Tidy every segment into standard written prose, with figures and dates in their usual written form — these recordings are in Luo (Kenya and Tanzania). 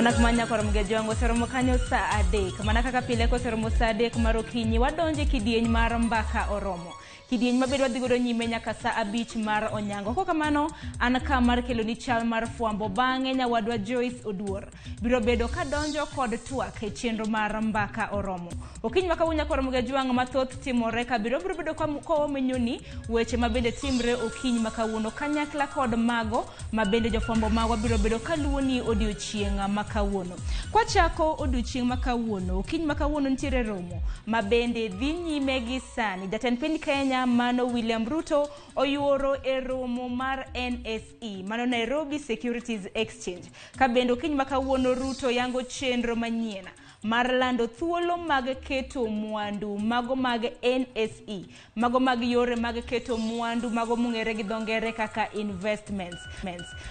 Manak manya kwa Ramogi wangu seromo kanyo saa adek. Manaka kapile ko seromo saa adek marokinyi wadonje kidieny mar mbaka oromo. Kidieny mabedo wadhigodo nyime nyaka saa abich mar onyango. Kwa kamano an ka mar kelo ni chal mar fuambo bang'e nyawadwa Joyce Oduor. Biro bedo kadonjo kod twak e chenro mar mbaka oromo. Okiny makawuonya kwa Ramogi wangu mathoth timore ka biro bedo kwa menyoni weche mabende timre okiny makawuono kanyakla kod mago mabende jofuambo magwa biro bedo kaluoni odiochieng' makawuono. Kwa chako odiochieng' makawuono, okiny makawuono ntiere romo mabende dhi nyime gi sani. Jatend piny Kenya Mano William Ruto oyuoro e romo mar NSE, mano Nairobi Securities Exchange. Kabendo okiny makawuono Ruto yango chenro manyien mar lando thuolo mag keto mwandu mago mag NSE, mago mag yore mag keto mwandu mago mung'ere gi dongere kaka investments.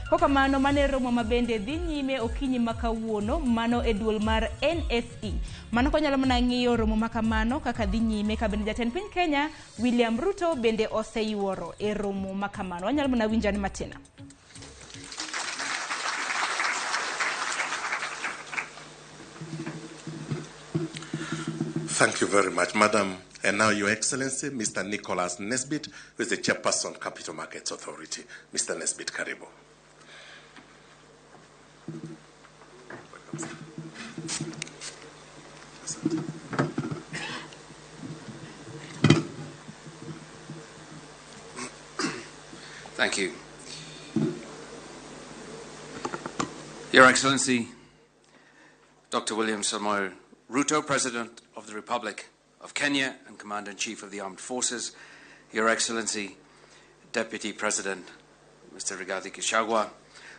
Koka mano mane romo mabende dhi nyime okinyi makawuono mano e duol mar NSE. Mano konyalo mana ng'iyo romo makamano kaka dhi nyime kabende jatend piny Kenya William Ruto bende oseyuoro e romo makamano. Wanyalo mana winjani matina. Thank you very much, Madam. And now, Your Excellency, Mr. Nicholas Nesbitt, who is the Chairperson, Capital Markets Authority. Mr. Nesbitt, karibu. Thank you. Your Excellency, Dr. William Samoei Ruto, President of the Republic of Kenya and Commander-in-Chief of the Armed Forces, Your Excellency, Deputy President, Mr. Rigathi Gachagua,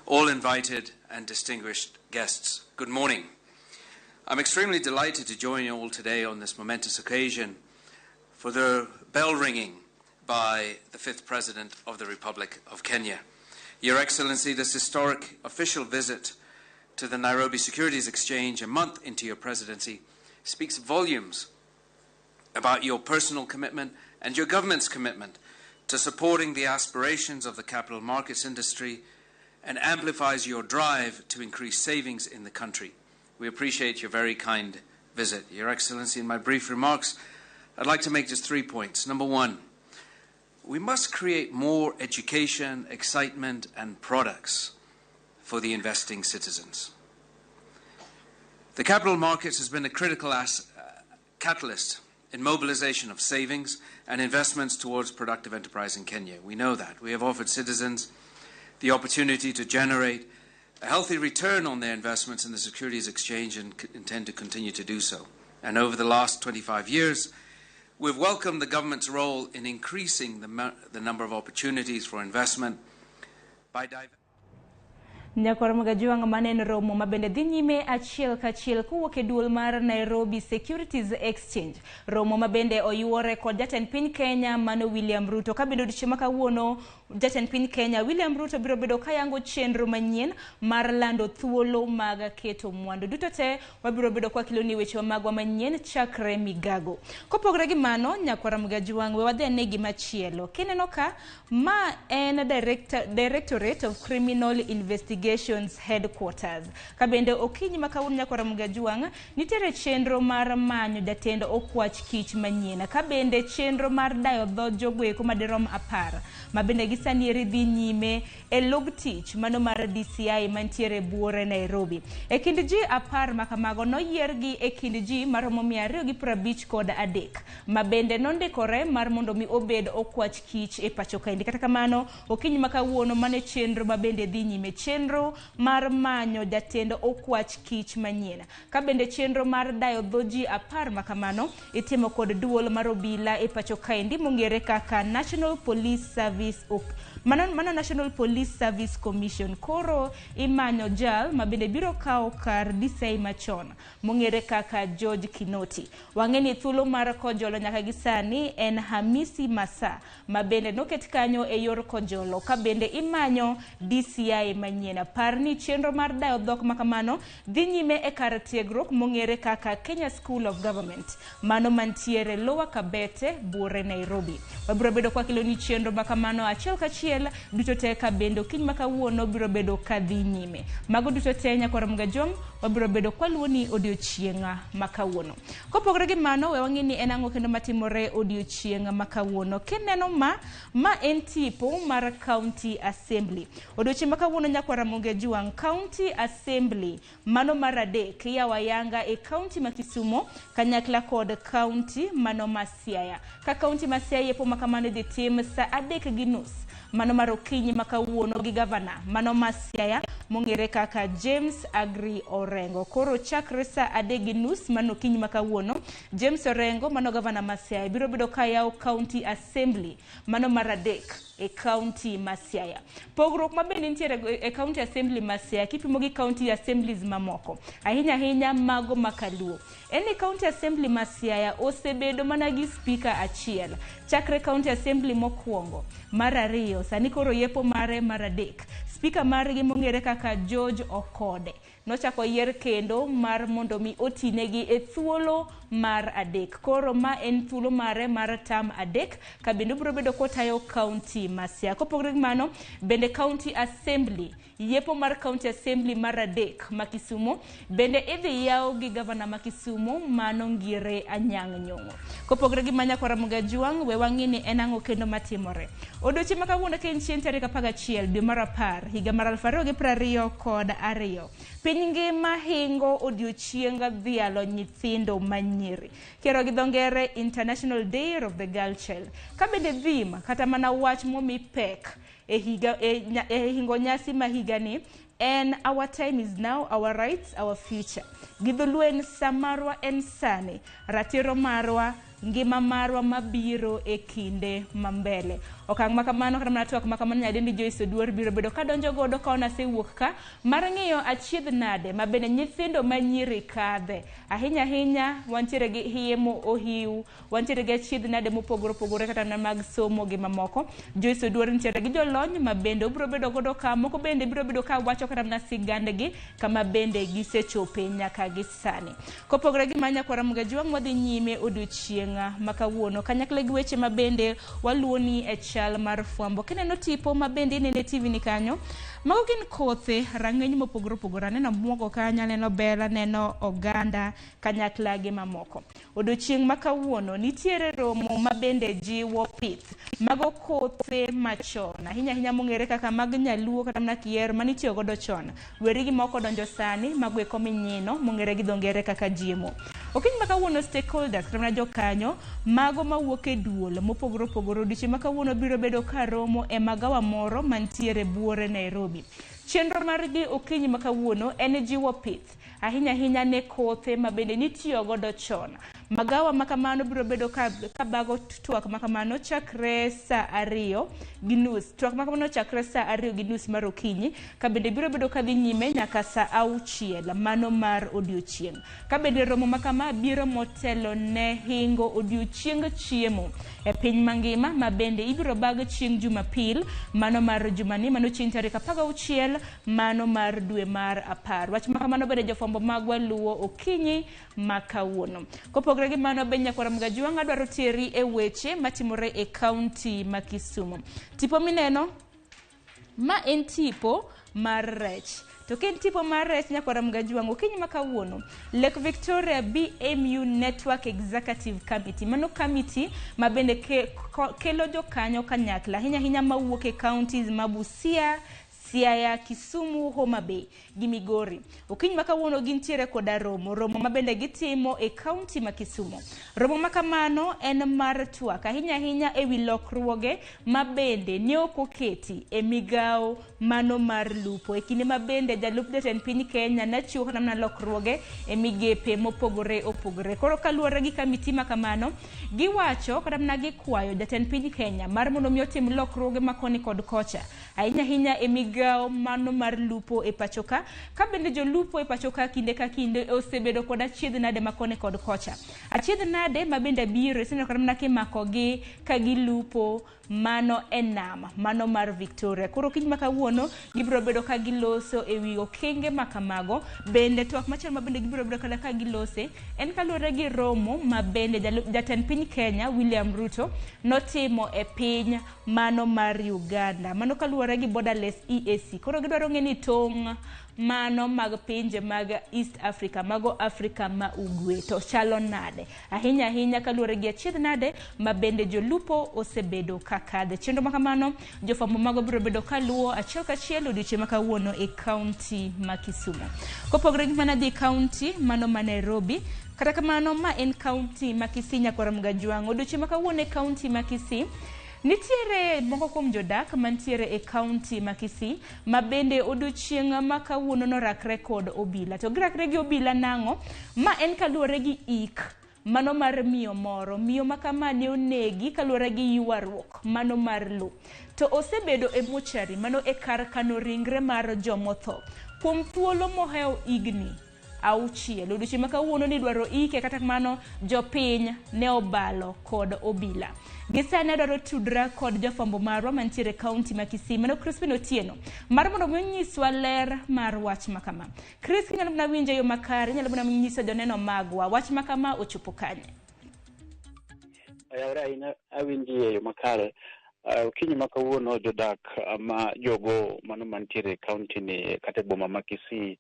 all invited and distinguished guests, good morning. I'm extremely delighted to join you all today on this momentous occasion for the bell ringing by the 5th President of the Republic of Kenya. Your Excellency, this historic official visit to the Nairobi Securities Exchange a month into your presidency speaks volumes about your personal commitment and your government's commitment to supporting the aspirations of the capital markets industry and amplifies your drive to increase savings in the country. We appreciate your very kind visit. Your Excellency, in my brief remarks, I'd like to make just 3 points. Number one, we must create more education, excitement, and products for the investing citizens. The capital markets has been a critical catalyst in mobilization of savings and investments towards productive enterprise in Kenya. We know that. We have offered citizens the opportunity to generate a healthy return on their investments in the Securities Exchange and intend to continue to do so. And over the last 25 years, we've welcomed the government's role in increasing the number of opportunities for investment by Nyako Ramogi wangu maneno romo mabende dhi nyime achiel kachiel kuwuok e duol mar Nairobi Securities Exchange. Romo mabende oyuore kod jatend piny Kenya Mano William Ruto. Kabedo odiochieng' makawuono jatend piny Kenya William Ruto biro bedo kayango chenro manyien mar lando thuolo mag keto mwandu. Duto te wabiro bedo kwa kiloni weche magwa manyien chakre migago. Kopogore gi mano, nyako Ramogi wangu wadhi ane gimachielo. Kineno ka ma en Directorate of Criminal Investigations Headquarters. Kabende okinyi makawuono nyako Ramogi wangu nitiere chenro mar manyo jatend okwach kich manyien. Kabende chenro mar dayo dho jogoeko madirom 10 mabende gisanieri dhi nyime e log tich mano mar DCI mantiere buore Nairobi. E kind ji 10 makamago noyiergi e kind ji maromo 250 kod 3 mabende nondikore mar mondo mi obed okwach kich e pacho kaendi. Kata kamano okinyi makawuono mane chenro mabende dhi nyime chenro mar manyo jatend okwach kich manyien. Kabende chenro mar dayo dho ji 10 makamano itimo kod duol mar obila e pacho kaendi mong'ere kaka National Police Service Mano National Police Service Commission. Koro imanyo jal mabende biro kao kar DCI machon mong'ere kaka George Kinoti. Wang'eni thuolo mar kojolo nyaka gisani en Hamisi Masa mabende noket kanyo e yor kojolo. Kabende imanyo DCI manyien. Parni chenro mar dayo dhok makamano dhi nyime e kar tiegruok mong'ere kaka Kenya School of Government mano mantiere Lower Kabete buore Nairobi. Wabiro bedo kwa kiloni chenro makamano achiel kachiel achiel duto te ka bendo kiny makawuono biro bedo kadhi nyime. Mago duto te nyakora mgajong wabiro bedo kwaluoni odiochienga makawuono. Kopogre gi mano we wang'ini en ang'o kendo matimore odiochienga makawuono. Kineno ma en tipo mar County Assembly. Odiochienga makawuono nyakora mgajong County Assembly mano mar adek yawa yanga e County ma Kisumo kanyakla kod County mano ma Siaya. Ka County ma Siaya yepo makamano dhi tim sa 3:30 mano mar okinyi makawuono gi gavana mano ma Siaya mongere kaka James Agri Orengo. Koro chakre sa 3:30 mano okinyi makawuono James Orengo mano gavana ma Siaya biro bedo kayawo County Assembly mano mar adek e County ma Siaya. Pogruok mabende nitiere e County Assembly ma Siaya kipimo gi County Assemblies mamoko ahinya mago makaluo. Eni County Assembly ma Siaya osebedo mana gi speaker achiel chakre County Assembly mokwongo mar ariyo sani koro yepo mare mar adek. Speaker margi mongere kaka George Okode nochako yier kendo mar mondo mi otinegi e thuolo mar adek. Koro ma en thuolo mare mar tam adek ka bende biro bedo kotayo County ma Siaya. Kopogre gi mano bende County Assembly yepo mar County Assembly mar adek ma Kisumo bende idhi yaw gi gavana ma Kisumo mano Ngire Anyang' Nyong'o. Kopogre gi manya kora mgajwang we wang'ini en ang'o kendo matimore. Odiochieng' makawuono ka en chieng' tarik 11 dwe mar 10 higa mar 2022. Piny ngima hingo odiochienga dhialo nyithindo manyiri. Kero gi dhongere International Day of the Girl Child. Ka bende dhima kata mana wach momi pek e hingo nyasi ma higani en our time is now, our rights, our future. Gidhuluen samarwa en sani, ratiro marwa, ngima marwa mabiro e kinde mambele. Okang' makamano kata mana twak makamano nyadendi Joyce Oduor biro bedo ka donjo godo ka ona sewuok ka mar ng'iyo achiedh nade ma bende nyithindo manyiri kadhe. Ahinya wantiere gi hiemo ohiu, wantiere gi achiedh nade mopogore opogore kata na mag somo gi mamoko. Joyce Oduor nitiere gi jolony ma bende obiro bedo godo ka moko bende biro bedo ka wacho kata na sigandegi kama bende gisechope nyaka gi sani. Kopogore gi manya kwara mgajwang wadhi nyime odiochienga makawuono kanyakla gi weche ma bende waluoni e chal mar fwambo. Kineno tipo ma bende inene TV ni kanyo mago gin kothe rang'eny mopogore opogore. Neno muogo kanyo, neno bela, neno oganda kanyakla gi mamoko. Odiochieng' makawuono nitiere romo ma bende jiwo pith mago kothe machon ahinya mongere kaka mag nyaluo kata mana kier manitiyo godo chon. Weri gi moko donjo sani magwe kominyino mongere gi dhongere kaka GMO. Okiny makawuono stakeholders kata mana jokanyo mago mawuok e duol mopogore opogore odiochieng' makawuono biro bedo ka romo e magawa moro mantiere Buore, Nairobi. Chenro margi okinyi makawuono en jiwo pith ahinya ne kothe ma bende nitiyo godo chon. Magawa makamano biro bedo ka bago twak makamano chakre sa 2:30. Twak makamano chakre sa 2:30 mar okinyi ka bende biro bedo ka dhi nyime nyaka sa 6 mano mar odiochieng'. Ka bende romo makama biro motelo ne hingo odiochieng' chiemo e piny mangima ma bende ibiro bag chieng' Jumapil mano mar jumani mano chieng' tarik 16 mano mar dwe mar 10. Wach makamano bende jofwambo magwa luwo okinyi makawuono. Kopogre gi mano benya kwara mgajwang adwaro tieri e weche matimore e County ma Kisumo. Tipo mineno ma en tipo mar rech. To ken tipo mar rech nyakwara mgajwang okinyi makawuono Lake Victoria BMU Network Executive Committee mano committee ma bende kelo jokanyo kanyakla ahinya mawuok e counties ma Busia, Siaya, Kisumu, Homa Bay gi Migori. Okinyi makawuono gintiere koda romo ma bende gitimo e County ma Kisumo. Romo makamano en mar twak ahinya e wi lokruoge ma bende ne okoketi e migao mano mar lupo e kinde ma bende jalup jatend piny Kenya nachiwo kata mana lokruoge e migepe mopogore opogore. Koro kaluwore gi kamiti makamano giwacho kata mana gikwayo jatend piny Kenya mar mondo mi otim lokruoge makoni kod kocha ahinya e migao mano mar lupo e pachoka ka bende jo lupo e pachoka kinde ka kinde osebedo kod achiedh nade makone kod kocha. Achiedh nade ma bende biro sino karamna ke makogi ka gilupo mano enam mano mar Victoria. Koro kiny makawuono gibiro bedo ka giloso e wi okenge makamago bende twak machal ma bende gibiro bedo kada ka gilose en kaluwore gi romo ma bende jatend piny Kenya William Ruto notimo e piny mano mar Uganda. Mano kaluwore gi borderless EAC. Koro gidwaro ng'eni tong' mano mag pinje mag East Africa, mago Africa ma ugwe to chalo nade. Ahinya ahinya kaluwore gi achiedh nade ma bende jolupo osebedo kakadhe. Chenro makamano jofwambo mago biro bedo kaluwo achiel kachiel odiochieng' makawuono e kaunti ma Kisumu. Kopogore gi mana dhi kaunti mano ma Nairobi, kata kamano ma en kaunti ma Kisii nyakwaram Gajwang'. Odiochieng' makawuono e kaunti ma Kisii nitiere moko kuom jodak mantiere e kaunti ma Kisii ma bende odiochieng' makawuono norakre kod obila. To girakre gi obila nang'o? Ma en kaluwore gi ik mano mar miyo moro. Miyo makama ne onegi kaluwore gi ywaruok mano mar lo. To osebedo e mochari mano e kar kano ringre mar jomotho kuom thuolo moheo igni auchiel. Odiochieng' makawuono ni dwaro ike kata kamano jopiny ne obalo kod obila. Gisane dwaro tudra kod jafwambo marwa mantiere kaunti ma Kisii mano Crispin Otieno mar mondo nyiswa ler mar wach makama. Chris, nyalo bna winje yo makare, nyalo bna nyisa joneno magwa wach makama ochopo kanye? Ayawra ina awinji yo makare. Kinyi makawuono jodak ma jogo mano mantiere kaunti ni kata boma ma Kisii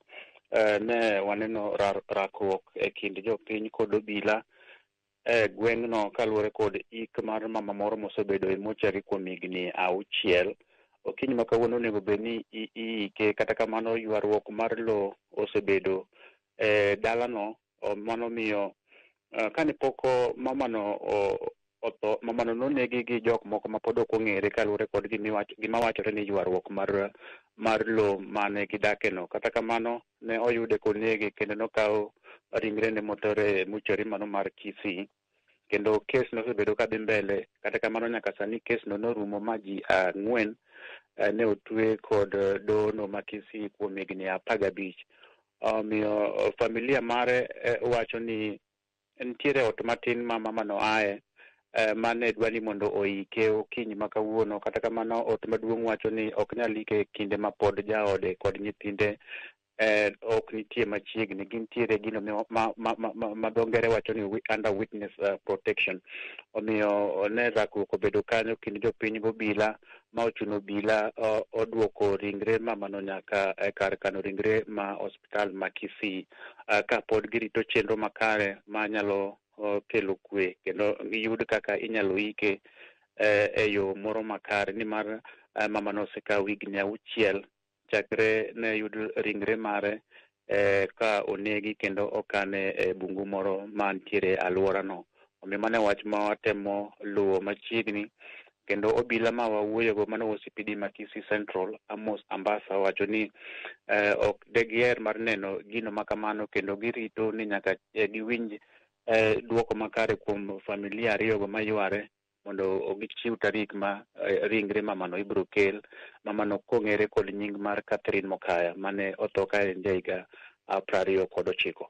ne waneno rakruok e kind jopiny kod obila gweng'no kaluwore kod ik mar mama moro mosebedo e mochari kuom higni auchiel. Okinyi makawuono onego bed ni iike, kata kamano ywaruok mar lo osebedo dalano. Mano miyo kane poko mamano otho, mamano nonegi gi jok moko ma pod ok ong'ere kaluwore kod gima wachore ni ywaruok mar lo mane gidakeno. Kata kamano ne oyude konege kendo nokaw ringre ne motore mochari mano mar Kisii, kendo kes nosebedo kadhi mbele. Kata kamano nyaka sani kes no norumo ma ji 4 ne otwe kod dono ma Kisii kuom higni 15. Miyo familia mare wacho ni nitiere ot matin ma mamano aye mane dwani mondo oike okinyi makawuono. Kata kamano ot maduong' wacho ni ok nyal ike kinde ma pod jaode kod nyithinde ok nitie machiegni. Gintiere gino ma dho ngere wacho ni under witness protection. Omiyo ne rakruok obedo kanyo kind jopiny gobila ma ochuno obila odwoko ringre mamano nyaka kar kano ringre ma hospital ma Kisii ka pod girito chenro makare ma nyalo kelo kwe kendo giyud kaka inyalo ike e yo moro makare, nimar mamano osekawo higni 6 chakre ne yud ringre mare ka onegi kendo okane e bungu moro mantiere alworano. Omiyo mane wach ma watemo luwo machiegni, kendo obila ma wawuoyogo mano OCPD ma Kisii Central Amos Ambassa wacho ni ok degier mar neno gino makamano, kendo girito ni nyaka giwinj duoko makare kuom familia ariyogo mayware mondo gichiw tarik ma ringre mamano ibiro kel. Mamano kong'ere kod nying mar Catherine Mokaya mane otho ka en higa 29.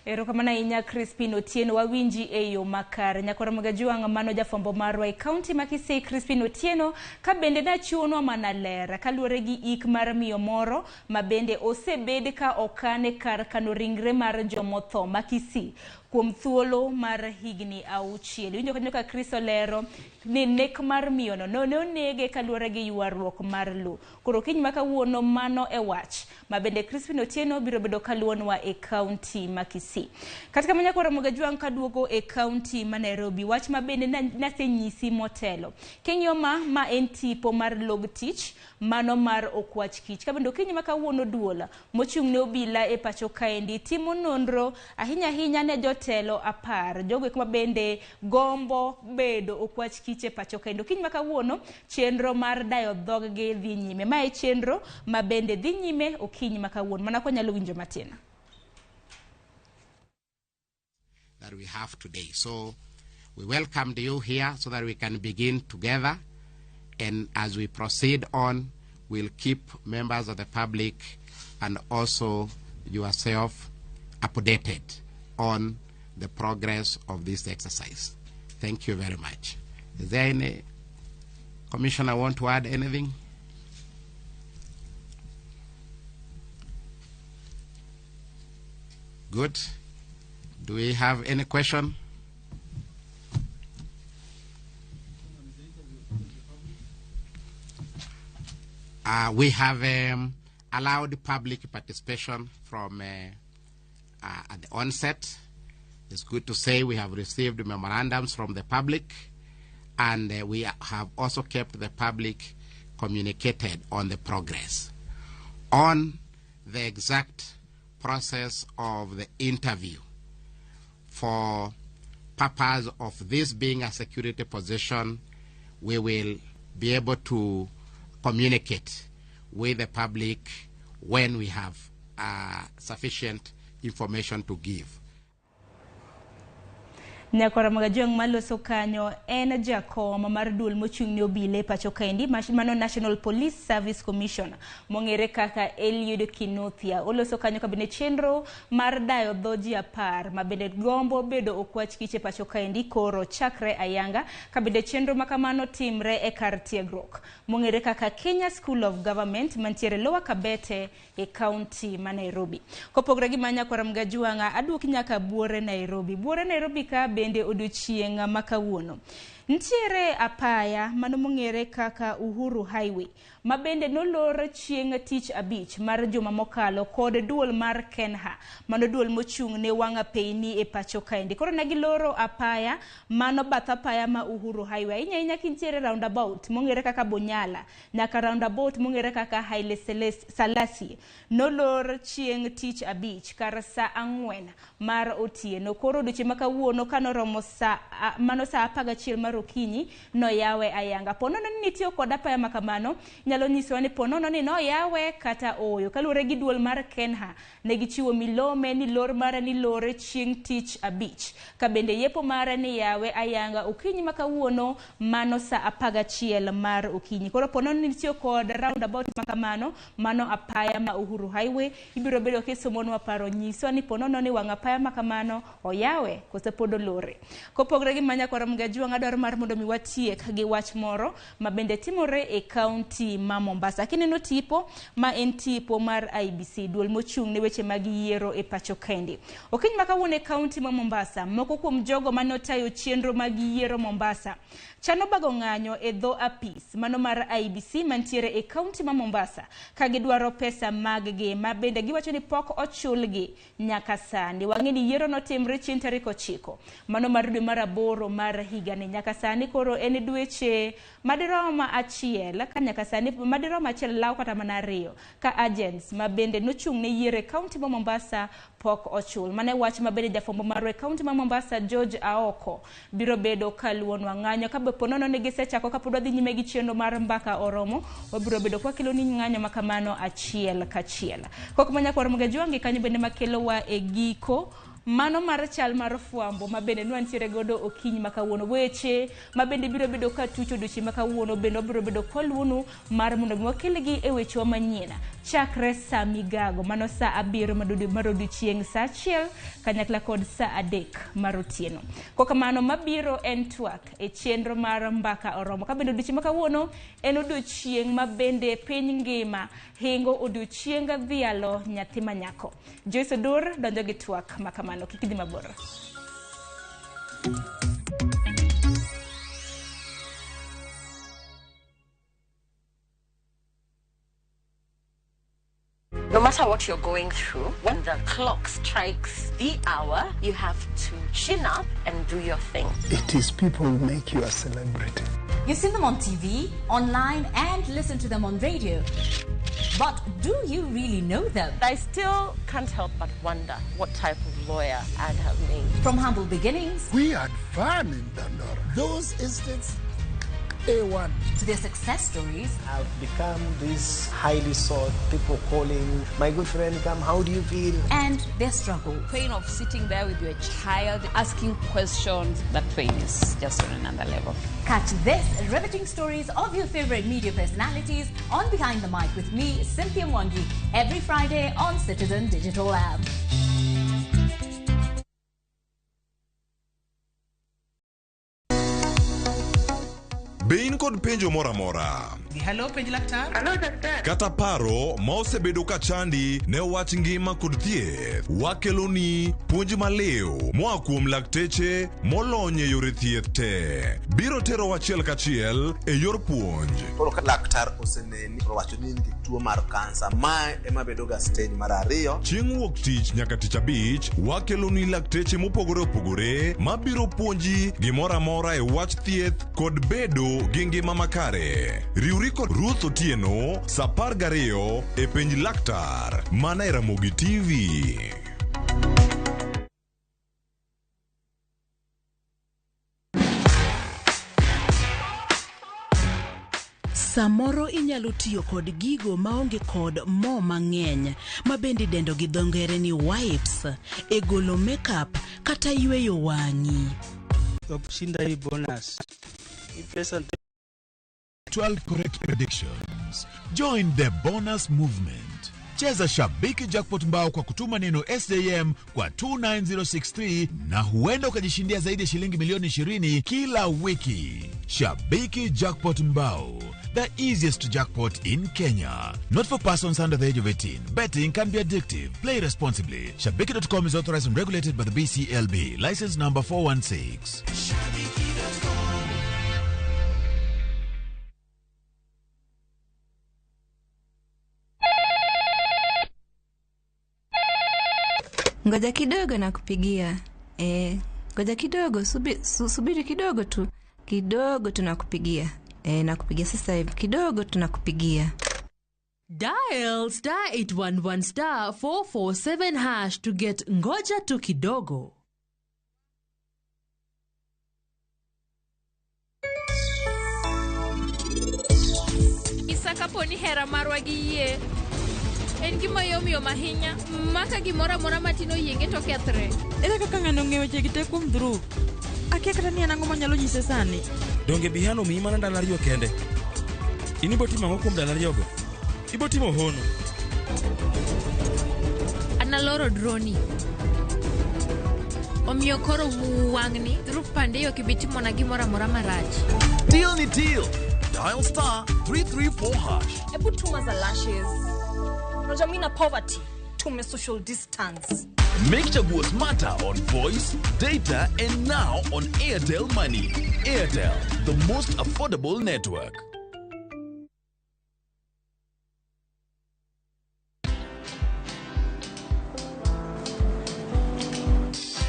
Erokamano ahinya Crispin Otieno, wawinji e yo makare. Nyakwaram Gajwang' mano jafwambo marwa e kaunti ma Kisii Crispin Otieno ka bende nachuonwa mana ler kaluwore gi ik mar miyo moro ma bende osebed ka okane kar kano ringre mar jomotho ma Kisii kuom thuolo mar higni 6. Winjo kanyo ka Chris olero ni nek mar miyo no ne onege kaluwore gi ywaruok mar lo. Koro kiny makawuono mano e wach ma bende Crispin Otieno biro bedo kaluwonwa e kaunti ma Kisii. Katika Nyakwaram Gajwang' kaduogo e kaunti ma Nairobi, wach ma bende nasenyisi motelo. King'iyo ma en tipo mar log tich mano mar okwach kich. Kabendo kiny makawuono duola mochung' ne obila e pacho kaendi timo nonro ahinya ne jotelo 10 jogo ma bende gombo bedo okwach kich e pacho kaendi. Kiny makawuono chenro mar dayo dhog gi dhi nyime. Ma e chenro ma bende dhi nyime okiny makawuono. Mana ko nyalo winjo matin. That we have today. So we welcomed you here so that we can begin together And as we proceed on, we'll keep members of the public and also yourself updated on the progress of this exercise. Thank you very much. Is there any commissioner want to add anything? Good. Do we have any question? We have allowed public participation from at the onset. It's good to say we have received memorandums from the public, and we have also kept the public communicated on the progress. On the exact process of the interview, for purpose of this being a security position, we will be able to communicate with the public when we have sufficient information to give. Nyakora magajong maloso kanyo en jakom mar dul mochung'ne obile pacho kaendi mano National Police Service Commission mong'ere kaka Eliud Kinothia oloso kanyo kabine chenro mar dayo dhoji 10 mabende gombo bedo okwach kiche pacho kaendi koro chakre ayanga kabine chenro makamano timre e kar tiegruok mong'ere kaka Kenya School of Government mantiere Lower Kabete e county ma Nairobi. Kopogre gi manya kwa ramgajuanga aduok nyaka Buore Nairobi ka bende odiochieng' makawuono. Ntiere apaya mano mong'ere kaka Uhuru Highway mabende nolor chieng' tich abich mar juma mokalo kod duol mar Kenha mano duol mochung' ne wanga peini e pacho kaendi. Koro negi loro apaya mano bath apaya ma Uhuru Highway inya kintiere roundabout mong'ere kaka Bonyala nyaka roundabout mong'ere kaka Haile Selassie nolor chieng' tich abich kar sa 4 mar otieno. Koro odiochieng' makawuono kanoromo mano sa 11 mar okinyi no yawe ayanga. Ponono ni nitiyo kod apaya makamano nyalo nyiso ni ponono ni no yawe kata oyo. Kalure gi duol mar Kenha negichiwo milome ni lor mara ni lore chieng' tich abich. Kabende yepo mara ni yawe ayanga okinyi makawuono mano sa 11 mar okinyi. Koro ponono ni nitiyo kod roundabout makamano mano apaya ma Uhuru Highway. Ibiro bedo kisomonwa paro nyiso ni ponono ni wang apaya makamano oyawe kose podo lore. Kopogre gi manya kwa ramgajuanga dwaro mar mondo mi watiek gi wach moro mabende timore e county ma Mombasa. Kineno tipo ma en tipo mar IBC duol mochung' ne weche mag yiero e pacho kaendi. Okiny makawuono e county ma Mombasa moko kuom jogo manotayo chenro mag yiero Mombasa chano bago ng'anyo e dho apis mano mar IBC mantiere e county ma Mombasa ka gidwaro pesa maggi mabende giwacho ni pok ochulgi nyaka sani. Wang'eni yiero notimre chieng' tarik 9 mano mar dwe mar 8 mar higani. Nyaka sani koro en dweche madiroma achiel ka nyaka sani madiroma achiel law kata mana 2 ka agents mabende nochung' ne yiero e county ma Mombasa pok ochul. Mane wach mabende jafombo mar county ma Mombasa George Aoko biro bedo kaluonwa ng'anyo ka ponono ne gisechako ka pod wadhi nyime gi chenro mar mbaka oromo wabiro bedo kwa kelo ni ng'anyo makamano achiel kachiel. Kok manya kwa ramgajuangi kanyo bende makelo wa e giko mano mar chal mar fuambo mabende nwantiere godo okinyi makawuono. Weche mabende biro bedo ka tucho duchi makawuono bende biro bedo kolwonu mar mondo mwakelgi e weche wa manyiena chakre sa migago mano sa 7 marodu chieng' sa 1 kanyakla kod sa 3 marotieno. Kwa kamano mabiro en twak e chenro mar mbaka oromo ka bende duchi makawuono en odiochieng' mabende piny ngima hingo odiochieng' dhialo nyathi manyako. Joyce Dur donjo gi twak makamano kikidhi mabor. No matter what you're going through, when the clock strikes the hour, you have to chin up and do your thing. It is people who make you a celebrity. You see them on TV, online, and listen to them on radio. But do you really know them? I still can't help but wonder what type of lawyer I'd have made. From humble beginnings, We had fun in Dandora. Those estates A1. To their success stories, I've become this highly sought, people calling, my good friend, come, how do you feel? and their struggle. Pain of sitting there with your child, asking questions, that pain is just on another level. Catch this riveting stories of your favorite media personalities on Behind the Mic with me, Cynthia Mwangi, every Friday on Citizen Digital app. Bein kod penjo mora. Hello, penj laktar. Hello, doctor. Kata paro ma osebedo ka chandi ne wach ngima kod thieth. Wakeloni puonj maleo moa kuom lakteche molony e yore thieth te. Biro tero wachiel kachiel e yor puonj. Koro ka laktar oseneni wacho ni nigi tuo mar kansa, ma ema bedo ga stage mar 2. Chieng' wuok tich nyaka tich abich, wakeloni lakteche mopogore opogore mabiro puonji gimoro amora e wach thieth kod bedo gi ngima makare. Riwri kod Ruth Otieno, sa 12 e penj laktar, mana e Ramogi TV. Samoro inyalo tiyo kod gigo maonge kod mo mang'eny, ma bende dendo gi dho ngere ni wipes, e golo makeup kata yweyo wang'i. Shinda hii bonus. 12 correct predictions. Join the bonus movement. Cheza Shabiki Jackpot Mbao kwa kutuma neno SJM kwa 29063 na huenda ukajishindia zaidi ya shilingi milioni 20 kila wiki. Shabiki Jackpot Mbao, the easiest jackpot in Kenya. Not for persons under the age of 18. Betting can be addictive. Play responsibly. Shabiki.com is authorized and regulated by the BCLB. License number 416. Ngoja kidogo nakupigia. Ngoja kidogo, subiri kidogo tu. Kidogo tunakupigia. Nakupigia sasa hivi. Kidogo tunakupigia. Dial *811*447# to get ngoja tu kidogo. Isakaponi hera marwa gi yie. En gima yom ahinya, maka gimora mora matino yienge to kethre. Ere kaka ng'ano ng'eyo weche gite kuom Dhruv? Akia kata ni anang'o manyalo nyise sani. Donge bihano mi mana ndalo ariyo kende. Ini botimo ang'o kuom ndalo ariyogo? Ibotimo hono. Analoro droni. Omiyo koro wang'ni, Dhruv pande yo kibitimo na gimora mora marach. Deal ni deal. Dial *334#. Ebu tuma za lashes. Rajamina poverty. Tume social distance. Make chaguo smarter on voice, data, and now on Airtel Money. Airtel, the most affordable network.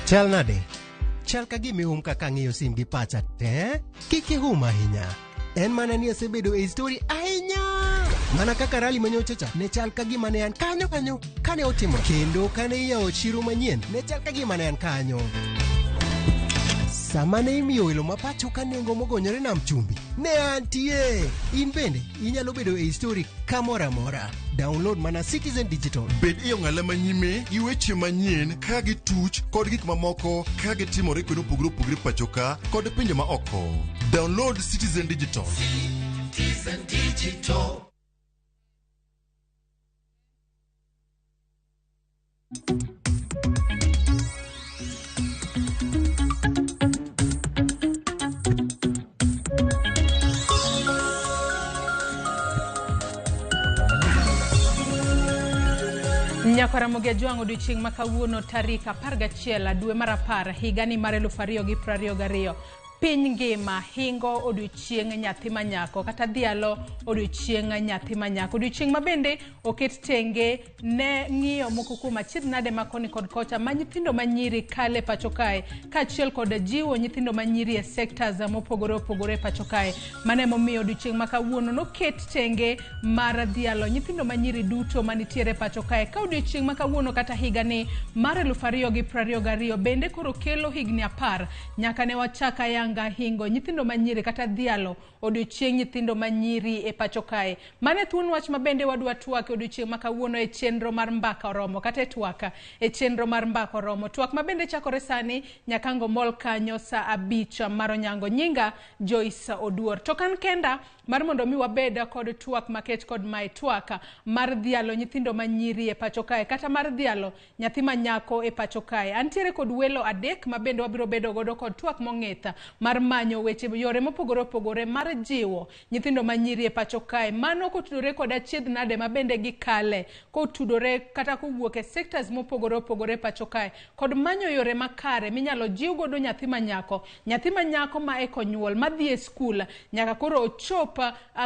Chal nade? Chal ka gimi kaka ng'iyo sim gi pacha te? Kiki ahinya. En mana ni asebedo e story ahinya. Mana kaka rali manyochacha ne chal ka gima ne an kanyo kane otimo. Kendo kane iyawo chiro manyien ne chal ka gima ne an kanyo. Sama ne imiyo welo mapacho ka nengo mogonyore nam chumbi ne antie. In bende inyalo bedo e story kamora mora. Download mana Citizen Digital. Bed iyo ng'ala manyime gi weche manyien ka gi tuch kod gik mamoko ka gi timore kendo opogore pacho ka kod pinje ma oko. Download Citizen Digital. Citizen Digital. Nyakora Mogejwang' odiochieng' makawuono tarik 11 dwe mar 10 higani mar 2022. Piny ngima hingo odiochieng' nyathi manyako kata dhialo odiochieng' nyathi manyako. Odiochieng' mabende oket tenge ne ng'iyo moko kuom achiedh nade makoni kod kocha ma nyithindo manyiri kale pacho kae kaachiel kod jiwo nyithindo manyiri e sectors mopogore pacho kae. Mane momiyo odiochieng' makawuono noket tenge mar dhialo nyithindo manyiri duto manitiere pacho kae. Ka odiochieng' makawuono kata higani mar 2022 bende koro kelo higni 10 nyaka ne wachaka ayanga hingo nyithindo manyiri kata dhialo odiochieng nyithindo manyiri e pacho kae. Mane thuon wach mabende wadwa twak odiochieng makawuono e chenro mar mbaka oromo kata e twaka e chenro mar mbaka oromo. Twak mabende chakore sani nyakango mol kanyo sa 5 mar onyango. Nyinga Joyce Oduor. Tokan kenda mar mondo mi wabeda kod twak maket kod mai twaka mar dhialo nyithindo manyiri e pacho kae kata mar dhialo nyathi manyako e pacho kae. Antiere kod welo adek mabende wabiro bedo godo kod twak mong'etha mar manyo weche yore mopogore opogore mar jiwo nyithindo manyiri e pacho kae. Mano kotudore kod achiedh nade mabende gikale kotudore kata kowuok e sectors mopogore opogore e pacho kae kod manyo yore makare minyalo jiw godo nyathi manyako ma eko nyuol madhi e skul nyaka koro ochop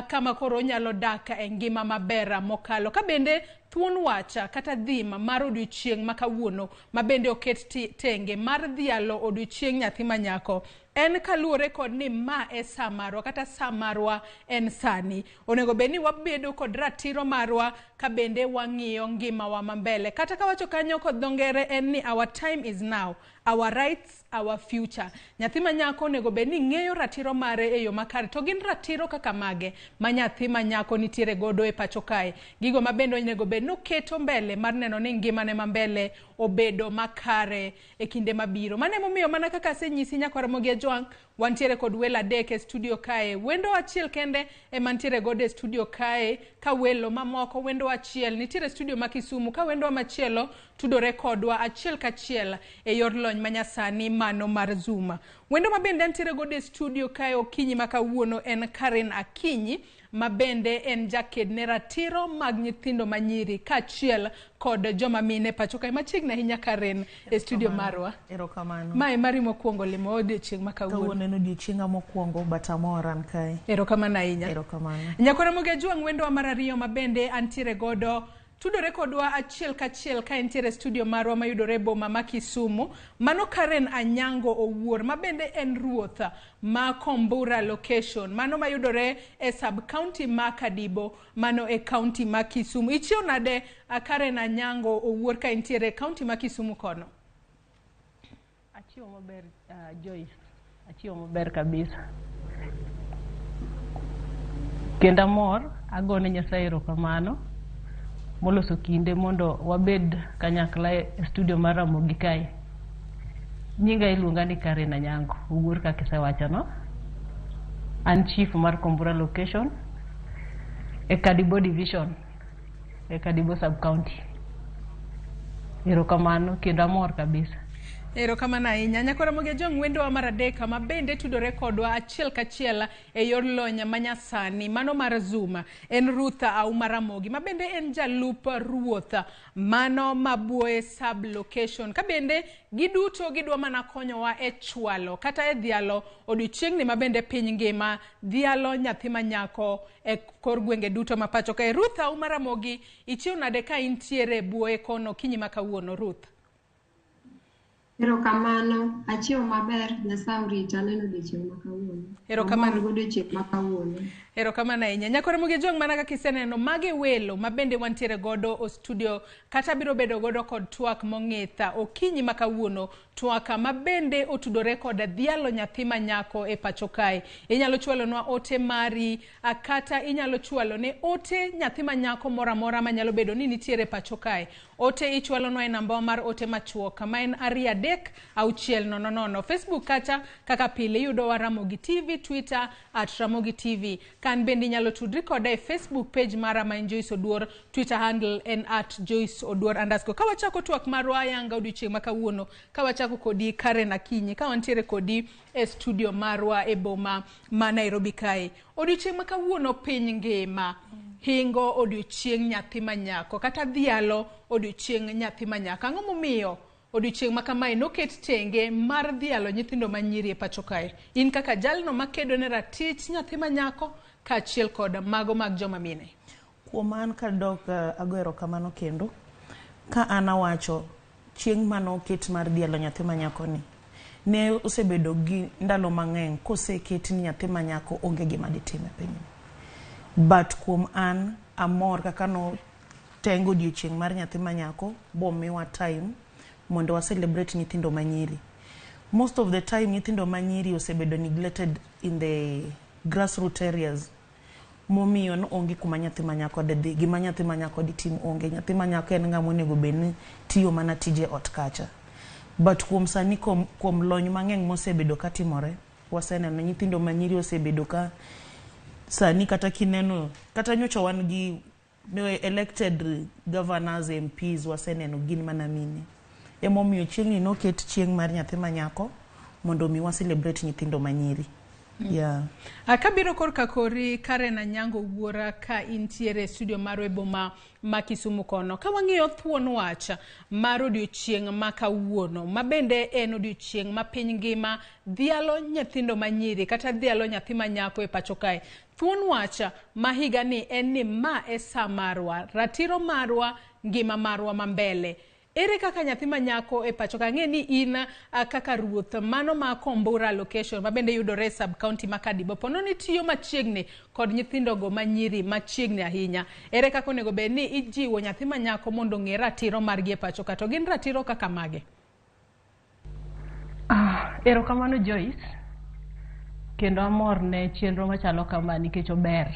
kama koro onyalo dak e ngima maber mokalo. Ka bende thuon wacha kata dhima mar odiochieng makawuono mabende oket tenge mar dhialo odiochieng nyathi manyako en kaluore kod ni ma e sa marwa kata sa marwa en sani. Onego beni wabedo kod ratiro marwa ka bende wang'iyo ngima wa mambele. Kata kawacho kanyo kod dhongere en ni our time is now, our rights, our future. Nyathi manyako onego beni ng'eyo ratiro mare e yo makare. To gin ratiro kaka mage ma nyathi manyako nitiere godo e pacho kae. Gigo mabende onego beni noketo mbele mar neno ni ngimane mambele obedo makare e kinde mabiro. Mane momiyo mana kaka senyisi nyaka Ramogi Tv wantiere kod welo adek e studio kae. Wendo achiel kende e mantiere godo e studio kae ka welo mamoko wendo achiel nitiere studio ma Kisumu ka wendo machielo tudore kodwa achiel kachiel e yor lony manyasani mano mar Zoom. Wendo mabende antiere godo e studio kae okinyi makawuono en Karen Akinyi mabende en jaked ne ratiro mag nyithindo manyiri kachiel kod joma mine pacho kae machiegni ahinya Karen e studio marwa. Erokamano. Mae mari mokwongo limo odiochieng makawuono. Kawuono en odiochienga mokwongo batamoran kae. Erokamano ahinya. Erokamano. Nyako Ramogi Tv wendo wa mar ariyo mabende antiere godo tudore kodwa achiel kachiel ka entiere studio marwa mayudore boma ma Kisumu. Mano Karen Anyango Owuor mabende en ruoth ma Kombura location. Mano mayudore e sub county ma Kadibo mano e county ma Kisumu. Ichio nade Karen Anyango Owuor ka entiere county ma Kisumu kono? Achio maber Joyce. Achio maber kabisa. Kenda mor agone Nyasaye erokamano moloso kinde mondo wabed kanyakla e studio mar Ramogi kae. Nyinga iluonga ni Karen Anyango Owuor kaka isewacho no. An chief mar Kombura location e Kadibo division e Kadibo sub county. Erokamano kendo amor kabisa. Erokamano ahinya. Nyako Ramogi Tv wendo wa mar adek mabende tudore kodwa achiel kachiel e yor lony manyasani mano mar Zoom en Ruth Auma Ramogi mabende en jalup ruoth mano mabuoye sub location. Ka bende giduto gidwa mana konyowa e chwalo kata e dhialo odiochiengni mabende piny ngima dhialo nyathi manyako e kor gwenge duto mapacho kae. Ruth Auma Ramogi ichiw nade ka intiere buoye kono kinyi makawuono Ruth? Erokamano, achiew maber, Nyasaye orita neno odiochieng' makawuono. Erokamano. Odiochieng' makawuono. Erokamano ahinya. Nyako Ramogi Tv mana kaka iseneno mage welo mabende wantiere godo o studio kata biro bedo godo kod twak mong'etha okinyi makawuono twaka mabende otudore kod dhialo nyathi manyako e pacho kae. Inyalo chwalonwa ote mari kata inyalo chwalo ne ote nyathi manyako mora mora manyalo bedo ni nitiere pacho kae. Ote ichwalonwa e namba mar ote machuok kama en 3-600. Facebook kaka pile yudo wa Ramogi TV, Twitter @Ramogi TV. Kan bende inyalo tudri koda e Facebook page mara ma Joyce Oduor, Twitter handle en @JoyceOduor_. Kawachako twak marwa yanga odiochieng' makawuono, kawachako kodi Karen Akinyi, kawantiere kodi e studio marwa e boma ma Nairobi kae. Odiochieng' makawuono piny ngima hingo odiochieng' nyathi manyako kata dhialo odiochieng' nyathi manyako. Ang'o momiyo odiochieng' makamae noket tenge mar dhialo nyithindo manyiri e pacho kae? In kaka jalno makedo ne ratich nyathi manyako kaachiel kod mago mag joma mine. Kuom an kadok ago erokamano kendo ka an awacho chieng' manoket mar dhialo nyathi manyako ni ne osebedo gi ndalo mang'eny koseket ni nyathi manyako onge gima ditime piny. But kuom an amor kaka no tengo odiochieng' mar nyathi manyako bomiwa time mondo wa celebrate nyithindo manyiri. most of the time nyithindo manyiri osebedo neglected in the grassroots areas. Momiyo no onge kuma nyathi manyako de gima nyathi manyako di tim onge. Nyathi manyako en ng'ama onego bedni tiyo mana tije ot kacha. But kuom sani kuom lony mang'eny mosebedo katimore, waseneno nyithindo manyiri osebedo ka sani kata kineno kata nyocha wan gi elected governors, MPs, waseneno gin mana mine. Emomiyo chieng'ni noket chieng' mar nyathi manyako mondo mi wa celebrate nyithindo manyiri. Yeah. Kabiro korka kori Karen Anyango wuora ka intiere studio mar Boma ma Kisumu kono. Ka wang'iyo thuon wach mar odiochieng' ma kawuono, ma bende en odiochieng' ma piny ngima dhialo nyithindo manyiri kata dhialo nyathi manyako e pacho kae. Thuon wach ma higa ni en ni ma e sa marwa, ratiro marwa, ngima marwa mambele. Ere kaka nyathi manyako e pacho ka ng'e ni in kaka ruoth mano ma Kombura location ma bende yudore sub county ma Kadibo pono ni tiyo machiegni kod nyithindo go manyiri machiegni ahinya. Ere kaka onego bed ni ijiwo nyathi manyako mondo ng'e ratiro margi e pacho ka to gin ratiro kaka mage? Erokamano Joyce, kendo amor ne chenro machalo kama nikech ober.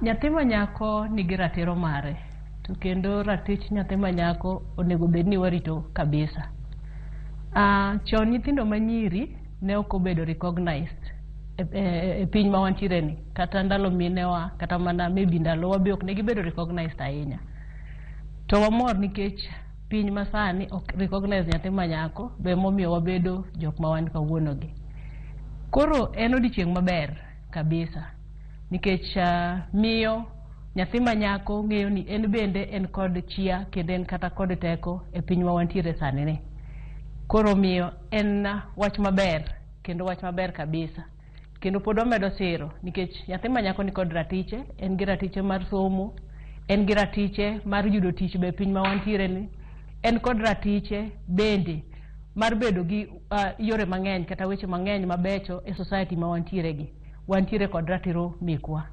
Nyathi manyako nigi ratiro mare. To kendo ratich nyathi manyako onego bed ni warito kabisa. Chon nyithindo manyiri ne ok obedo recognized e piny ma wantiere ni, kata ndalo minewa kata mana maybe ndalo wa be ok ne gibedo recognized ahinya. To wamor nikech piny masani ok recognize nyathi manyako, be momiyo wabedo jok ma wan kawuono gi. Koro en odiochieng' maber kabisa nikech miyo nyathi manyako ng'eyo ni en bende en kod chia kendo en kata kod teko e piny ma wantiere sani ni. Koro miyo en wach maber kendo wach maber kabisa. Kendo pod omedo siro nikech nyathi manyako ni kod ratiche, en gi ratiche mar somo, en gi ratiche mar yudo tich be piny ma wantiere ni, en kod ratiche bende mar bedo gi yore mang'eny kata weche mang'eny mabecho e society ma wantiere gi. Wantiere kod ratiro mikwa.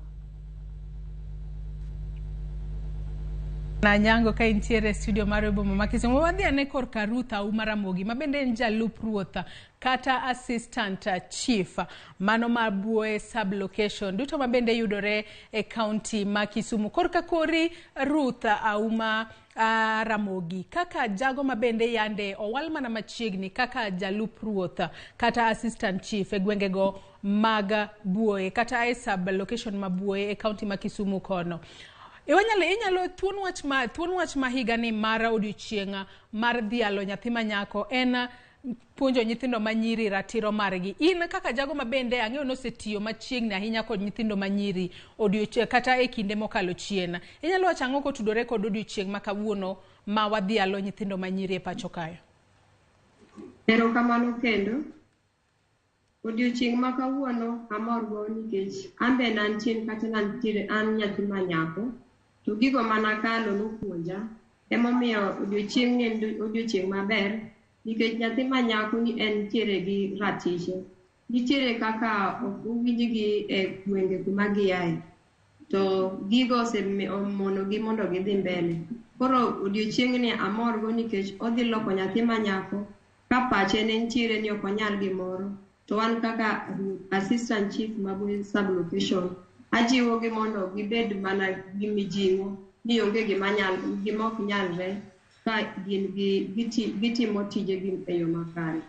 Anyango ka intiere studio mar Boma ma Kisumu. Wadhi ane korka Ruth Auma Ramogi ma bende en jalup ruoth kata assistant chief mano ma Buoye sub location duto ma bende yudore e county ma Kisumu. Korka kori Ruth Auma Ramogi, kaka jago ma bende yande owal mana machiegni kaka jalup ruoth kata assistant chief e gwengego mag Buoye kata e sub location ma Buoye e county ma Kisumu kono. Inyalo thuon wach ma higa ni mar odiochieng' mar dhialo nyathi manyako en puonjo nyithindo manyiri ratiro margi. In kaka jago ma bende ang'eyo nosetiyo machiegni ahinya kod nyithindo manyiri odiochieng' kata e kinde mokalo chien. Inyalo wacho ang'o kotudore kod odiochieng' ma kawuono ma wadhialo nyithindo manyiri e pacho kae? Erokamano kendo. Odiochieng' ma kawuono amor go nikech ambe nantie kata nantiere an nyathi manyako. To gigo manakalo nopuonja, emomiyo odiochieng' en odiochieng' maber nikech nyathi manyako ni en tiere gi ratiche. Nitiere kaka owinjgi e gwenge kuma giaye. To gigo osemonogi mondo gidhi mbele. Koro odiochieng'ni amor go nikech odhi loko nyathi manyako ka pache ne ntiere ni ok onyal gimoro. To wan kaka assistant chief ma Buoye sub location ajiwo gi mondo gibed mana gi mijing'o ni onge gima ok nyalre ka gitimo tijegi e yo makare.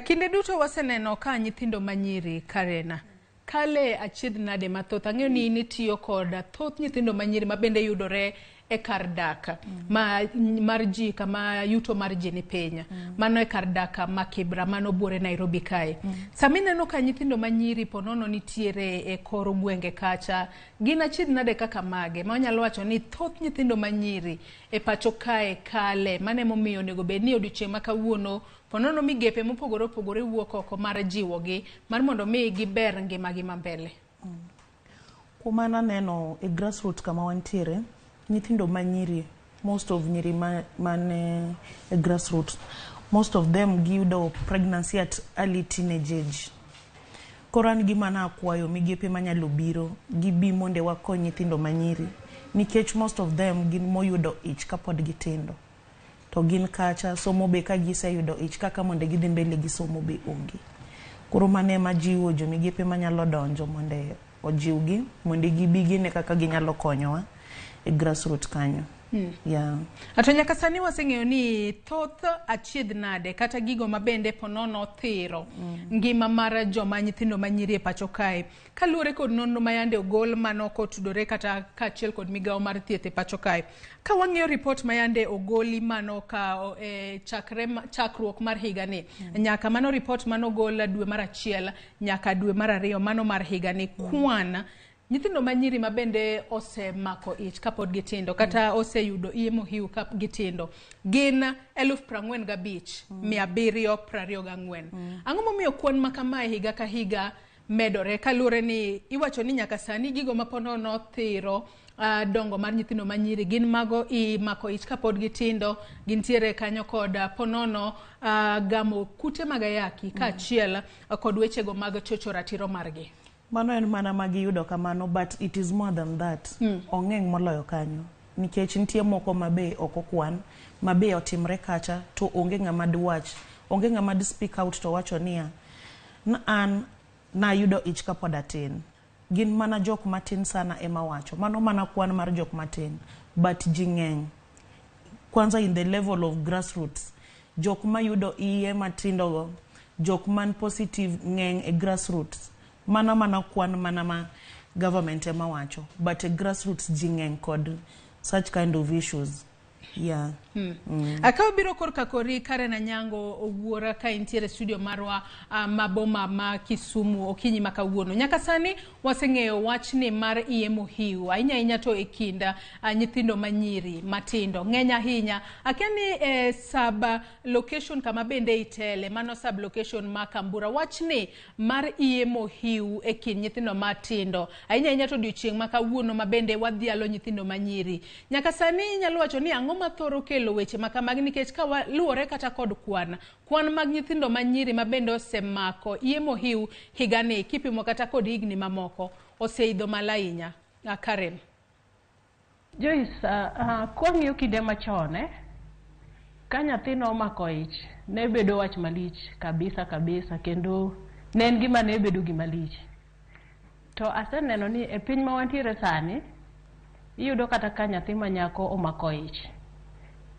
Kinde duto waseneno ka nyithindo manyiri Karena kale achiedh nade mathoth. Ang'eyo ni itiyo kod thoth nyithindo manyiri ma bende yudore e kar dak mar ji kama yuto mar ji ni piny. Mano e kar dak ma Kibra mano Buore Nairobi kae. Samineno ka nyithindo manyiri ponono nitiere e koro gwenge kacha, gin achiedh nade kaka mage ma onyalo wacho ni thoth nyithindo manyiri e pacho kae kale mane momiyo onego bed ni odiochieng' ma kawuono ponono migepe mopogore opogore wuok oko mar jiwogi mar mondo mi giber ngimagi mambele. Kuma naneno e grassroots kama wantiere, nyithindo manyiri, most of nyiri mane e grassroots, most of them giyudo pregnancy at early teenage age. Koro an gima nakwayo migepe manyalo biro gibi monde wakony nyithindo manyiri nikech most of them gin moyudo ich kapod gitindo. to gin kacha somo be ka giseyudo ich kaka mondo gidhi mbele gi somo be onge. Koro mane ma jiwo jomigepe manyalo donjo mondo ojiwgi mondo gibi gine kaka ginyalo konyowa e grassroots kanyo. Yeah. Ato nyaka sani waseng'eyo ni thoth achiedh nade kata gigo mabende ponono thiro ngima mar joma nyithindo manyiri e pacho kae kaluwore kod nonro mayande ogol manoko tudore kata kaachiel kod migawo mar thieth e pacho kae. Ka wang'iyo report mayande ogoli mano ka chakruok mar higa ni nyaka mano report mano gol dwe mar 1 nyaka dwe mar 2 mano mar higa ni kwan nyithindo manyiri mabende osemako ich kapod gitindo kata oseyudo iemo hiu kap gitindo gin 45,724. Ang'o momiyo kwan makamae higa ka higa medore kaluwore ni iwacho ni nyaka sani gigo maponono thiro dongo mar nyithindo manyiri gin mago mako ich kapod gitindo gintiere kanyo kod ponono gamo kute magayaki kaachiel kod wechego mag chocho ratiro margi. Mano en mana magiyudo kamano, but it is more than that. Ong'eng moloyo kanyo. Nikech nitie moko mabe okokwan, mabe otimre kacha to onge ng'ama diwach, onge ng'ama di speak out to wacho niya an na yudo ich kapod atin. Gin mana jok matin sana ema wacho. Mano mana kwan mar jok matin, but jing'eng. Kwanza in the level of grassroots, jok ma yudo iye matindogo, jok man positive ng'eng e grassroots. Mana kwan mana ma government ema wacho, but a grassroots jing'eng kod such kind of issues. Yeah. Akaw biro korka kori Karen Anyango owuora ka intiere studio marwa maboma ma Kisumu okinyi makawuono. Nyaka sani waseng'eyo wachni mar iemo hiu ahinya to e kinda nyithindo manyiri matindo ng'eny ahinya akiani sub location kama bende itele mano sub location ma Kambura wachni mar iemo hiu e kind nyithindo matindo ahinya to odiochieng' makawuono mabende wadhialo nyithindo manyiri. Nyaka sani nyalo wacho ni ang'o mathoro kelo weche makamagi nikech ka luwore kata kod kwan mag nyithindo manyiri mabende osemako iemo hiu higani kipimo kata kod higni mamoko oseidho malainya. Karen. Joyce, kwang'iyo kinde machone ka nyathino omako ich ne bedo wach malich kabisa kendo ne en gima ne bedo gima lich. To aseneno ni e piny ma wantiere sani iyudo kata ka nyathi manyako omako ich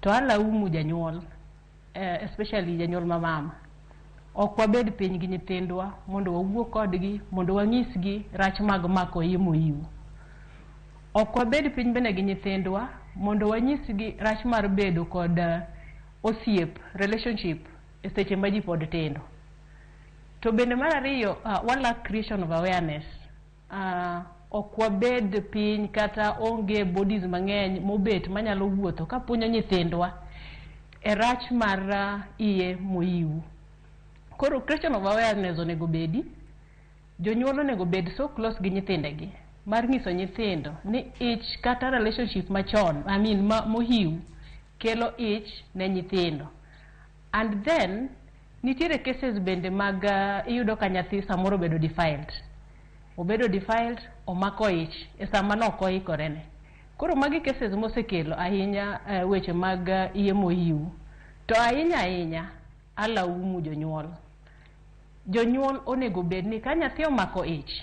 to alaumu janyuol, especially janyuol mamama. Ok wabed piny gi nyithindwa mondo wawuo kodgi mondo wanyisgi rach mag mako iemo hiu. Ok wabed piny bende gi nyithindwa mondo wanyisgi rach mar bedo kod osiep, relationship e seche ma ji pod tindo. To bende mar ariyo lack creation of awareness. Ok wabed piny kata onge bodies mang'eny mobet manyalo wuotho ka puonjo nyithindwa e rach mar iye mohiu. Koro creation of awareness onego bedi, jonyuol onego bed so close gi nyithindegi mar nyiso nyithindo ni ich kata relationship machon, mohiu kelo ich ne nyithindo. And then nitiere cases bende mag iyudo ka nyathi samoro bedo defiled. Obedo defiled, omako ich e sama nok oikorene. Koro magi cases mosekelo ahinya weche mag iye mohiu. To ahinya alaumu jonyuol. Jonyuol onego bed ni ka nyathi omako ich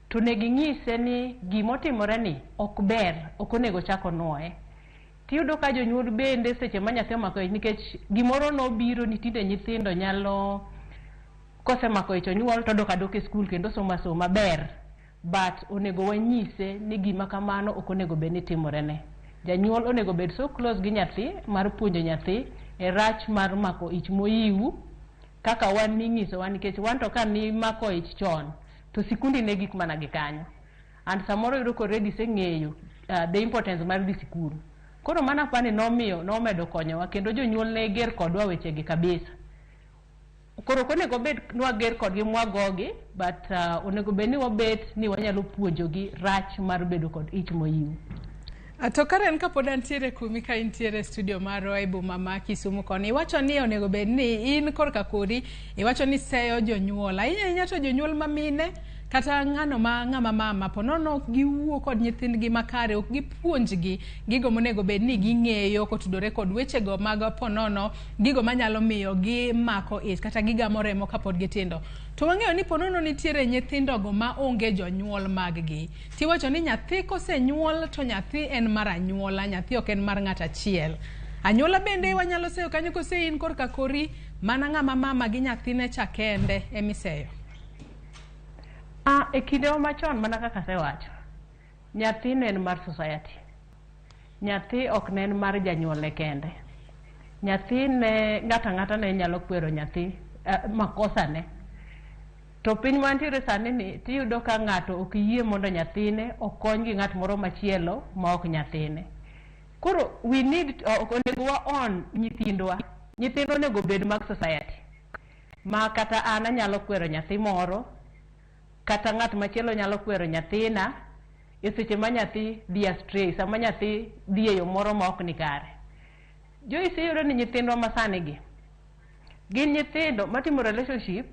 to negi ng'ise ni gimotimore ni ok ber, ok onego chako nuoye. Tiyudo ka jonyuol bende seche ma nyathi omako ich nikech gimoro nobiro ni tinde nyithindo nyalo kosemako ich onyuol to dok e skul kendo soma ber, but onego wanyise ni gima kamano ok onego bed ni timorene. Janyuol onego bed so close gi nyathi mar puonjo nyathi e rach mar mako ich mohiu kaka wan ning'iso wan nikech wan to ka ni mako ich chon to sikundi ne gik mana gi kanyo. And samoro yudo ko already seng'eyo the importance mar dhi sikul. Koro mana pani nomedo konyowa kendo jonyuol ne ger kodwa wechegi kabisa. Koro konego bed nwager kodgi mwagogi, but onego bed ni wabet ni wanyalo puonjogi rach mar bedo kod ich mohiu. To Karen kapod antiere kumi ka intiere studio marwa e boma ma Kisumu koni, iwacho ni onego bed ni in korka kodi, iwacho ni seyo jonyuol. Ahinya to jonyuol mamine kata ng'ano ma ng'ama mama ponono giwuo kod nyithindgi makare, ok gipuonjgi gigo monego bed ni ging'eyo kotudore kod wechego mag ponono, gigo manyalo miyo gimako ich kata gigamo remo kapod gitindo. To wang'eyo ni ponono nitiere nyithindogo ma onge jonyuol mag-gi. Tiwacho ni nyathi kosenyuol to nyathi en mar anyuola, nyathi ok en mar ng'at achiel. Anyuola bende wanyalo seyo kanyo kose in korka kori mana ng'ama mama gi nyathine cha kende emiseyo. E kinde machon mana kaka sewacho, nyathi ne en mar society. Nyathi ok ne en mar janyuolne kende. Nyathi ne ng'ata ne nyalo kwero nyathi makosa ne. To piny mantiere sani ni tiyudo ka ng'ato ok yie mondo nyathine okony gi ng'at moro machielo ma ok nyathine. Koro we need onego wa on nyithindwa. Nyithindo onego bed mag society. Ma kata an anyalo kwero nyathi moro, kata ng'at machielo nyalo kwero nyathina e seche ma nyathi dhi astray, sama nyathi dhi e yo moro ma ok ni kare. Joyce iyudo ni nyithindwa masani gi gin nyithindo matimo relationship.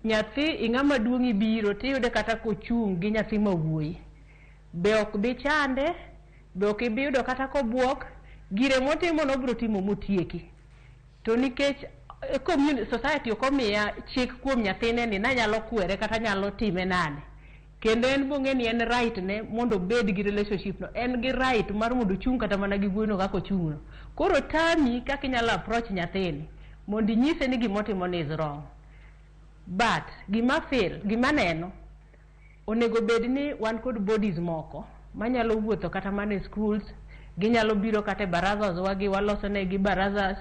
Nyathi ing'ama duong' ibiro tiyude kata kochung' gi nyathi mawuoyi, be ok bi chande, be ok ibi yudo kata kobuok, gire motimo nobiro timo motieki. To nikech society ok omiya chik kuom nyathine ni nanyalo kwere kata nyalo time nade, kendo en bong'e ni en right ne mondo bed gi relationship no, en gi right mar mondo chung' kata mana gi gweno kaka ochung'no. Koro tami kaka inyalo approach nyathini mondo inyise ni gimotimo ni is wrong. But gima neno onego bed ni wan kod bodies moko manyalo wuotho kata mana e schools, ginyalo biro kata e barazas wagi, waloso negi barazas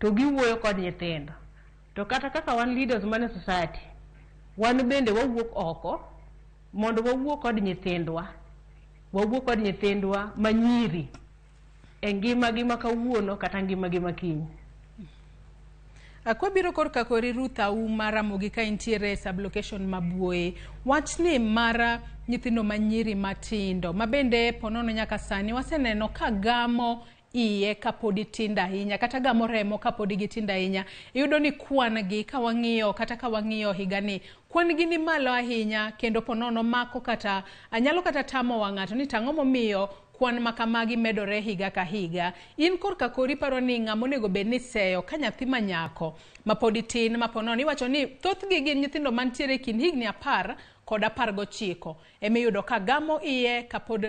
to giwuoyo kod nyithindo. To kata kaka wan leaders man society, wan bende wawuok oko mondo wawuo kod nyithindwa manyiri e ngimagi ma kawuono kata ngimagi ma kiny. Kwabiro korka kori Ruth Auma Ramogi ka intiere sublocation Mabuoye, wachni mara nyithindo manyiri matindo mabende ponono nyaka sani waseneno ka gamo iye kapodi tinda ahinya kata gamo remo kapodi gitinda ahinya. Iyudo ni kwan gi ka wang'iyo higani, kwan gi ni malo ahinya, kendo ponono mako kata anyalo kata tamo wang'ato ni tang'o momiyo kwan makamagi medore higa ka higa. In korka kori paro ni ng'ama onego bed ni seyo ka nyathi manyako mapodi tin maponono, iwacho ni thothgi gin nyithindo mantiere kind higni 10 kod 19 emiyudo ka gamo iye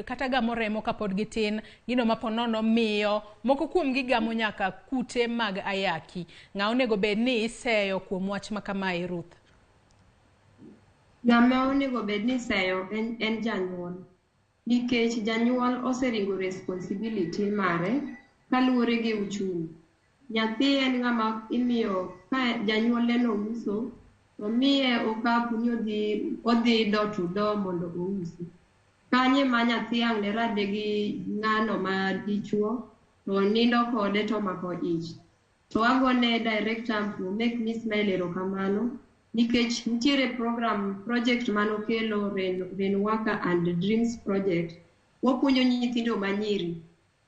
kata gamo remo kapod gitin, gino maponono miyo moko kuom gi gamo nyaka kute mag ayaki. Ng'a onego bed ni iseyo kuom wach makamae Ruth? Ng'ama onego bed ni iseyo en janyuol, nikech janyuol oseringo responsibility mare kaluwore gi uchumi. Nyathi en ng'ama imiyo ka janyuol neno uso, omiye okapu ni odhi do to do mondo ousi. Kanye ma nyathi ang' ne rade gi ng'ano ma dichuo, to nindo kode to mako ich. To agone director to make me smile erokamano, nikech nitiere project manokelo Rain Worker and Dreams project. Wapuonjo nyithindo manyiri,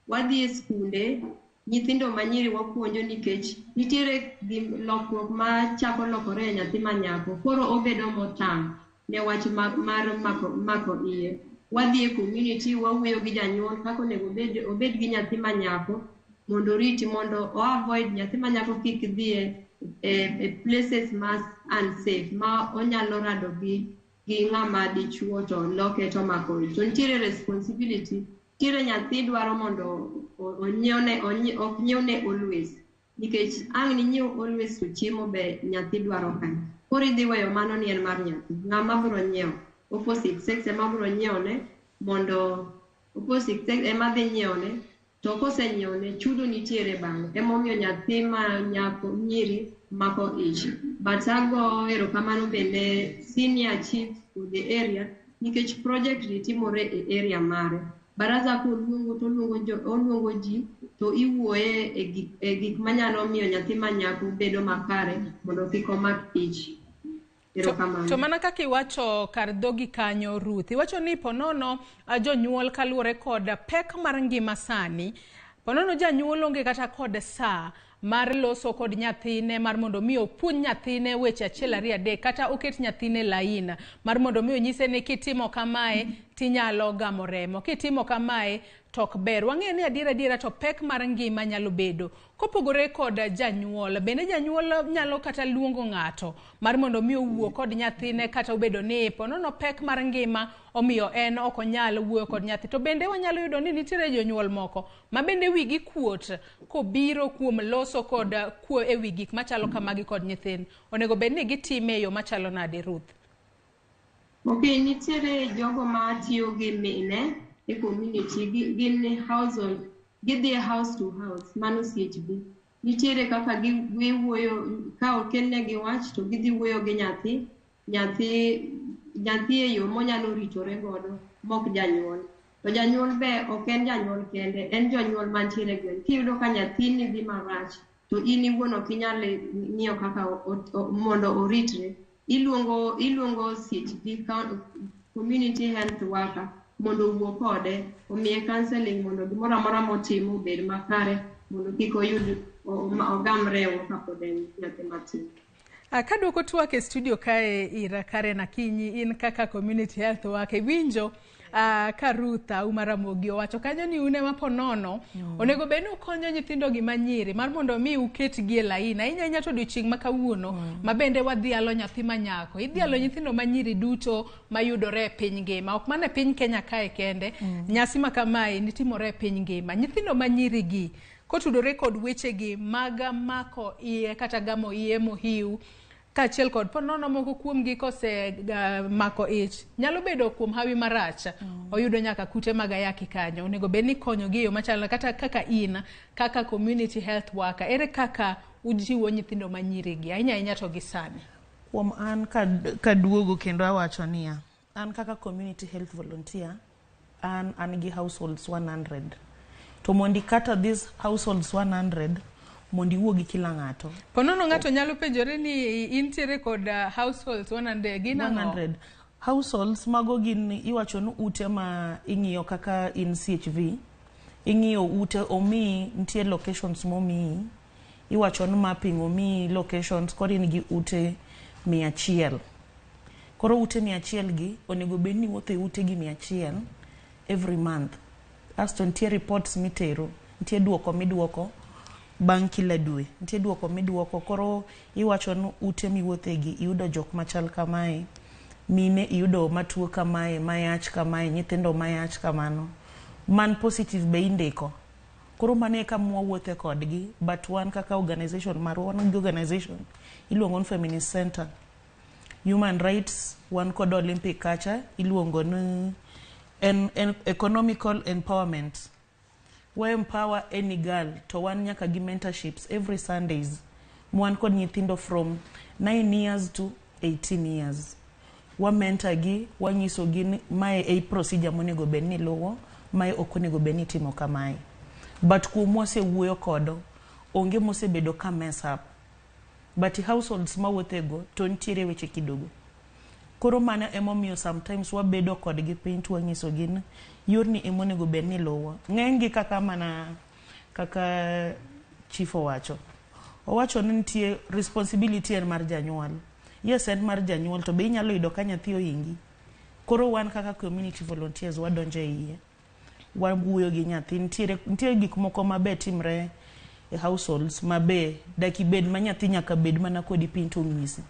wadhi e skunde, nyithindo manyiri wapuonjo nikech nitiere lokruok ma chako lokore e nyathi manyako, koro obedo motang' ne wach mar mako iye. Wadhi e community, wawuoyo gi janyuol kaka onego obed gi nyathi manyako mondo riti, mondo avoid nyathi manyako kik dhie e places mas unsafe ma onyalo rado gi ng'ama dichuo to loke to mako. To nitiere responsibility, nitiere nyathi dwaro mondo ok nyiewne always, nikech ang' ni nyiew always to chiemo be nyathi dwaro ka. Koro idhi weyo mano ni en mar nyathi, ng'ama biro nyiewo opposite sex ema biro nyiewne, mondo opposite sex ema dhi nyiewne, to kosenyiewne chudo nitiere bang'e. Emomiyo nyathi ma nyako nyiri mako ich. But ago erokamano bende senior chief of the area, nikech project ni timore e area mare. Baraza koluongo to oluongo ji to iwuoye e gik manyalo miyo nyathi manyako bedo makare mondo kik omak ich. To mana kaka iwacho kar dhogi kanyo Ruth, iwacho ni ponono jonyuol kaluwore kod pek mar ngima sani, ponono janyuol onge kata kod saa mar loso kod nyathine mar mondo mi opuonj nyathine weche achiel ariyo adek kata oket nyathine laina mar mondo mi onyise ni kitimo kamae tinyalo gamo remo, kitimo kamae tok ber. Wang'e ni adiera to pek mar ngima nyalo bedo kopogore kod janyuol. Bende janyuol nyalo kata luongo ng'ato mar mondo mi owuo kod nyathine kata obedo ni ponono pek mar ngima omiyo en ok onyal wuoyo kod nyathi. To bende wanyalo yudo ni nitiere jonyuol moko ma bende wigi kuot kobiro kuom loso kod kuo e wi gik machalo kamagi kod nyithindo. Onego bed ni gitime e yo machalo nade, Ruth? Okay, nitiere jogo ma tiyo gi mine e community gin household, gidhi house to house, mano CHB. Nitiere kaka giwuoyo, ka okelnegi wach to gidhi wuoyo gi nyathi e yo monyalo ritore godo mok janyuol. To janyuol be ok en janyuol kende, en jonyuol mantiere gweng'. Kiyudo ka nyathini dhi marach to in iwuon ok inyal ng'iyo kaka mondo oritre, iluongo CHB, community health worker, mondo owuo kode, omiye counseling mondo gimoro amora motimo obed makare mondo kik oyud ogam rewo kapod en nyathi matin. Kaduoko twak e studio kae ira Karen Akinyi, in kaka community health worker, winjo ka Ruth Ramogi owacho kanyo ni une maponono onego bed ni ukonyo nyithindo gi manyiri mar mondo mi uketgi e laina. Inya to odiochieng' ma kawuono ma bende wadhialo nyathi manyako, idhialo nyithindo manyiri duto mayudore e piny ngima, ok mana e piny Kenya kae kende. Nyasi ma kamae nitimore e piny ngima. Nyithindo manyiri gi kotudore kod wechegi mag mako iye kata gamo iye mohiu, kaachiel kod ponono moko kuomgi kose mako ich, nyalo bedo kuom hawi marach, oyudo nyaka kute mag ayaki kanyo. Onego bed ni konyogi yo machalo kata kaka in kaka community health worker, ere kaka ujiwo nyithindo manyiri gi ahinya to gisani? Kuom an kaduogo kendo awacho niya, an kaka community health volunteer, an gi households 100. To mondi kata these households 100 mondi wuogi kila ng'ato. Ponono ng'ato nyalo penjore ni intiere kod households 100 gin 100 households mago gin iwacho ni ute ma ing'iyo kaka in CHV, ing'iyo ute omi nitie locations momi, iwacho ni mapping omi locations koro in gi ute 100. Koro ute 100 gi onego bed ni wuotho e ute gi 100 every month. Asto nitie reports mitero, nitie duoko miduoko bang' kila dwe, nitie duoko miduoko. Koro iwacho ni ute miwuothegi iyudo jok machal kamae, mine iyudo matuo kamae, mayach kamae, nyithindo mayach kamano, man positive be indiko. Koro mane ka mwawuothe kodgi, but wan kaka organization wan gi organization iluongo ni Feminist Center, Human Rights, wan kod Olympic Culture iluongo ni economical empowerment. We empower any girl to wan nyaka gi mentorships every Sundays. Mwan kod nyithindo from 9 years to 18 years. Wa mentor gi, wanyiso gi mae e procedure monego bed ni luwo, mae ok onego bed ni timo kamae. But kuom wase wuoyo kodo, onge mosebedo ka mess up. But households ma wuothego to nitiere weche kidogo. Koro mana emomiyo sometimes wabedo kodgi piny to wanyiso gi yorni emonego bed ni luwo. Ng'enygi kaka mana kaka chief owacho ni nitie responsibility en mar janyuol. Yes, en mar janyuol, to be inyalo yudo ka nyathi ohingi. Koro wan kaka community volunteers wadonjo e iye, wawuoyo gi nyathi. Nitie gik moko mabe timre e households mabe daki bed ma nyathi nyaka bed mana kodi piny to ng'isi,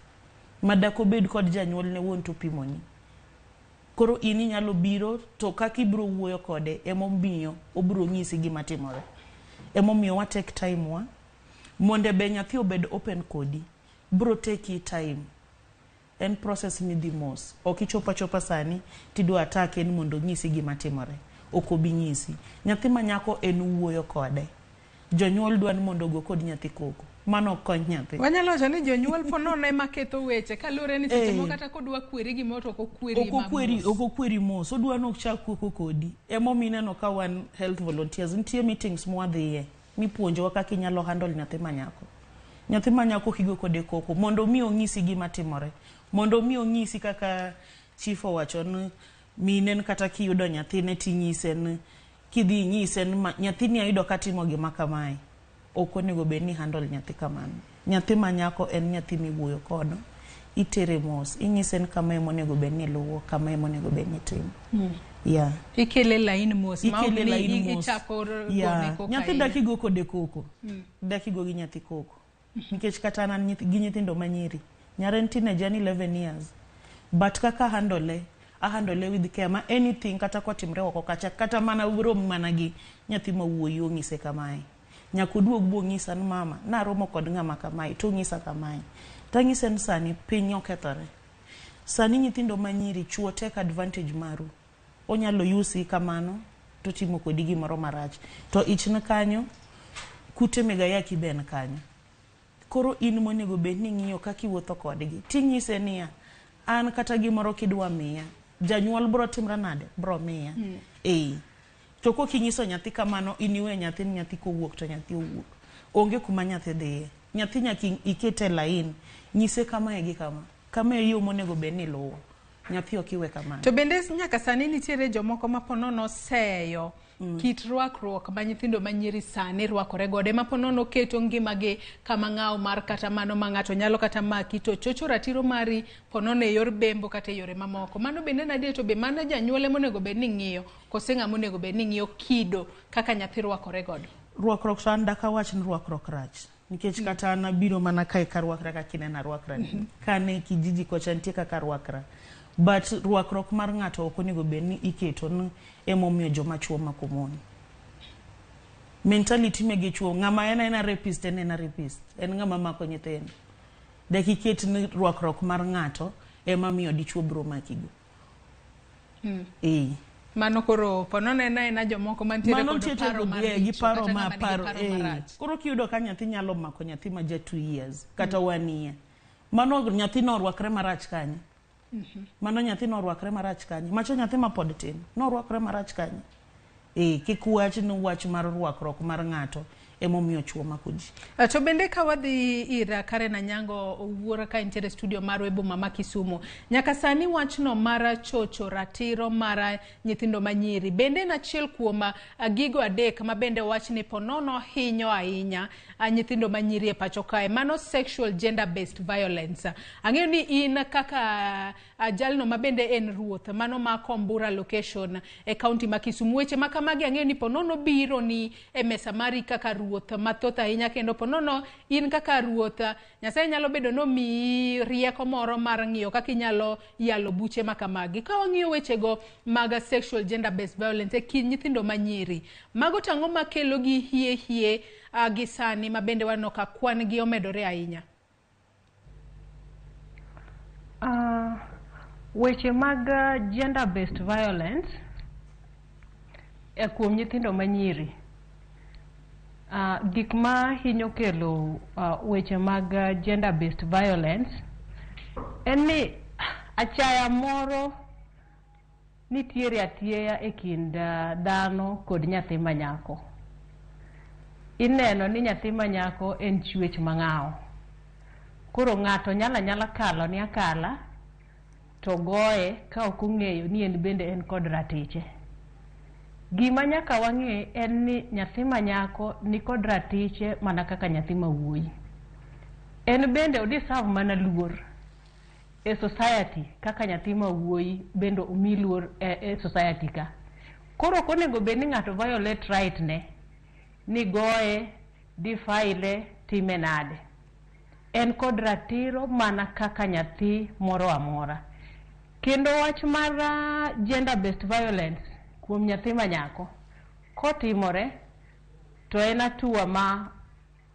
madako bed kod janyuol ne wuon to pimoni. Koro ini nyalo biro to kaka ibiro wuoyo kode emomiyo obiro nyisi gima timore. Emomiyo wa take time wa monde be nyathi obed open kodi, biro take time. En process midhi mos, ok ichopa sani tidwa atake ni mondo nyisi gima timore, ok obi nyisi. Nyathi manyako en wuoyo kode, jonyuol dwan mondo go kod nyathi koko, mano ok kony nyathi. Wanyalo wacho ni jonyuol ponono ema ketho weche kalure ni seche moko kata kodwa kweri gimoro to ok okweri mos, odwa no chak koko kodi. Emomineno ka wan health volunteers nitie meetings mwadhiye mipuonjowa kaka inyalo handle nyathi manyako. Nyathi manyako kigo kode koko mondo mi onyisi gima timore, mondo mi onyisi kaka chief owacho ni minen kata kiyudo nyathine tinyise ni kidhi nyise ni nyathini ayudo katimo gima kamae, ok onego bed ni handle nyathi kamano. Nyathi manyako en nyathi miwuoyo kodo, itere mos, inyise ni kama emo onego bed ni luwo, kama emo onego bed ni timo. Yeah. Ikele lain mos, ma Ikele ok lain ni mos. ichako Yeah. gone Nyathi daki go kode koko. Daki go gi nyathi koko. Nikech kata an gi nyithindo manyiri. Nyare en teenager ni 11 years. But kaka handle with care ma anything kata kwa timre oko kacha kata mana urom mana gi nyathi ma wuoyi ong'ise kamae. Nyako duog buo ng'isa ni mama na romo kod ng'ama kamae to ng'isa kamae. Tang'ise ni sani piny okethore. Sani nyithindo manyiri chuo take advantage maru. Onyalo yusi kamano to timo kodi gimoro marach. To ichna kanyo kute megayaki ben kanyo. Koro in monego bed ni ng'iyo kaka iwuotho kodgi. Ting'ise niya an kata gimoro kidwa miya. Janyuol bro timra nade? Bro miya. To koking'iso nyathi kamano iniwe nyathi kowuok to nyathi owuok. Onge kuma nyathi dhiye. Nyathi nyaka ikete lain. Nyise kama gi kama. Kama yo monego bed ni luwo. Nyathi ok iwe kamano. To bende nyaka sani nitiere jomoko ma ponono seyo kit rwakruok ma nyithindo manyiri sani rwakore gode ma ponono keto ngimagi kama ng'aw mar kata mano ma ng'ato nyalo kata maki to chocho ratiro mari ponono e yor bembo kata e yore mamoko. Mano bende nadie to be mano janyuole monego bed ni ng'iyo kose ng'a monego bed ni ng'iyo kido kaka nyathi rwakore godo. Rwakruok to an daka wach ni rwakruok rach. Nikech kata an abiro mana kae ka rwakra ka kinena rwakra. Kane kijiji kocha nitie kaka rwakra. But rwakruok mar ng'ato ok onego bed ni iketo ni emomiyo joma chuo mako mon. Mentality mege chuo ng'ama en rapist en rapist. En ng'ama mako nyithindo. Dek iket ni rwakruok mar ng'ato ema miyo dichuo bro makigo. Mano koro ponono ena jomoko mantiere kod paro marach. Koro kiyudo ka nyathi nyalo mako nyathi ma ja 2 years kata 1 year. Mano nyathi no rwakre marach kanye. Mano nyathi no rwakre marach kanye. Macho nyathi ma pod tin no rwakre marach kanye. Kik wach ni wach mar rwakruok mar ng'ato emomiyo chuo makoji. To bende ka wadhi ira Karen Anyango wuora ka intere studio mar Webo Mama Kisumu. Nyaka sani wachno mara chocho ratiro mara nyithindo manyiri. Bende na chiel kuoma gigo adek ma bende wachni ponono hinyo ahinya nyithindo manyiri e pacho kae. Mano sexual gender based violence. Ang'eyo ni in kaka jalno ma bende en ruoth mano ma Kombura location e county ma Kisumu. Weche makamagi ang'eyo ni ponono biro ni e mesa mari kaka ruoth mathoth ahinya kendo ponono in kaka ruoth Nyasaye nyalo bedo no mi rieko moro mar ng'iyo kaka inyalo yalo buche makamagi. Ka wang'iyo wechego mag sexual gender based violence e kind nyithindo manyiri, mago tang'o makelo gi hie gi sani ma bende wano ka kwan gi omedore ahinya. Weche mag gender based violence e kuom nyithindo manyiri, gik ma hinyo kelo weche mag gender based violence en ni achaya moro nitiere atieya e kind dhano kod nyathi manyako. Ineno ni nyathi manyako en chwech mang'aw. Koro ng'ato nyala kalo ni akala to goye ka ok ong'eyo ni en bende en kod ratiche. Gima nyaka wang'e en ni nyathi manyako ni kod ratiche mana kaka nyathi mawuoyi. En bende odiserve mana luor e society kaka nyathi mawuoyi bende omi luor e society ka. Koro konego bed ni ng'ato violate right ne ni goye, difaile, time nade. En kod ratiro mana kaka nyathi moro amora. Kendo wach mar gender based violence kuom nyathi manyako kotimore to en atua ma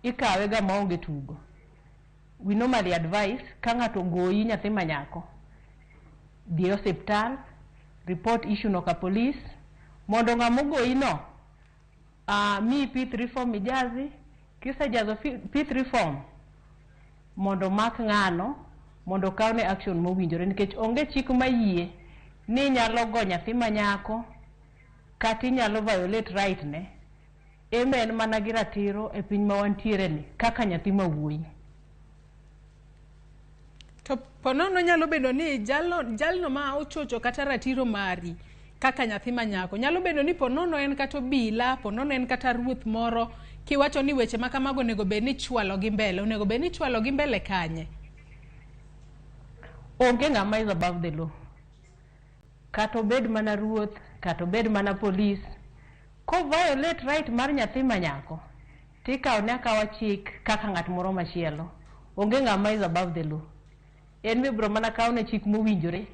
ikawe ga maonge tugo. We normally advise ka ng'ato goyi nyathi manyako dhi osiptal, report issue no ka police mondo ng'amo goyi no mi P3 form ijazi. Kisejazo P3 form mondo mak ng'ano mondo kawne action mowinjore, nikech onge chik mayie ni nyalo go nyathi manyako kata inyalo violate right ne. En mana gi ratiro e piny ma wantiere ni kaka nyathi mawuoyi. To ponono nyalo bedo ni jalno ma ochocho kata ratiro mari kaka nyathi manyako nyalo bedo ni ponono en kata obila, ponono en kata ruoth moro kiwacho ni weche makamago onego bed ni chwalo gi mbele, onego bed ni chwalo gi mbele kanye? Onge ng'ama is above the law. Kata obed mana ruoth, kata obed mana polis, ko violate right mar nyathi manyako, tikawo ne akawa chik kaka ng'at moro machielo. Onge ng'ama is above the law. En mibro mana kawo ne chik mowinjore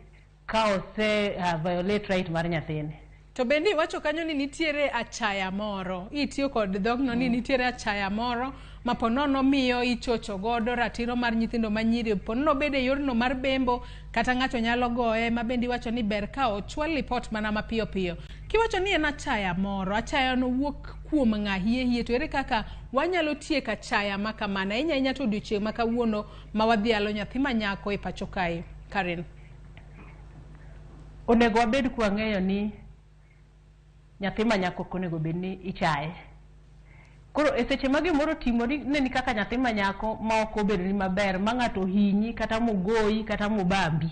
ka ose violate right mar nyathine. To bendi wacho kanyo ni nitiere achaya moro, itiyo kod dhogno ni nitiere achaya moro ma ponono miyo ichocho godo ratiro mar nyithindo manyiri, ponono bede yorno mar bembo kata ng'ato nyalo goye, ma bendi wacho ni ber ka ochwal report mana mapiyo piyo. Kiwacho ni en achaya moro, achaya no wuok kuom ng'ahie to ere kaka wanyalo tieko achaya makamana inya to odiochieng' ma kawuono ma wadhialo nyathi manyako e pacho kae? Karen. Onego wabed kwang'eyo ni nyathi manyako konego bed ni ichaye. Koro e seche ma gimoro timori neni kaka nyathi manyako ma ok obed ni maber, ma ng'ato hinyi kata mogoyi kata mobambi,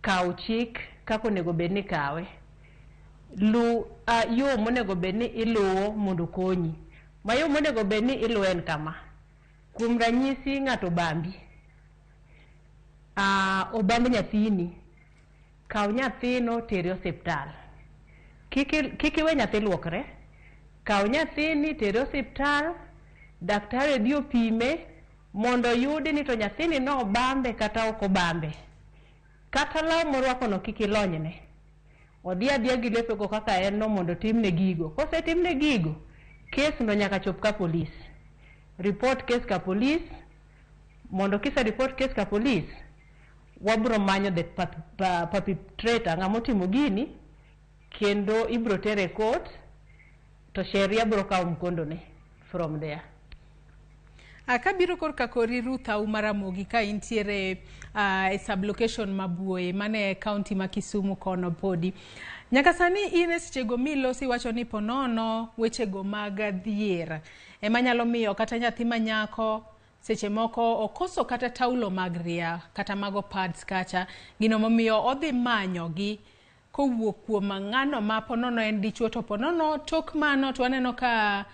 kaw chik kaka onego bed ni kawe. Yo monego bed ni iluwo mondo konyi. Ma yo monego bed ni iluwo en kama. Kuom ranyisi ng'ato bambi, obamb nyathini, kaw nyathino teri osiptal. Kik iwe nyathi luokre. Kaw nyathini teri osiptal, daktari dhi opime mondo yudi ni to nyathini no bambe kata ok obambe. Kata law morwako no kik ilonyne. Odhi adhiya gi lepego kaka en no mondo timne gigo. Kose timne gigo, kes no nyaka chop ka polis. Report kes ka polis, mondo kise report kes ka polis, wabro manyo the perpetrator, ng'ama timo gini, kendo ibro tere court, to sheria bro kawo mkondone from there. Kabiro korka kori Ruth Auma Ramogi ka intiere e sublocation Mabuoye mane county ma Kisumu kono podi. Nyaka sani in sechego milosi wacho ni ponono wechego mag dhier ema nyalo miyo kata nyathi manyako seche moko okoso kata taulo mag ria kata mago pads kacha, gino momiyo odhi manyogi kowuok kuom ng'ano ma ponono en dichuo, to ponono tok mano to aneno ka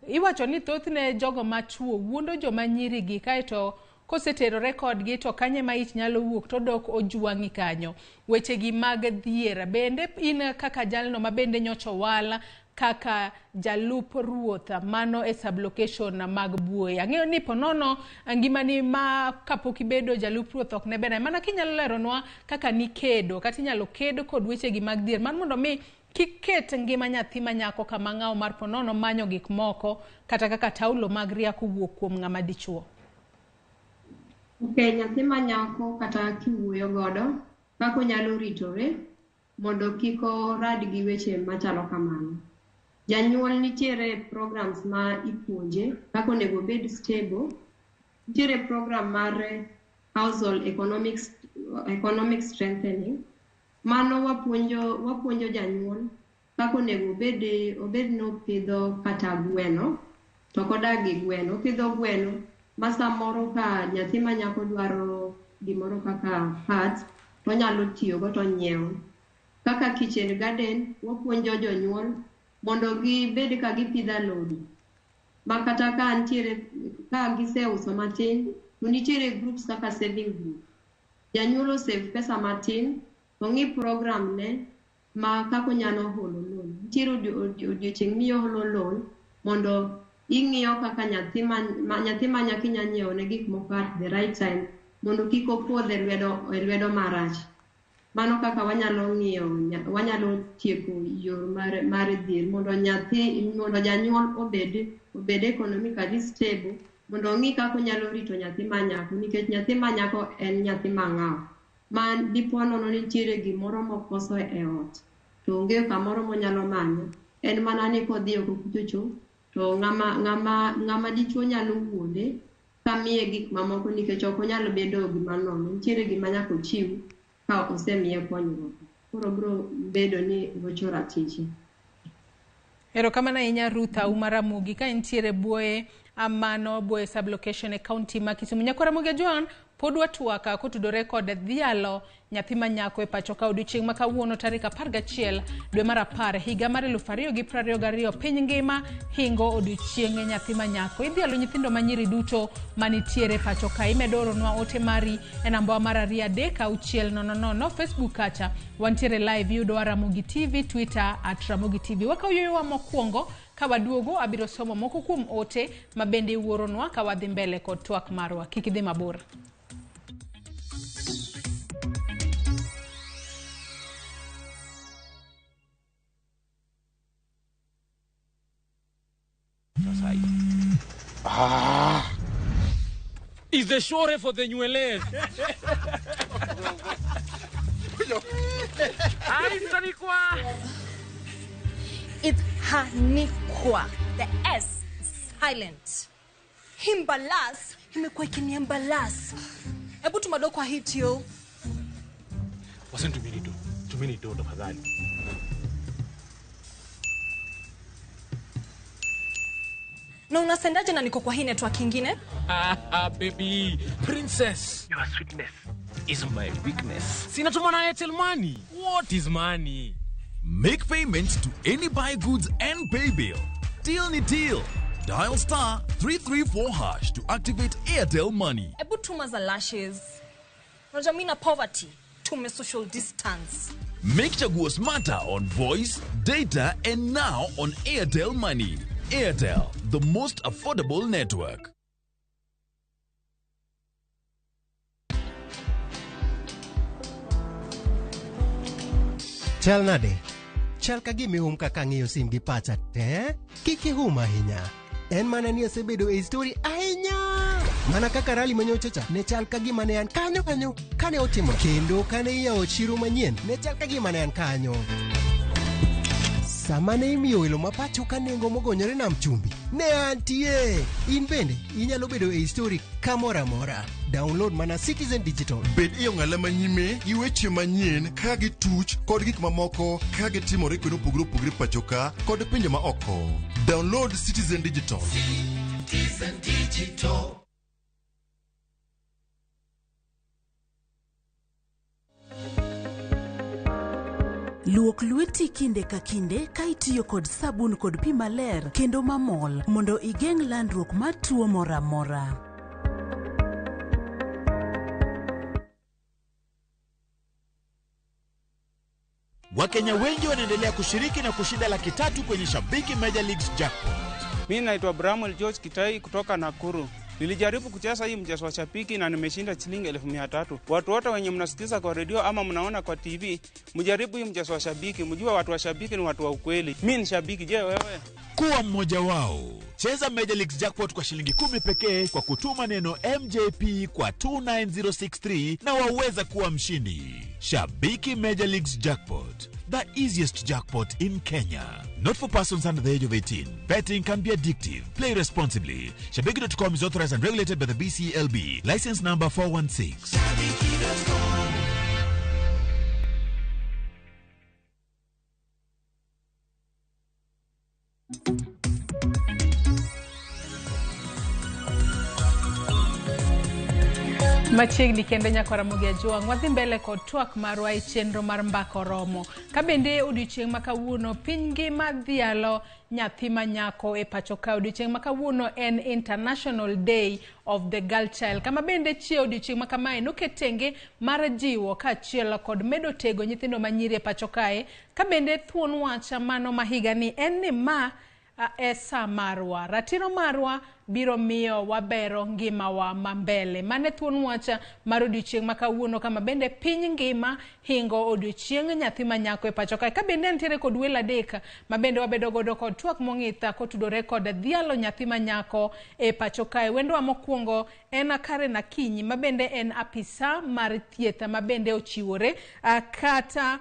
iwacho ni thothne jogo machuo wuondo joma nyiri gi, kaeto kosetero rekod to kanye ma ich nyalo wuok to dok ojwang'i kanyo. Weche gi mag dhier bende in kaka jalno ma bende nyocho wala kaka jalup ruoth mano e sublocation mag Buoye, ang'eyo ni ponono ngimani ma kapok ibedo jalup ruoth ok ne bene, mana kinyalo leronwa kaka nikedo kata inyalo kedo kod weche gi mag dhier man mondo mi kiket ngima nyathi manyako kama ng'awo mar ponono manyo gik moko kata kaka taulo mag ria kowuok kuom ng'ama dichuo. Nyathi manyako kata kiwuoyo godo kaka onyalo ritore mondo kik orad gi weche machalo kamano. Janyuol nitiere programs ma ipuonje kaka onego bed stable. Nitiere program mar household economic strengthening. Mano wapuonjo janyuol kaka onego obed no pidho kata gweno, to koda gi gweno, pidho gweno ma samoro ka nyathi manyako dwaro gimoro kaka pads to nyalo tiyogo to nyiewo. Kaka kitchen garden wapuonjo jonyuol mondo gibed ka gipidho alodi, ma kata ka giseuso matin to nitiere groups kaka saving group. Janyuol osave pesa matin to ng'i program ne ma kako nyalo holo loan. Nitiere odiochieng' miyo holo loan mondo ing'iyo kaka nyathi manyako inya nyiewo ne gik moko at the right time mondo kik opodh e lwedo marach. Mano kaka wanyalo tieko yor mar dhier mondo janyuol obed economically stable, mondo ong'i kaka onyalo rito nyathi manyako, nikech nyathi manyako en nyathi mang'awo ma dipo nono nitiere gimoro mokoso e ot to onge kamoro monyalo manyo, en mana ni kodhi oko kuchocho to ng'ama dichuo nyalo wuonde kamiye gik mamoko, nikech ok onyalo bedo gima nono, nitiere gima nyaka ochiw ka osemiye konyruok. Koro bro bedo ni gocho ratiche. Erokamano ahinya Ruth Auma Ramogi ka intiere Buoye amano Buoye sublocation e county ma Kisumu. Nyakwa Ramogi Juan pod watwaka kotudore kod dhialo nyathi manyako e pacho ka odiochieng' ma kawuono tarik 11 dwe mar 10 higa mar 2022 piny ngima hingo odiochieng' nyathi manyako. Idhialo nyithindo manyiri duto manitiere pacho ka. Imedo oronwa ote mari e namba mar 36000 Facebook kacha wantiere live yudo Ramogi TV, Twitter @Ramogi TV. Wakauyowa mokwongo ka waduogo abiro somo moko kuom ote mabende wuoronwa ka wadhi mbele kod twak marwa. Kik idhi mabor. Is the shore for the nywele? It's hanikwa. The S is silent. Himbalas. Imekuwa ikiniambalas. Hebu tumado kwa hitio. Wasn't tumini do tafadhali. Na unasendaje na niko kwa hii network ingine? Baby, princess. Your sweetness is my weakness. Sinatuma na Airtel money. What is money? Make payments to any buy goods and pay bill. Till ni till. Dial *334# to activate Airtel money. Hebu tuma za lashes. Unajua mimi na poverty. Tume social distance. Make chaguo smarter on voice, data and now on Airtel money. Airtel, the most affordable network. Chal nade? Chal ka gimihum kaka ng'iyo sim gi pacha te? Kiki hum ahinya. En mana ni asebedo e story ahinya. Mana kaka rali manyochacha ne chal ka gima ne an kanyo kane otimo. Kendo kane iyawo chiro manyien ne chal ka gima ne an kanyo. Sama ne imiyo welo mapacho ka nengo mogonyore nam chumbi ne antie. In bende inyalo bedo e story kamoro amora. Download mana Citizen Digital. Bed iyo ng'ala manyime gi weche manyien ka gi tuch kod gik mamoko ka gitimore kuonde opogore pacho ka kod pinje ma oko. Download Citizen Digital. Citizen Digital. Luok lweti kinde ka kinde ka itiyo kod sabun kod pi maler kendo mamol mondo igeng' landruok mar tuo moro amora. Wakenya wengi wanaendelea kushiriki na kushinda $300,000 kwenye Shabiki Major Leagues Jackpot. Mimi naitwa Bramwell George Kitai kutoka Nakuru. Nilijaribu kucheza hii mchezo wa Shabiki na nimeshinda shilingi 1300. Watu wote wenye mnasikiza kwa radio ama mnaona kwa TV, mjaribu hii mchezo wa Shabiki, mjue watu wa Shabiki ni watu wa ukweli. Mimi ni shabiki, je wewe? Kuwa mmoja wao. Cheza Major Leagues Jackpot kwa shilingi 10 pekee kwa kutuma neno MJP kwa 29063 na waweza kuwa mshindi. Shabiki Major Leagues Jackpot, the easiest jackpot in Kenya. Not for persons under the age of 18. Betting can be addictive. Play responsibly. Shabiki.com is authorized and regulated by the BCLB. License number 416. Machiegni kendo nyako Ramogi Ajuang wadhi mbele kod twak marwa e chenro mar mbaka oromo. Ka bende odiochieng' ma kawuono piny ngima dhialo nyathi manyako e pacho ka. Odiochieng' ma kawuono en International Day of the Girl Child. Kama bende chie odiochieng' ma kamae noketenge mar jiwo kaachiel kod medo tego nyithindo manyiri e pacho kae. Ka bende thuon wacha mano mahiga ni en ni ma esa marwa. Ratiro marwa biro miyo wabero ngima wa mambele. Mane thuon wacha mar odiochieng' ma kawuono kama bende piny ngima hingo odiochieng' nyathi manyako e pacho kae. Ka bende nitiere kod welo adek ma bende wabedo godo kod twak mong'itha kotudore kod dhialo nyathi manyako e pacho kae. Wendo wa mokwongo en Karen Akinyi ma bende en apisa mar thieth ma bende ochiwore kata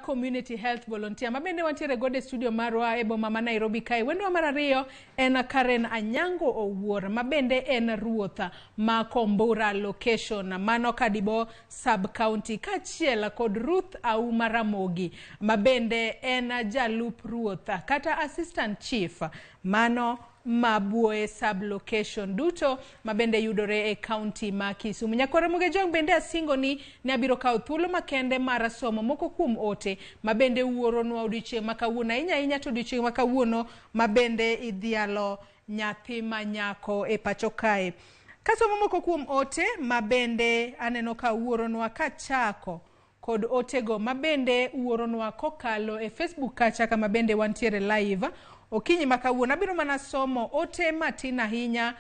community health volunteer. Mabende wantiere gode studio marwa e boma ma Nairobi kae. Wendo mar ariyo en Karen Anyango Owuor mabende en ruotha ma Kombura location mano Kadibo sub county kachiel kod Ruth Auma Ramogi mabende en jalup ruotha kata assistant chief mano Mabue sub-location duto mabende yudore e county ma Kisumu. Nyakore Mugejong bende asingo ni ne abiro kawo thuolo makende mar somo moko kuom ote mabende wuoronwa odiochieng' makawuono inya to odiochieng' makawuono mabende idhialo nyathi manyako e pacho kae. Kasomo moko kuom ote mabende aneno ka wuoronwa kachako kod otego mabende wuoronwa kokalo e Facebook kacha kama bende wantiere live. Okinyi makawuono abiro mana somo ote matin ahinya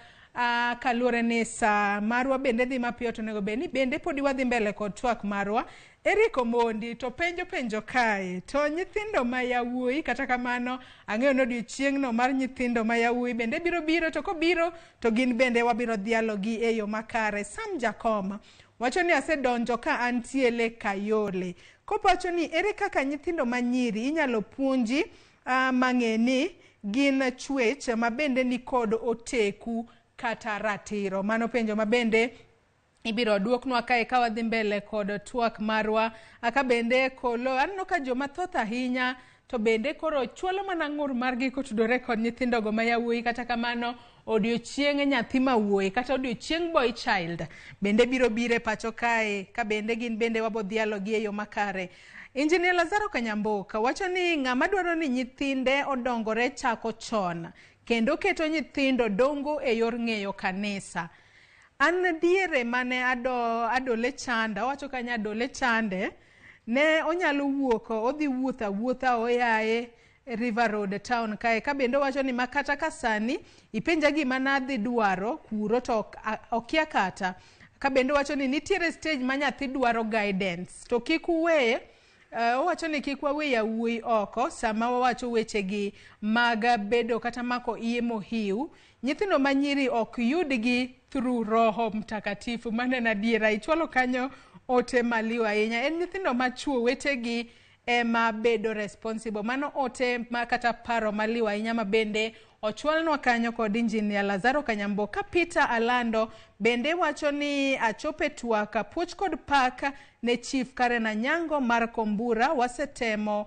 kaluore ni sa marwa bende dhi mapiyo to nego beni bende podi wadhi mbele kod twak marwa. Eriko Mondi to penjo kae to nyithindo ma yawuoyi kata kamano ang'eyo no odiochieng'no mar nyithindo ma yawuoyi bende biro to kobiro to gin bende wabiro dhialo gi e yo makare. Sam Jakoma wacho ni asedonjo ka antiele Kayole kopacho ni ere kaka nyithindo manyiri inyalo puonji mang'eni gin chwech mabende ni kod oteku kata ratiro. Mano penjo mabende ibiro duoknwa kae ka wadhi mbele kod twak marwa. Aka bende kolo anno ka joma thoth ahinya to bende koro chuolo mana ng'ur margi kotudore kod nyithindo go ma yawuoyi kata kamano odiochieng' nyathi ma wuoyi kata odiochieng' boy child bende biro pacho kae ka bende gin bende wabodhialo gi e yo makare. Engineer Lazaro Kanyamboka wacho ni ng'ama dwaro ni nyithinde odongore chako chon kendo keto nyithindo dongo e yor ng'eyo kanisa. An diere mane adole chanda wacho kanya adole chande ne onyalo wuoko odhi wuotha oyae River Road town kae ka bende wacho ni makata kasani ipenja gima nadhi dwaro kuro to okia kata ka bende wacho ni nitiere stage ma nyathi dwaro guidance to kik uwe owacho ni kik wawe yawuoyi oko sama wawacho wechegi mag bedo kata mako iye mohiu. Nyithindo manyiri ok yudgi through Roho Mtakatifu manena diera ichwalo kanyo ote maliwa ahinya. En nyithindo machuo wetegi ema bedo responsible. Mano ote makata paro maliwa ahinya mabende ochwalnwa kanyo kod Engineer Lazaro Kanyamboka. Peter Alando bende wacho ni achope twaka puoch kod pak ne Chief Karen Anyango mar Kombura wasetemo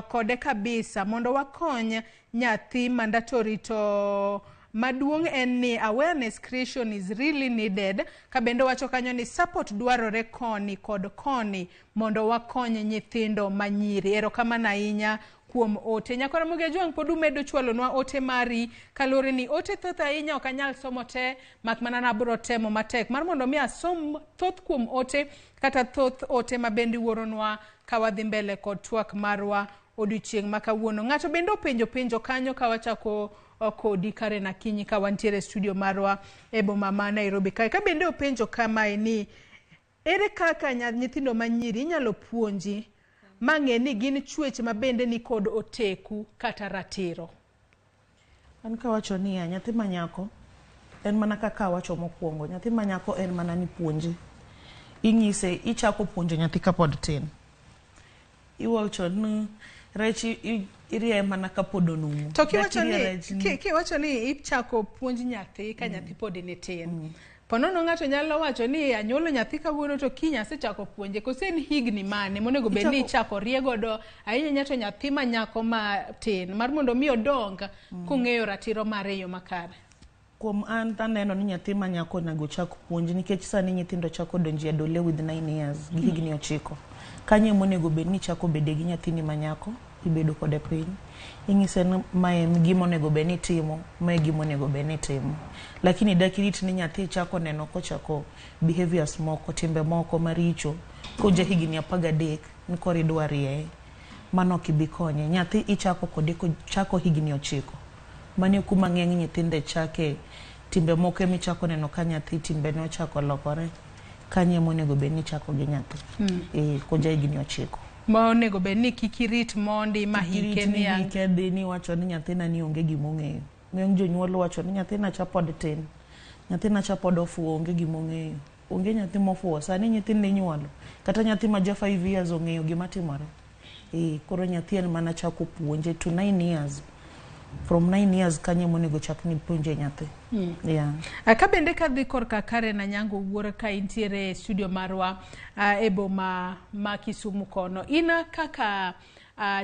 kode kabisa mondo wakony nyathi mandatory to maduong' en ni awareness creation is really needed. Ka bende wacho kanyo ni support dwarore koni kod koni mondo wakony nyithindo manyiri. Erokamano ahinya kuom ote. Nyakore Mugejong pod umedo chwalonwa ote mari kalore ni ote thoth ahinya ok anyal somo te mak mana nabro temo matek mar mondo mi asom thoth kuom ote kata thoth ote mabende wuoronwa ka wadhi mbele kod twak marwa odiochieng' makawuono. Ng'ato bende openjo kanyo ka wachako kodi Karen Akinyi ka wantiere studio marwa e boma ma Nairobi kae ka bende openjo kamae ni ere kaka nyithindo manyiri inyalo puonji mang'e ni gin chwech mabende ni kod oteku kata ratiro. An ka wacho ni nyathi manyako en mana kaka wacho mokwongo, nyathi manyako en mana ni puonji. Inyise ichako puonjo nyathi kapod tin. Iwacho ni rechi irie mana kapod onumu. To kiwacho ni ichako puonji nyathi ka nyathi pod ni tin. Ponono ng'ato nyalo wacho ni anyuolo nyathi kawuono to kiny asechako puonje kosen higni mane monego bed ni ichako riegodo ahinya to nyathi manyako matin mar mondo mi odong kong'eyo ratiro mare yo makare. Kuom an taneno ni nyathi manyako onego chak puonji nikech sani nyithindo chako donji adole with 9 years gi higni 9. Kanye monego bed ni chako bede gi nyathini manyako ibedo kode piny. Ing'ise mae gima onego bed ni timo, mae gima onego bed ni timo. Lakini dakirit ni nyathi chako neno kochako behaviors moko, timbe moko maricho, koja higni 13 ni kori dwarie. Mano kibikonye. Nyathi ichako kode chako higni 9. Mane kuma ng'eny nyithinde chake timbe moko emichako neno ka nyathi timbe ne ochako lokore. Kanye monego bed ni chako gi nyathi. Koja higni 9. Ma onego bed ni kikirit mondi ma hike ni hike ni wacho ni nyathina ni onge gimong'eyo. Ng'eny jonyuol wacho ni nyathina cha pod tin. Nyathina cha pod ofuo onge gimong'eyo. Onge nyathi mofuo sani nyithinde nyuolo. Kata nyathi ma ja 5 years ong'eyo gima timore. Koro nyathi en mana chako puonje to 9 years. From 9 years kanye monego chak ni puonje nyathi. Ka bende kadhi korka Karen Anyango wuora ka intiere studio marwa e boma ma Kisumu kono. Ina kaka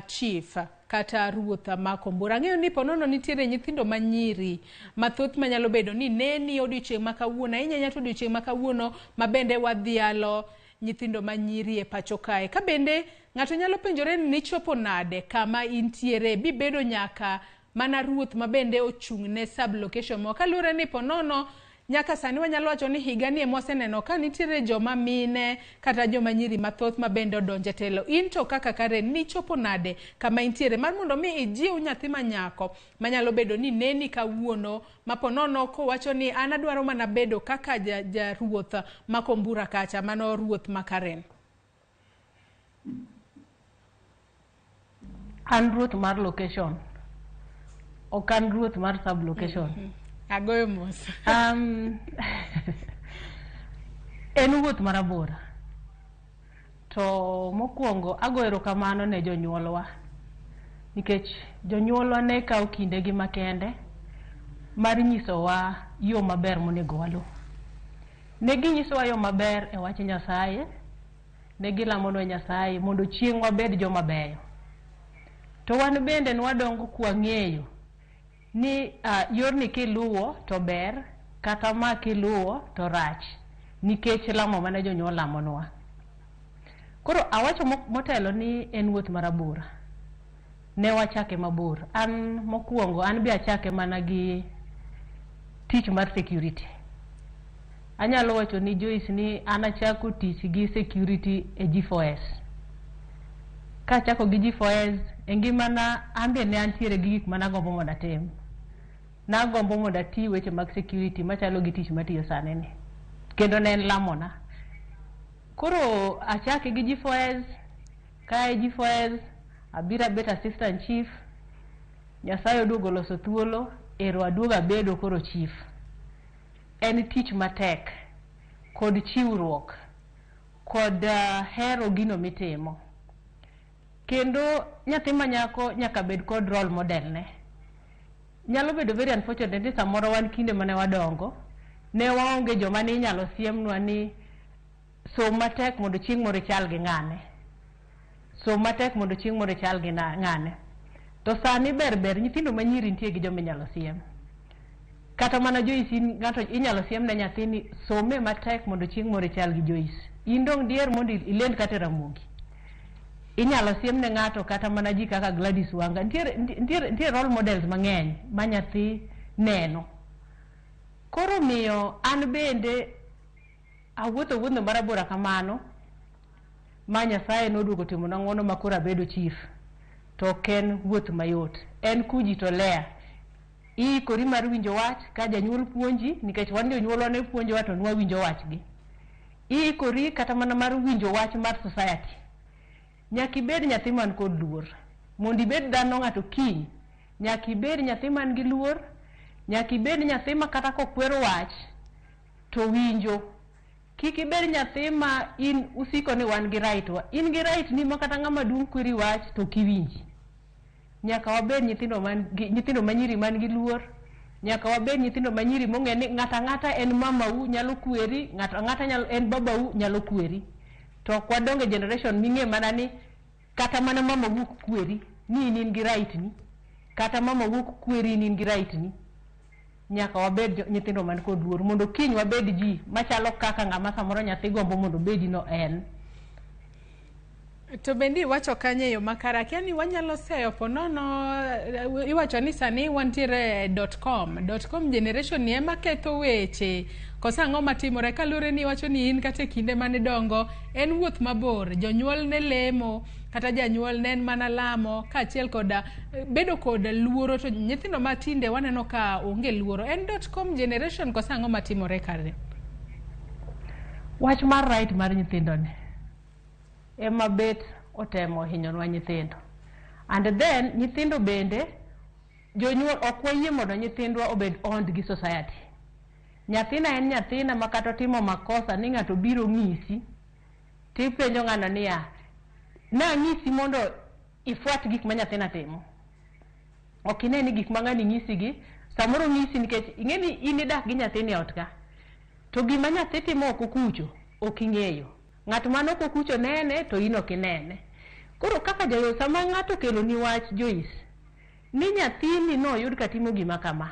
chief kata ruoth ma kombura. Ang'eyo ni ponono nitiere nyithindo manyiri mathoth manyalo bedo ni neni odiochieng' ma kawuono, ahinya to odiochieng' ma kawuono ma bende wadhialo nyithindo manyiri e pacho kae. Ka bende ng'ato nyalo penjore ni chopo nade kama intiere, bibedo nyaka mana ruoth ma bende ochung' ne sub location mo. Kaluwore ni ponono nyaka sani wanyalo wacho ni higa ni mwaseneno ka nitiere joma mine kata joma nyiri mathoth ma bende odonje telo. Into kaka Karen ni chopo nade kama intiere mar mondo mi ijiw nyathi manyako manyalo bedo ni neni kawuono maponono ko wacho ni an adwaro mana bedo kaka ja ruoth ma kombura kacha, mano ruoth ma Karen. An ruoth mar location, ok an ruoth mar sub location. Agoyo mos. En wuoth marabora. To mokwongo agoyo erokamano ne jonyuolwa, nikech jonyuolwa ne kawo kindegi makende mar nyisowa yo maber monego waluw. Ne ginyisowa yo maber e wach Nyasaye, ne gilamonwa Nyasaye mondo chieng' wabed joma beyo. To wan bende nwadongo kwang'eyo ni yorni kiluwo to ber kata ma kiluwo to rach, nikech lamo mana jonyuol lamonwa. Koro awacho motelo ni en wuoth marabora. Ne wachake mabor. An mokwongo an bi achake mana gi tich mar security. Anyalo wacho ni Joyce ni an achako tich gi security e G4S. Ka achako gi G4S, e ngimana an be ne antiere gi gik managombo mondo atim. Nagombo mondo ati weche mag security machalo gi tich matiyo sani ni. Kendo ne en lamona. Koro achake gi G4S, kae G4S, abira bet assistant chief, Nyasaye oduogo loso thuolo, ero aduoga bedo koro chief. En tich matek, kod chiwruok, kod hero gino mitimo. Kendo nyathi manyako nyaka bed kod role model ne. Nyalo bedo very unfortunate ni samoro wan kinde mane wadongo, ne waonge joma ni nyalo siemnwa ni som matek mondo chieng' moro chal gi ng'ane. Som matek mondo chieng' moro chal gi ng'ane. To sani ber nyithindo manyiri nitie gi joma inyalo siem. Kata mana Joyce ng'ato inyalo siem ne nyathini some matek mondo chieng' moro chal gi Joyce. In dong dier mondo ilend kata Ramogi. Inyalo siem ne ng'ato kata mana ji kaka Gladys Wanga. Ntiere role models mang'eny ma nyathi neno. Koro miyo an bende awuotho marabora kamano ma Nyasaye noduogo timo na ng'wono ma koro abedo chief. To ken wuoth mayot. En kuji to lea. Iikori mar winjo wach ka janyuol puonji, nikech wan jonyuolwa ne puonjowa to nwa winjo wachgi. Iikori kata mana mar winjo wach mar society. Nyaka ibed nyathi man kod luor. Mondo ibed dhano ng'ato kiny, nyaka ibed nyathi man gi luor, nyaka ibed nyathi ma kata kokwero wach to winjo. Kik ibed nyathi ma in usiko ni wan gi right wa. In gi right ni ma kata ng'ama dung' kweri wach to kiwinji. Nyaka wabed nyithindo manyiri man gi luor. Nyaka wabed nyithindo manyiri mong'e ni ng'ata en mamau nyalo kweri, ng'ata nyalo en babau nyalo kweri. To kwadonge generation ming'e mana ni kata mana mama wuok kweri ni in gi right ni, kata mama wuok kweri ni in gi right ni. Nyaka wabed nyithindo man kod luor mondo kiny wabed ji machalo kaka ng'ama samoro nyathi gombo mondo bedi no en. To bendi wacho kanye yo makara kiani wanyalo seyo ponono iwacho ni sani wantiere .com generation ni ema ketho weche kosa ng'o matimore kalure ni wacho ni in kate kinde mane dongo en wuoth mabor, jonyuol ne lemo kata janyuol ne mana lamo kaachiel koda bedo kod luoro, to nyithindo matinde waneno ka onge luoro. En .com generation kosa ng'o matimore kare? Wach mar right mar nyithindo ne ema bet otemo hinyonwa nyithindo. And then nyithindo bende jonyuol ok wayie mondo nyithindwa obed owned gi society. Nyathina en nyathina ma kata timo makosa ni ng'ato biro ng'isi tipenjo ng'ano niya na ng'isi mondo ifuat gik ma nyathina timo. Ok ine ni gik ma ng'ani ng'isi gi samoro ng'isi nikech ing'eni in idak gi nyathini e ot ka. To gima nyathi timo oko kucho ok ing'eyo. Ng'at mano oko kucho nene to in ok inene. Koro kaka jayo sama ng'ato kelo ni wach Joyce ni nyathini no yud katimo gima kama,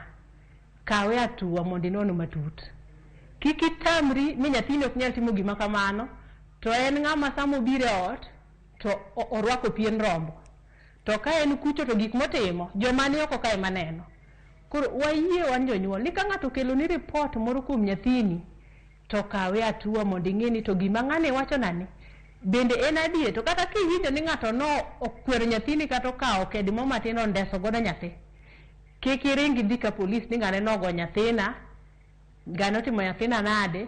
kawe atua mondo inono matut. Kik itamri ni nyathini ok nyal timo gima kamano, to en ng'ama samo bire ot to orwako pien rombo. To ka en kucho to gik motimo joma ni oko kae maneno. Koro wayie wan jonyuol ni ka ng'ato kelo ni report moro kuom nyathini to kawe atua mondo ing'eni to gima ng'ane wacho nani bende en adier. To kata kiwinjo ni ng'ato no okwero nyathini kata okawo kedmo matin ondeso godo nyathi, kik iringi dhi ka polis ni ng'ane nogo nyathina, ng'ane otimo nyathina nade,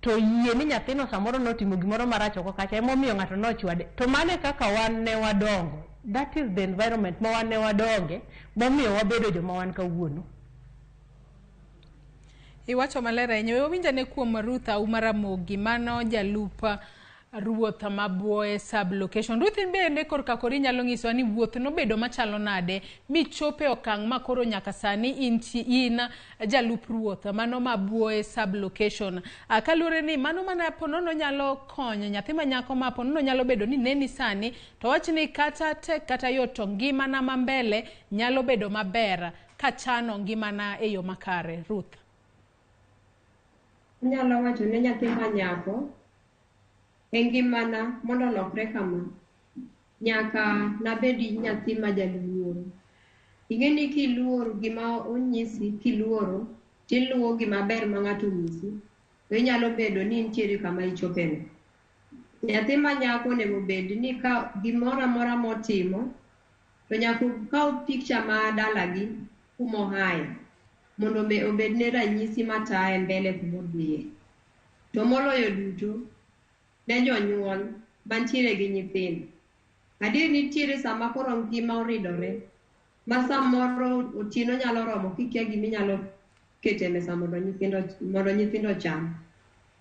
to yie ni nyathino samoro notimo gimoro marach oko kacha emomiyo ng'ato nochwade. To mane kaka wan ne wadongo, that is the environment ma wan ne wadonge momiyo wabedo joma wan kawuono. Iwacho maler ahinya. Wawinjane kuom Ruth Auma Ramogi, mano jalup ruoth mabuoye sub location. Ruth, in bende korka kori nyalo ng'iswa ni wuoth nobedo machalo nade michope okang' ma koro nyaka sani in jalup ruoth mano mabuoye sub location. Kaluwore ni mano mana ponono nyalo konyo nyathi manyako ma ponono nyalo bedo ni neni sani to wach ni kata tek kata yot to ngimana ma mbele nyalo bedo maber kachano ngimana e yo makare. Ruth. Nyalo wacho ne nyathi manyako ngimana mondo lokre kama nyaka nabedi nyathi ma jaluoro. Ing'eni kiluoro gima onyisi kiluoro tiluwo gima ber ma ng'ato onyisi to inyalo bedo ni nitiere kama ichopene. Nyathi manyako onego bed ni ka gimoro amora motimo to nyaka kaw picture ma dalagi kumohaye mondo obed ne ranyisi mataye mbele kumodhiye. To moloyo duto ne jonyuol mantiere gi nyithindo. Adier nitiere sama koro ngima oridore ma samoro otieno nyalo romo kikia giminyalo kete mesa mondo nyithindo cham.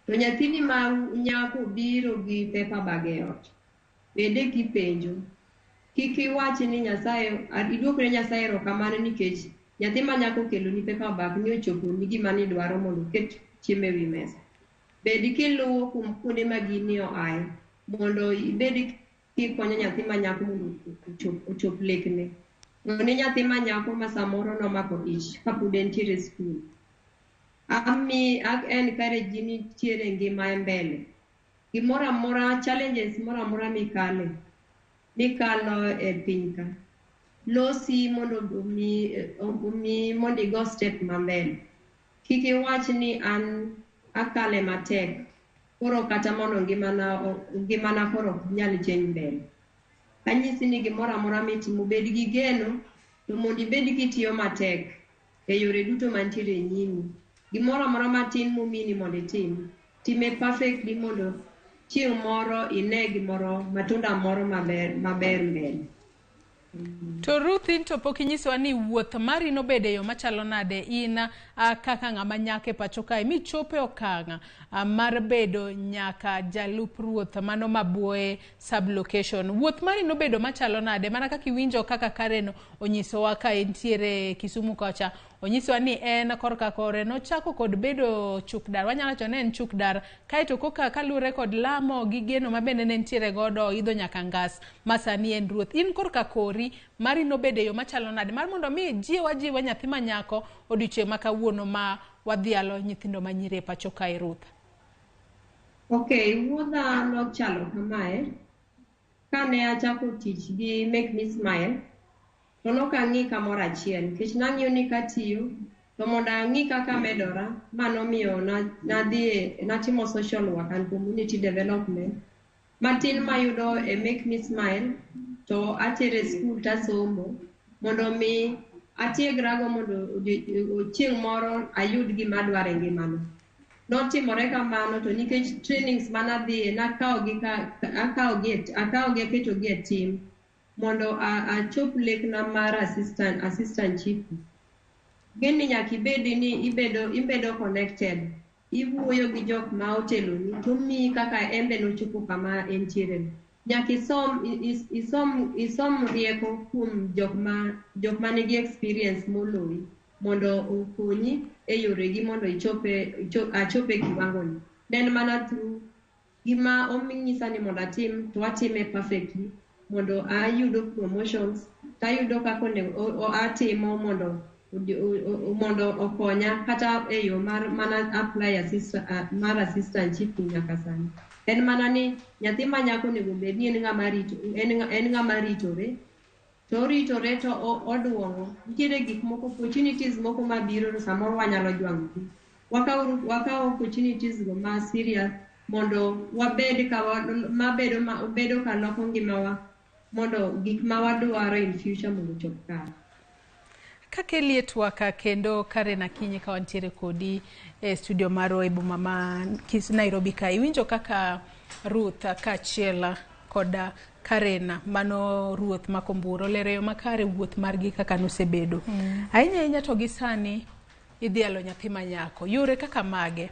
To nyathini ma nyako biro gi pepa bag e ot, bende kipenjo kik iwach ni Nyasaye iduokne Nyasaye erokamano nikech nyathi ma nyako kelo ni pepa bag ni ochopo ni gima ni dwaro mondo ket chiemo e wi mesa. Bedi kiluwo kuom kuonde ma gini oaye mondo ibed kikonyo nyathi manyako mondo ochop lekne. Ng'oni nyathi manyako ma samoro nomako ich kapod entiere skul. Encourage ni nitiere ngima e mbele. Gimoro amora, challenges moro amora mikalo e piny ka, losi mondo omi mondo igo step ma mbele. Kik iwach ni an akale matek koro kata mondo ngimana koro ok nyal change mbele. Anyisi ni gimoro amora mitimo bed gi geno to mondo ibed kitiyo matek e yore duto mantiere e nyimi. Gimoro amora matin mumini mondo itim, time perfectly mondo chieng' moro ine gimoro matunda moro maber mbele. To Ruth, into pok inyisowa ni wuoth mari nobedo yo machalo nade in kaka ng'ama nyake pacho kae michope okang' mar bedo nyaka jalup ruoth mano mabuoye sub location. Wuoth mari nobedo machalo nade mana kaka iwinjo kaka Karen onyisowa ka entiere Kisumu kocha. Onyisowa ni en korka kore nochako kod bedo chukdar, wanyalo wacho ne en chukdar, kaeto koka kaluwore kod lamo gi geno mabende ne ntiere godo idho nyaka ngas masani en ruoth. In korka kori mari nobedo yo machalo nade mar mondo mi jiwa nyathi manyako odiochieng' ma kawuono ma wadhialo nyithindo manyiri e pacho kae. Ruth. Wuodha nochalo kamae. Kane achako tich gi Make Me Smile, to nokang'i kamoro achiel nikech nang'iyo ni katiyo to mondo ang'i kaka medora ma nomiyo natimo social work and community development matin mayudo e Make Me Smile to atere skul tasomo mondo mi atiegrago mondo chieng' moro ayud gima adwaro e ngimana. Notimore kamano to nikech trainings manadhiye nakawogi aketogi e tim mondo achop lekna mar assistant chief. Gini nyaka ibedi ni ibedo connected, iwuoyo gi jok ma oteloni to miyi kaka embe nochopo kama entiere. Nyaka isom rieko kuom jok ma nigi experience moloyi mondo okonyi e yoregi mondo achope kiwangoni. Nen mana through gima ominyisa ni mondo atim to atime perfectly mondo ayudo promotions tayudo kako ne atimo mondo okonya kata e yo mana apply assistant chief nyaka sani en mana ni nyathi manyako nego bed ni en ng'ama ritore to oduongo nitiere gik moko opportunities moko mabiro samoro wanyalo jwangogi wakawo opportunities go ma serious mondo wabed obedo ka loko ngimawa mondo gik ma wadwaro in future mondo chop kare. Kakeli etwaka kendo Karen Akinyi ka wantiere kodi e studio maro e boma ma Nairobi ka iwinjo kaka Ruth kachiela koda Karen mano ruoth makomburo lereyo makare wuoth margi kaka nosebedo. Ahinya to gisani idhialo nyathi manyako yore kaka mage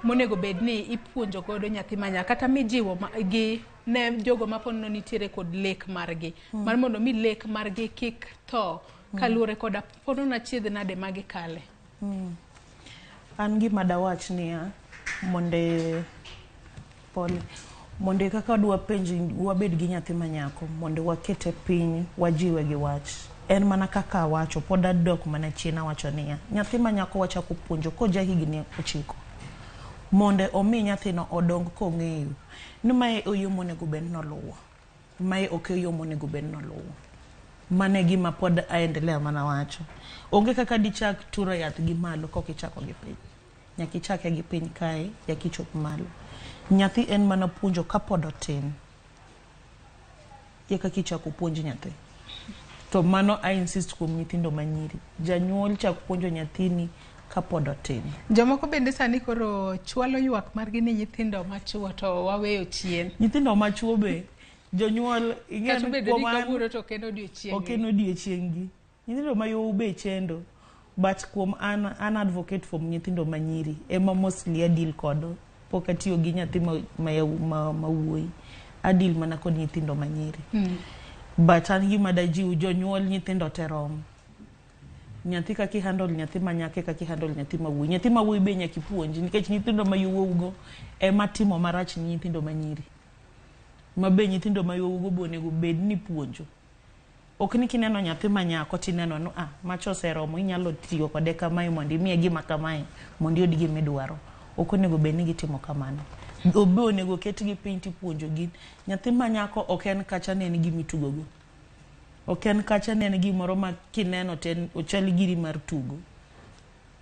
monego bedni ipuonjo godo nyathi manyako kata mijiwo gi ne jogo mapono nitiere kod lek margi mar mondo mi lek margi kik tho kaluore koda pono na chiedh nade magi kale. An gima dawach niya monde kaka dwa penji wabed gi nyathi manyako mondo wakete piny wajiwe gi wach en mana kaka wacho pod adok mana china wacho niya nyathi manyako wachako puonjo ko ja higni 9 monde omi nyathino odong kong'eyo ni mae oyo monego bed noluwo mae ok oyo monego bed noluwo mane gima pod aendelea mana wacho onge kaka dichak turo yath gi malo kokichako gi piny nyaki chake gi piny kae yakichop malo nyathi en mana puonjo kapod otin yaka kichako puonj nyathi to mano I insist kuom nyithindo manyiri janyuol chak puonjo nyathini kapod otin. Jomoko bende sani koro chwalo ywak margi ni nyithindo machuo to waweyo chien. Nyithindo machuo be jonyuol ing'eyo kuom kaburo to kendo odiochieng'. Okeno odiochieng'. Nyithindo mayo be chendo but kuom an advocate for nyithindo manyiri ema mostly adil kodo pok atiyo gi nyathi mawuoyi adil mana kod nyithindo manyiri. But an gima dajiw jonyuol nyithindo terom. Nyathi kaki handle nyathi manyake kaki handle nyathi mawuoyi. Nyathi mawuoyi be nyaki puonji nikech nyithindo mayuogo ema timo marach ni nyithindo manyiri. Mabe nyithindo mayuogo bonego bed ni puonjo. Ok ni kineno nyathi manyako tineno no macho seromo inyalo tiyo kode kamae mondo imiye gima kamae mondo yud gima idwaro. Ok onego bed ni gitimo kamano. Obe onego ketgi piny tipuonjo gi. Nyathi manyako ok en kacha ne en gima itugogo. Ok en kacha ne en gimoro ma kineno ten ochal giri mar tugo.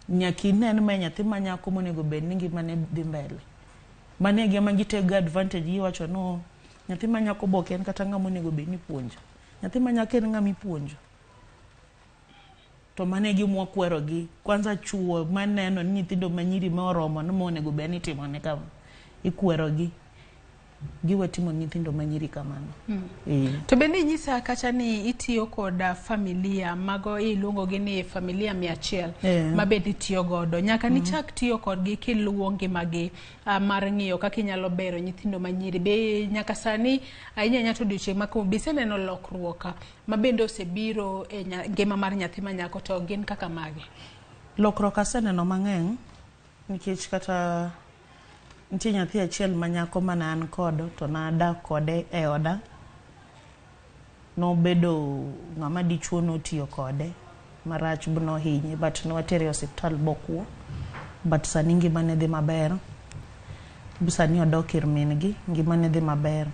Nyaki nen ma nyathi manyako monego bed ni gima ne dhi mbele. Mane gima gitego advantage iwacho no nyathi manyako bok en kata ng'ama onego bed ni puonjo. Nyathi manyako en ng'ama ipuonjo. To mane gimwa kwero gi kwanza chuo maneno ni nyithindo manyiri ma oromo no monego bed ni timo ne kama ikwero gi giwe timo nyithindo manyiri kamano. To bende nyisa kacha ni itiyo koda familia mago iluongo gi ni familia 100 mabedi tiyo godo nyaka ni chak tiyo kodgi kiluongi magi mar ng'iyo kaka inyalo bero nyithindo manyiri be nyaka sani ahinya nyato odiochieng' mako bise neno lokruok mabende osebiro e ngima mar nyathi manyako to gin kaka magi. Lokruok aseneno mang'eny nikech kata nitie nyathi achiel manyako mana an kodo to nadak kode e oda nobedo ng'ama dichuo notiyo kode marach bno hinye but notere hospital bokuo but sani ngimane dhi maber sani odok ir min gi ngimane dhi maber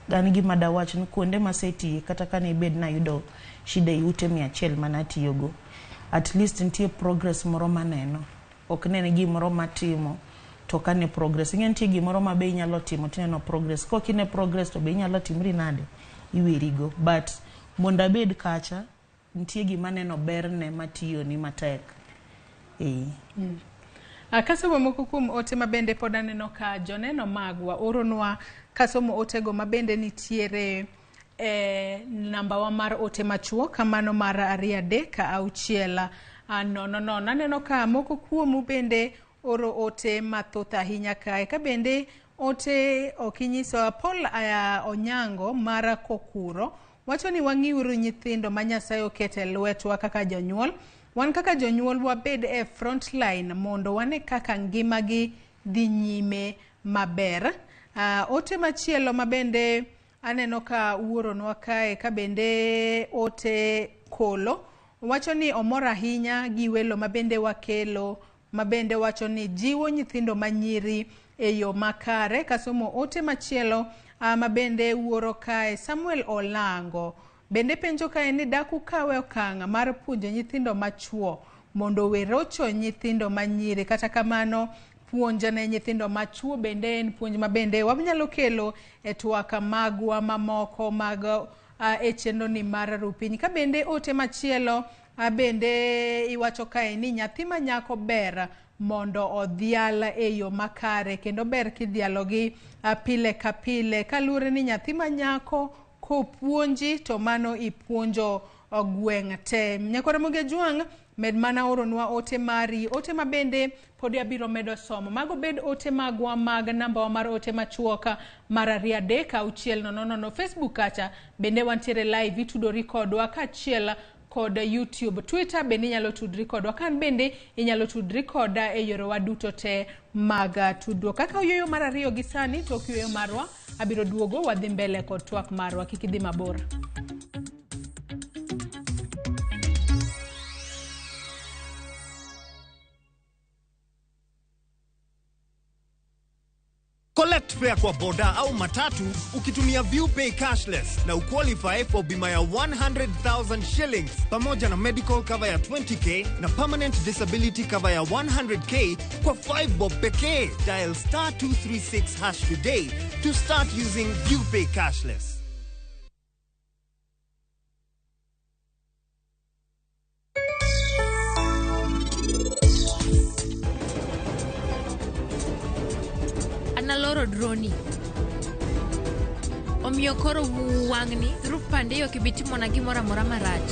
an gima dawach ni kuonde masetiye kata kane bed na yudo shida ute 100 mana tiyogo at least nitie progress moro maneno ok nene gimoro matimo to kane progress nitie gimoro ma be inyalo timo tineno progress ko kine progress to be inyalo timri nade iwerigo but monda bed kacha nitie gima neno berne matiyo ni matek. Kasomo moko kuom ote mabende pod aneno ka joneno magwa oronwa kasomo otego mabende nitiere namba wa mar ote machuo kamano mar 2 3 naneno ka moko kuomu bende oro ote mathoth ahinya kae ka bende ote okinyiso Paul Onyango mara Kokuro wacho ni wang'iuru nyithindo ma Nyasaye okete lwetwa kaka jonyuol wan kaka jonyuol wabed e front line mondo wane kaka ngimagi dhi nyime maber. Ote machielo mabende aneno ka wuoronwa kae ka bende ote kolo. Wacho ni omor ahinya gi welo mabende wakelo, mabende wacho ni jiwo nyithindo manyiri e yo makare. Kasomo ote machielo mabende wuoro kae Samuel Olango bende penjo kae ni daku kawe okang' mar puonjo nyithindo machuo mondo we rocho nyithindo manyiri. Kata kamano puonjo ne nyithindo machuo bende en puonj mabende wanyalo kelo e twaka magwa mamoko mag e chenro ni mar rupiny. Ka bende ote machielo bende iwacho kae ni nyathi manyako ber mondo odhial e yo makare, kendo ber kidhialogi pile ka pile. Kaluwore ni nyathi manyako kopuonji to mano ipuonjo gweng' te. Nyakore Ramogi Juang med mana oronwa ote mari, ote mabende podi abiro medo somo. Mago bed ote magwa mag namba mar ote machuoka mar 36000. Facebook kacha bende wantiere live, itudori kodwa kachiel kod YouTube. Twitter bende inyalo tudri kodwa, kan bende inyalo tudri koda e yore duto te mag tudruok. Kaka oyoyo mar 2 gi sani, tok yoyo marwa abiro duogo wadhi mbele kod twak marwa, kik idhi mabor. Collect fare kwa boda au matatu ukitumia ViewPay cashless na uqualify for bima ya 100,000 shillings pamoja na medical cover ya 20k na permanent disability cover ya 100k kwa 5 bob pekee. Dial *236# today to start using ViewPay cashless. Analoro droni. Omiyo koro wang'ni rup pande yo kibitimo na gimora mora marach.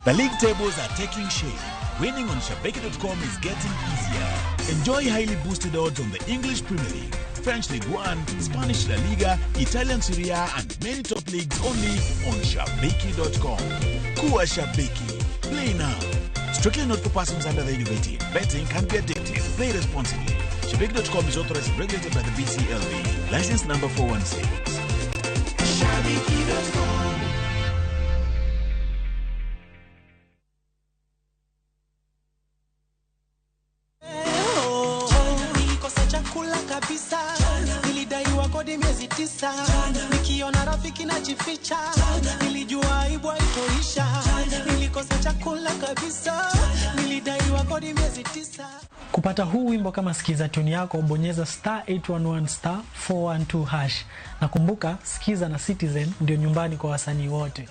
The league tables are taking shape. Winning on Shabeki.com is getting easier. Enjoy highly boosted odds on the English Premier League, French Ligue 1, Spanish La Liga, Italian Serie A, and many top leagues only on Shabeki.com. Kuwa Shabeki. Play now. Strictly not for persons under the age of 18. Betting can be addictive. Play responsibly. Shabeki.com is authorized and regulated by the BCLB. License number 416. Shabeki.com. Nikiona rafiki najificha, nilijua aibu haitoisha, nilikosa chakula kabisa, nilidaiwa kodi miezi 9. Kupata huu wimbo kama sikiza tuni yako, bonyeza *811 *412#. Na kumbuka, Sikiza na Citizen ndio nyumbani kwa wasanii wote.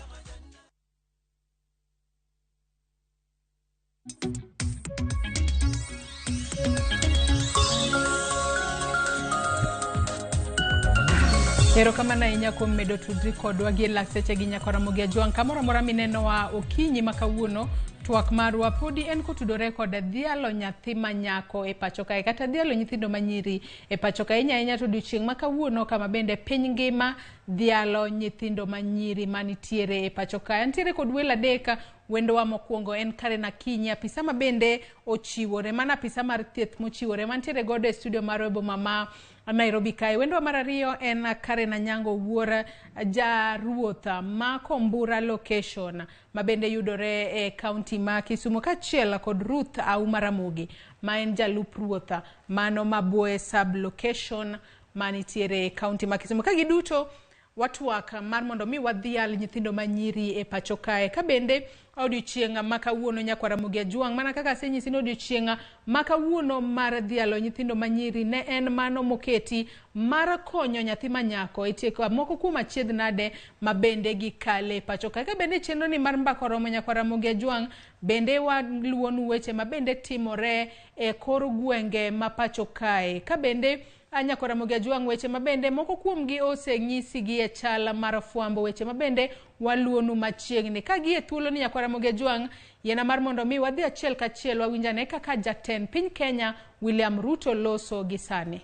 Ero kama na inya kuom medo tudri kodwa gi lakseche gi Nyako Ramogi Juang. Kamora mora mineno wa okinyi makawuono twak marwa podi en kotudore kod dhialo nyathi manyako e pacho kae, kata dhialo nyithindo manyiri e pacho kae. Inya to odiochieng' makawuono kama bende piny ngima dhialo nyithindo manyiri manitiere e pacho kae. Antiere kod welo adek. Wendo wa mokwongo en Karen Akinyi, apisa ma bende ochiwore, mana apisa mar thieth mochiwore mantiere godo e studio mar Webo Mama Nairobi kae. Wendo wa mar ariyo en Karen Anyango, wuor jaruotha ma Kombura location ma bende yudore e county ma Kisumu, kachiel kod Ruth Auma Ramogi ma en jalup ruotha mano Maboe sub location manitiere e county ma Kisumu. Ka giduto watwaka mar mondo mi wadhial nyithindo manyiri e pacho kae. Ka bende odiochieng' makawuono Nyako Ramogi Juang, mana kaka asenyisi, odiochieng' makawuono mar dhialo nyithindo manyiri ne en mano moketi mar konyo nyathi manyako e tieko moko kuom achiedh nade ma bende gikale pacho kae. Ka bende chenro ni mar mbako romo Nyako Ramogi Juang bende waluonu weche ma bende timore e kor gwenge ma pacho kae. Ka bende Nyako Ramogi Juang weche mabende moko kuom gi osenyisi gi e chala mar fwambo, weche mabende waluonu machiegni. Ka gi e thuolo ni Nyako Ramogi Juang yena mar mondo mi wadhi achiel kachiel wawinjane kaka jatend piny Kenya William Ruto loso gi sani.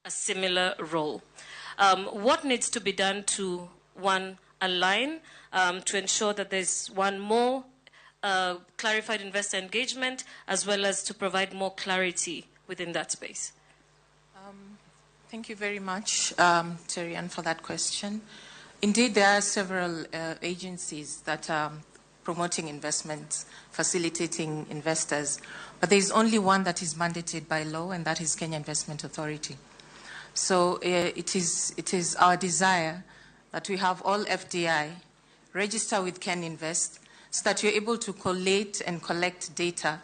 A similar role. What needs to be done to one align to ensure that there's one more clarified investor engagement, as well as to provide more clarity within that space? Thank you very much, Terry-Ann, for that question. Indeed, there are several agencies that are promoting investments, facilitating investors, but there is only one that is mandated by law, and that is Kenya Investment Authority. So it is our desire that we have all FDI register with Ken Invest, so that you're able to collate and collect data,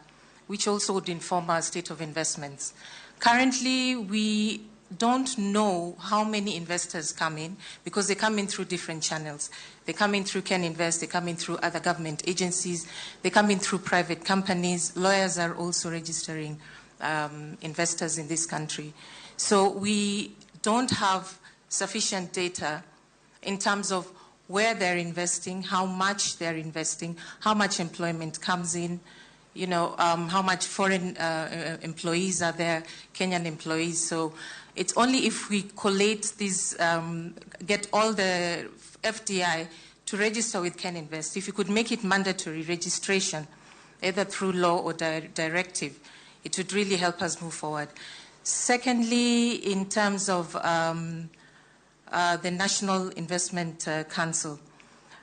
which also would inform our state of investments. Currently, we don't know how many investors come in, because they come in through different channels. They come in through Ken Invest, they come in through other government agencies, they come in through private companies. Lawyers are also registering investors in this country. So we don't have sufficient data in terms of where they're investing, how much they're investing, how much employment comes in, you know, how much foreign employees are there, Kenyan employees. So it's only if we collate these, get all the FDI to register with Ken Invest, if you could make it mandatory registration, either through law or directive, it would really help us move forward. Secondly, in terms of the National Investment Council,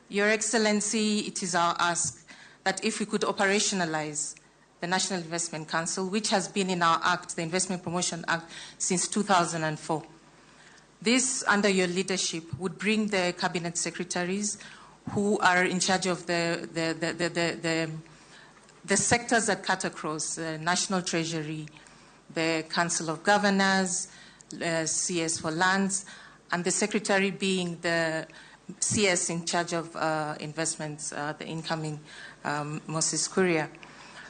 Your Excellency, it is our ask that if we could operationalize the National Investment Council, which has been in our Act, the Investment Promotion Act, since 2004. This, under your leadership, would bring the cabinet secretaries who are in charge of the sectors that cut across the National Treasury, the Council of Governors, CS for Lands, and the secretary being the CS in charge of investments, the incoming Moses Kuria.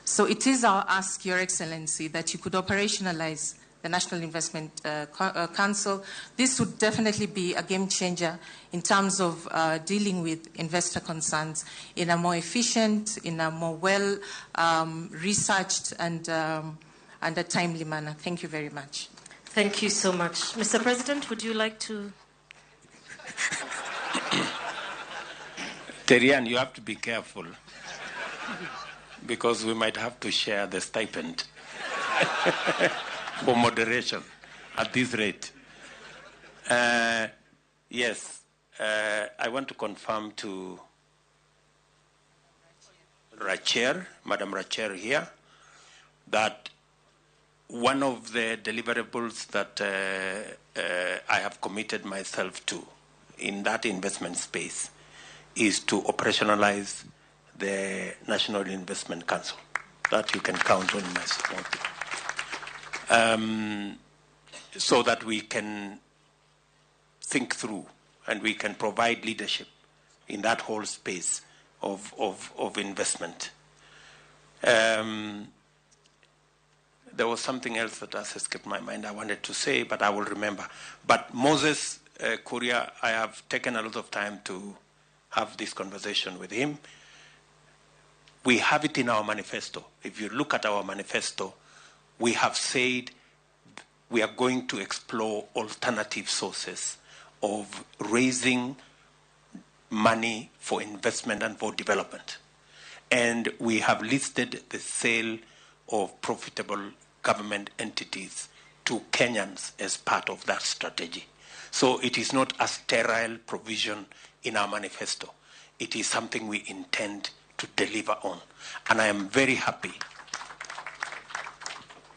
So it is our ask, Your Excellency, that you could operationalize the National Investment Council. This would definitely be a game changer in terms of dealing with investor concerns in a more efficient, in a more well researched and a timely manner. Thank you very much. Thank you so much. Mr. President, would you like to? Terry-Ann, you have to be careful, because we might have to share the stipend for moderation at this rate. Yes, I want to confirm to Madam Racher here, that one of the deliverables that I have committed myself to in that investment space is to operationalize the National Investment Council. That you can count on my support. So that we can think through and we can provide leadership in that whole space of investment. There was something else that has escaped my mind I wanted to say, but I will remember. But Moses Kuria, I have taken a lot of time to have this conversation with him. We have it in our manifesto. If you look at our manifesto, we have said we are going to explore alternative sources of raising money for investment and for development. And we have listed the sale of profitable government entities to Kenyans as part of that strategy. So it is not a sterile provision in our manifesto. It is something we intend to deliver on. And I am very happy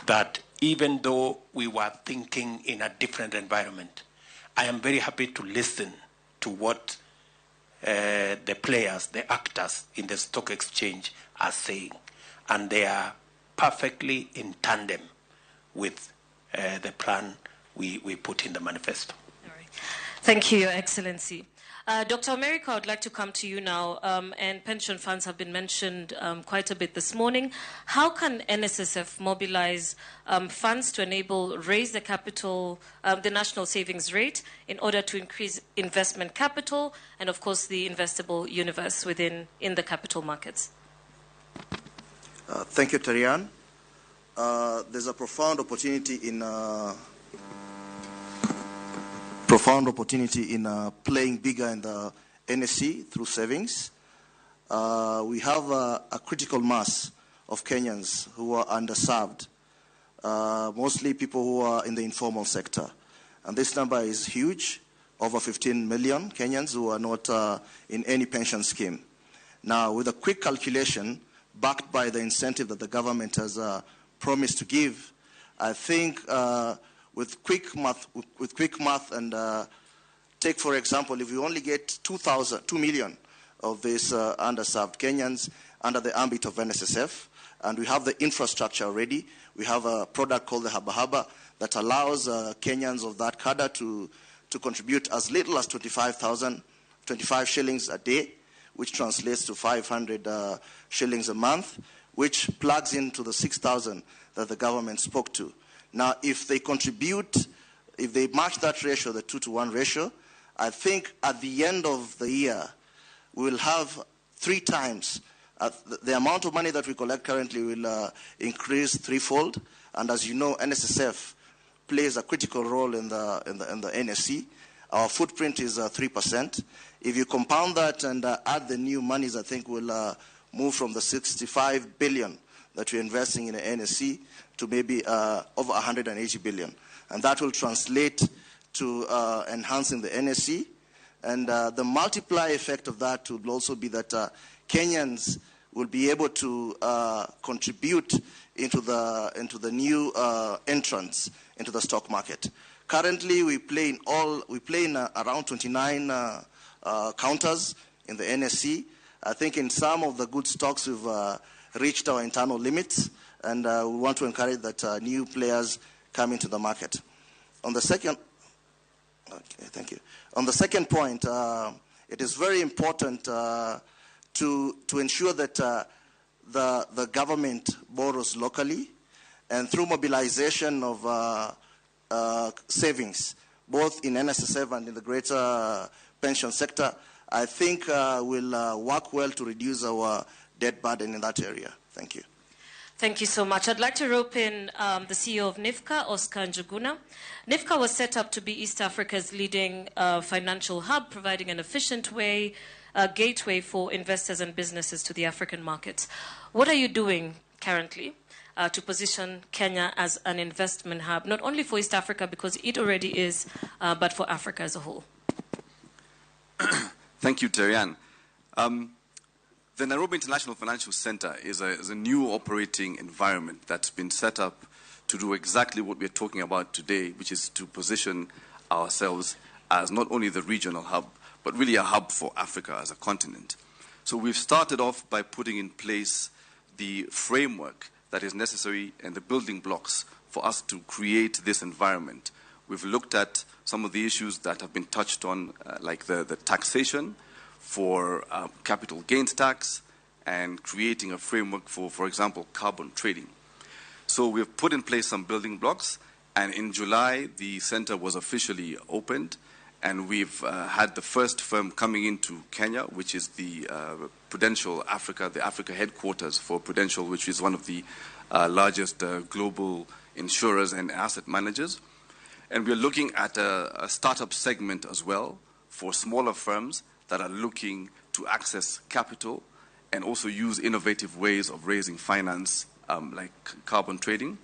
that even though we were thinking in a different environment, I am very happy to listen to what the players, the actors in the stock exchange are saying. And they are perfectly in tandem with the plan we put in the manifesto. All right. Thank you, Your Excellency. Dr. America, I would like to come to you now, and pension funds have been mentioned quite a bit this morning. How can NSSF mobilize funds to raise the capital, the national savings rate, in order to increase investment capital and, of course, the investable universe in the capital markets? Thank you, Terry-Ann. There's a profound opportunity in playing bigger in the NSC through savings. we have a critical mass of Kenyans who are underserved, mostly people who are in the informal sector. And this number is huge, over 15 million Kenyans who are not in any pension scheme. Now, with a quick calculation, backed by the incentive that the government has promised to give, I think with quick math and take, for example, if we only get 2 million of these underserved Kenyans under the ambit of NSSF, and we have the infrastructure already. We have a product called the Haba Haba that allows Kenyans of that cadre to contribute as little as 25 shillings a day, which translates to 500 shillings a month, which plugs into the 6,000 that the government spoke to. Now, if they contribute, if they match that ratio, the 2-to-1 ratio, I think at the end of the year, we will have 3 times. The amount of money that we collect currently will increase threefold. And as you know, NSSF plays a critical role in the NSC. Our footprint is 3%. If you compound that and add the new monies, I think we'll move from the 65 billion that we're investing in the NSC to maybe over 180 billion. And that will translate to enhancing the NSC. And the multiply effect of that will also be that Kenyans will be able to contribute into the new entrants into the stock market. Currently, we play in around 29 counters in the NSC. I think in some of the good stocks we've reached our internal limits, and we want to encourage that new players come into the market. On the second, okay, thank you. On the second point, it is very important to ensure that the government borrows locally, and through mobilization of savings, both in NSSF and in the greater pension sector, I think will work well to reduce our debt burden in that area. Thank you. Thank you so much. I'd like to rope in the CEO of NIFCA, Oscar Njuguna. NIFCA was set up to be East Africa's leading financial hub, providing an efficient way, gateway for investors and businesses to the African markets. What are you doing currently to position Kenya as an investment hub, not only for East Africa, because it already is, but for Africa as a whole? Thank you, Terianne. The Nairobi International Financial Center is a new operating environment that's been set up to do exactly what we're talking about today, which is to position ourselves as not only the regional hub, but really a hub for Africa as a continent. So we've started off by putting in place the framework that is necessary and the building blocks for us to create this environment. We've looked at some of the issues that have been touched on, like the taxation for capital gains tax, and creating a framework for example, carbon trading. So we've put in place some building blocks, and in July, the center was officially opened, and we've had the first firm coming into Kenya, which is the Prudential Africa, the Africa headquarters for Prudential, which is one of the largest global insurers and asset managers. And we're looking at a startup segment as well for smaller firms that are looking to access capital and also use innovative ways of raising finance, like carbon trading.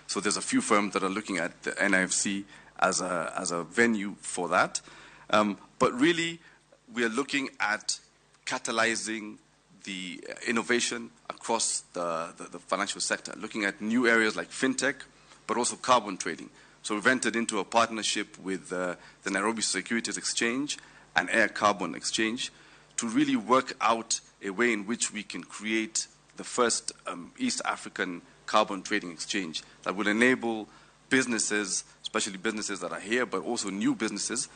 So there's a few firms that are looking at the NIFC as a venue for that. But really, we are looking at catalyzing the innovation across the financial sector, looking at new areas like fintech, but also carbon trading. So we've entered into a partnership with the Nairobi Securities Exchange and Air Carbon Exchange to really work out a way in which we can create the first East African carbon trading exchange that will enable businesses, especially businesses that are here, but also new businesses,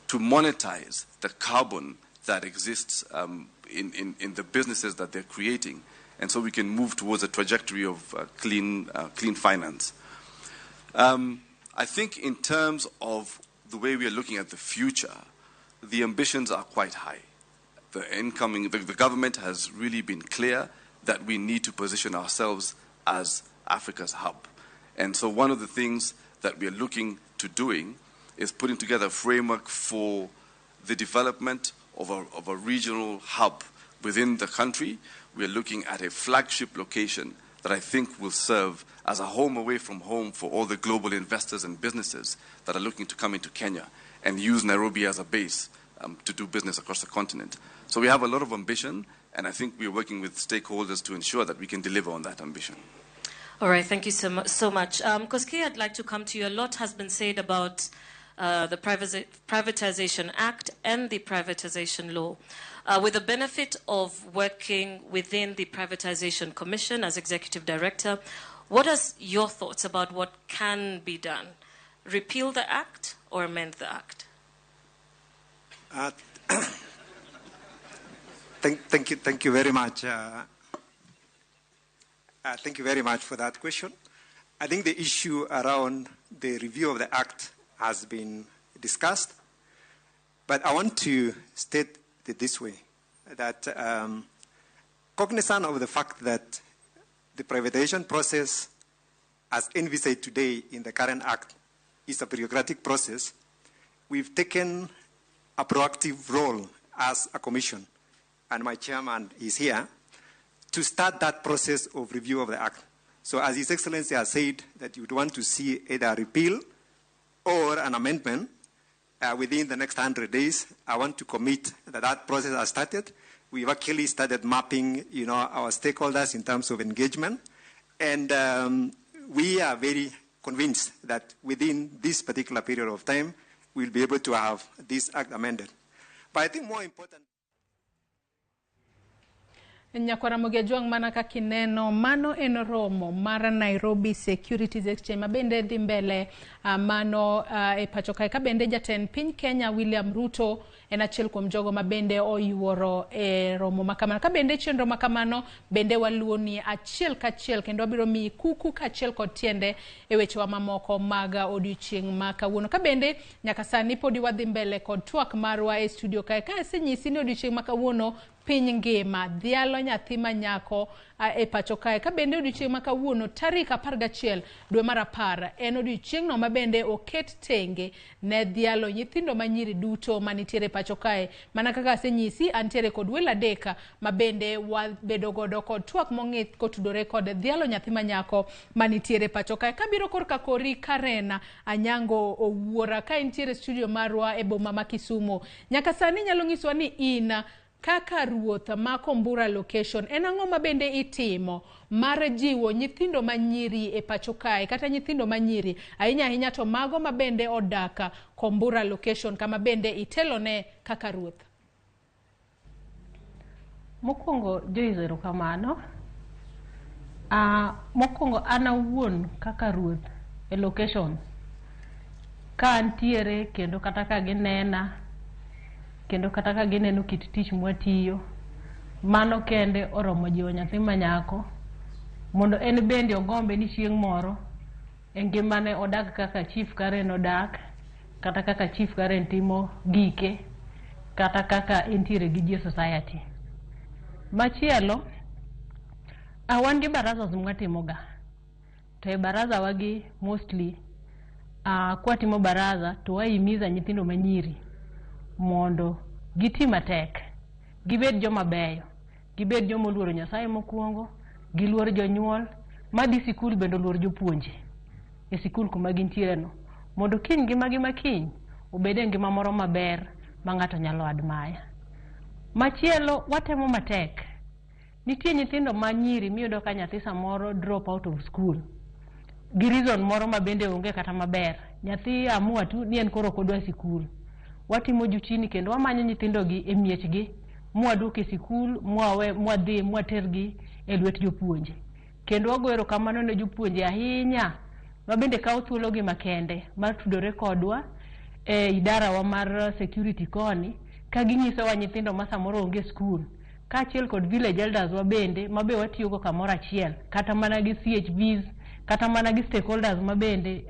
to monetize the carbon that exists in the businesses that they're creating. And so we can move towards a trajectory of clean finance. I think in terms of the way we are looking at the future, the ambitions are quite high. The government has really been clear that we need to position ourselves as Africa's hub. And so one of the things that we are looking to doing is putting together a framework for the development of a regional hub within the country, we are looking at a flagship location that I think will serve as a home away from home for all the global investors and businesses that are looking to come into Kenya and use Nairobi as a base to do business across the continent. So we have a lot of ambition, and I think we're working with stakeholders to ensure that we can deliver on that ambition. All right, thank you so much. Koski, I'd like to come to you. A lot has been said about the Privatization Act and the Privatization Law. With the benefit of working within the Privatization Commission as Executive Director, what are your thoughts about what can be done? Repeal the Act or amend the Act? Thank you very much. Thank you very much for that question. I think the issue around the review of the Act has been discussed, but I want to state it this way, that cognizant of the fact that the privatization process as envisaged today in the current Act is a bureaucratic process, we've taken a proactive role as a commission, and my chairman is here, to start that process of review of the Act. So as His Excellency has said that you would want to see either a repeal or an amendment within the next 100 days, I want to commit that that process has started. We've actually started mapping, our stakeholders in terms of engagement, and we are very convinced that within this particular period of time, we'll be able to have this Act amended. But I think more important. Nyakwara Mugejuang mana kakineno mano en romo mara Nairobi Securities Exchange mabende dhi mbele mano e pacho kae kabende jatend piny Kenya William Ruto en achiel kuom jogo mabende oyuoro e romo makamano kabende chenro makamano bende waluoni achiel kachiel kendo wabiro mi kuku kachiel kod tiende e wechewa mamoko mag odiochieng' ma kawuono kabende nyaka sani podi wadhi mbele kod twak marwa e studio kae ka senyisi ni odiochieng' ma kawuono piny ngima dhialo nyathi manyako e pacho kae kabende odiochieng' ma kawuono tarik 11 dwe mar 10 en odiochieng'no mabende oket tenge ne dhialo nyithindo manyiri duto manitiere pacho kae mana kaka senyisi antiere kod welo adek mabende wabedo godo kod twak mong'ith kotudore kod dhialo nyathi manyako manitiere pacho kae kabiro korka kori Karen Anyango Owuora ka intiere studio marwa e boma ma Kisumu nyaka sani nyalo nyiswa ni in kaka ruoth ma Kombura location en ang'o mabende itimo mar jiwo nyithindo manyiri e pacho kae kata nyithindo manyiri ahinya to mago mabende odaka Kombura location kama bende itelone kaka ruoth? Mokwongo joizero kamano mokwongo ana wuon kaka ruoth e location ka antiere kendo kata ka ginena kendo kata ka gineno kit tich mwatiyo mano kende oromo jiwo nyathi manyako mondo en bende ogombe ni chieng' moro e ngimane odak kaka Chief Karen odak kata kaka Chief Karen timo gike kata kaka entiere gi ji society. Machielo wan gi barazas mwatimoga to e baraza wagi mostly kwatimo baraza to waimiza nyithindo manyiri mondo giti matek gibed joma beyo gibed joma oluoro Nyasaye mokwongo giluor jonyuol madhi sikul bendo luor jopuonje e sikul kuma gintiere no mondo kiny ngimagi makiny obede ngima moro maber ma ng'ato nyalo admaya. Machielo watemo matek nitie nyithindo manyiri miyudo ka nyathi samoro drop out of school gi reason moro ma bende onge kata maber nyathi amua tu ni en koro kodwa sikul watimo juu chini kendo wamanyo nyithindogi e miechgi mwaduke sikul mwadhi mwatergi e lwet jopuonje kendo wagoero kamano ne jopuonje ahinya mabende kawo thuologi makende mar tudore kodwa e idarawa mar security koni ka ginyiso wa nyithindo ma samoro onge skul kaachiel kod village elders wa bende mabe watiyogo kamoro achiel kata mana gi CHVs kata mana gi stakeholders mabende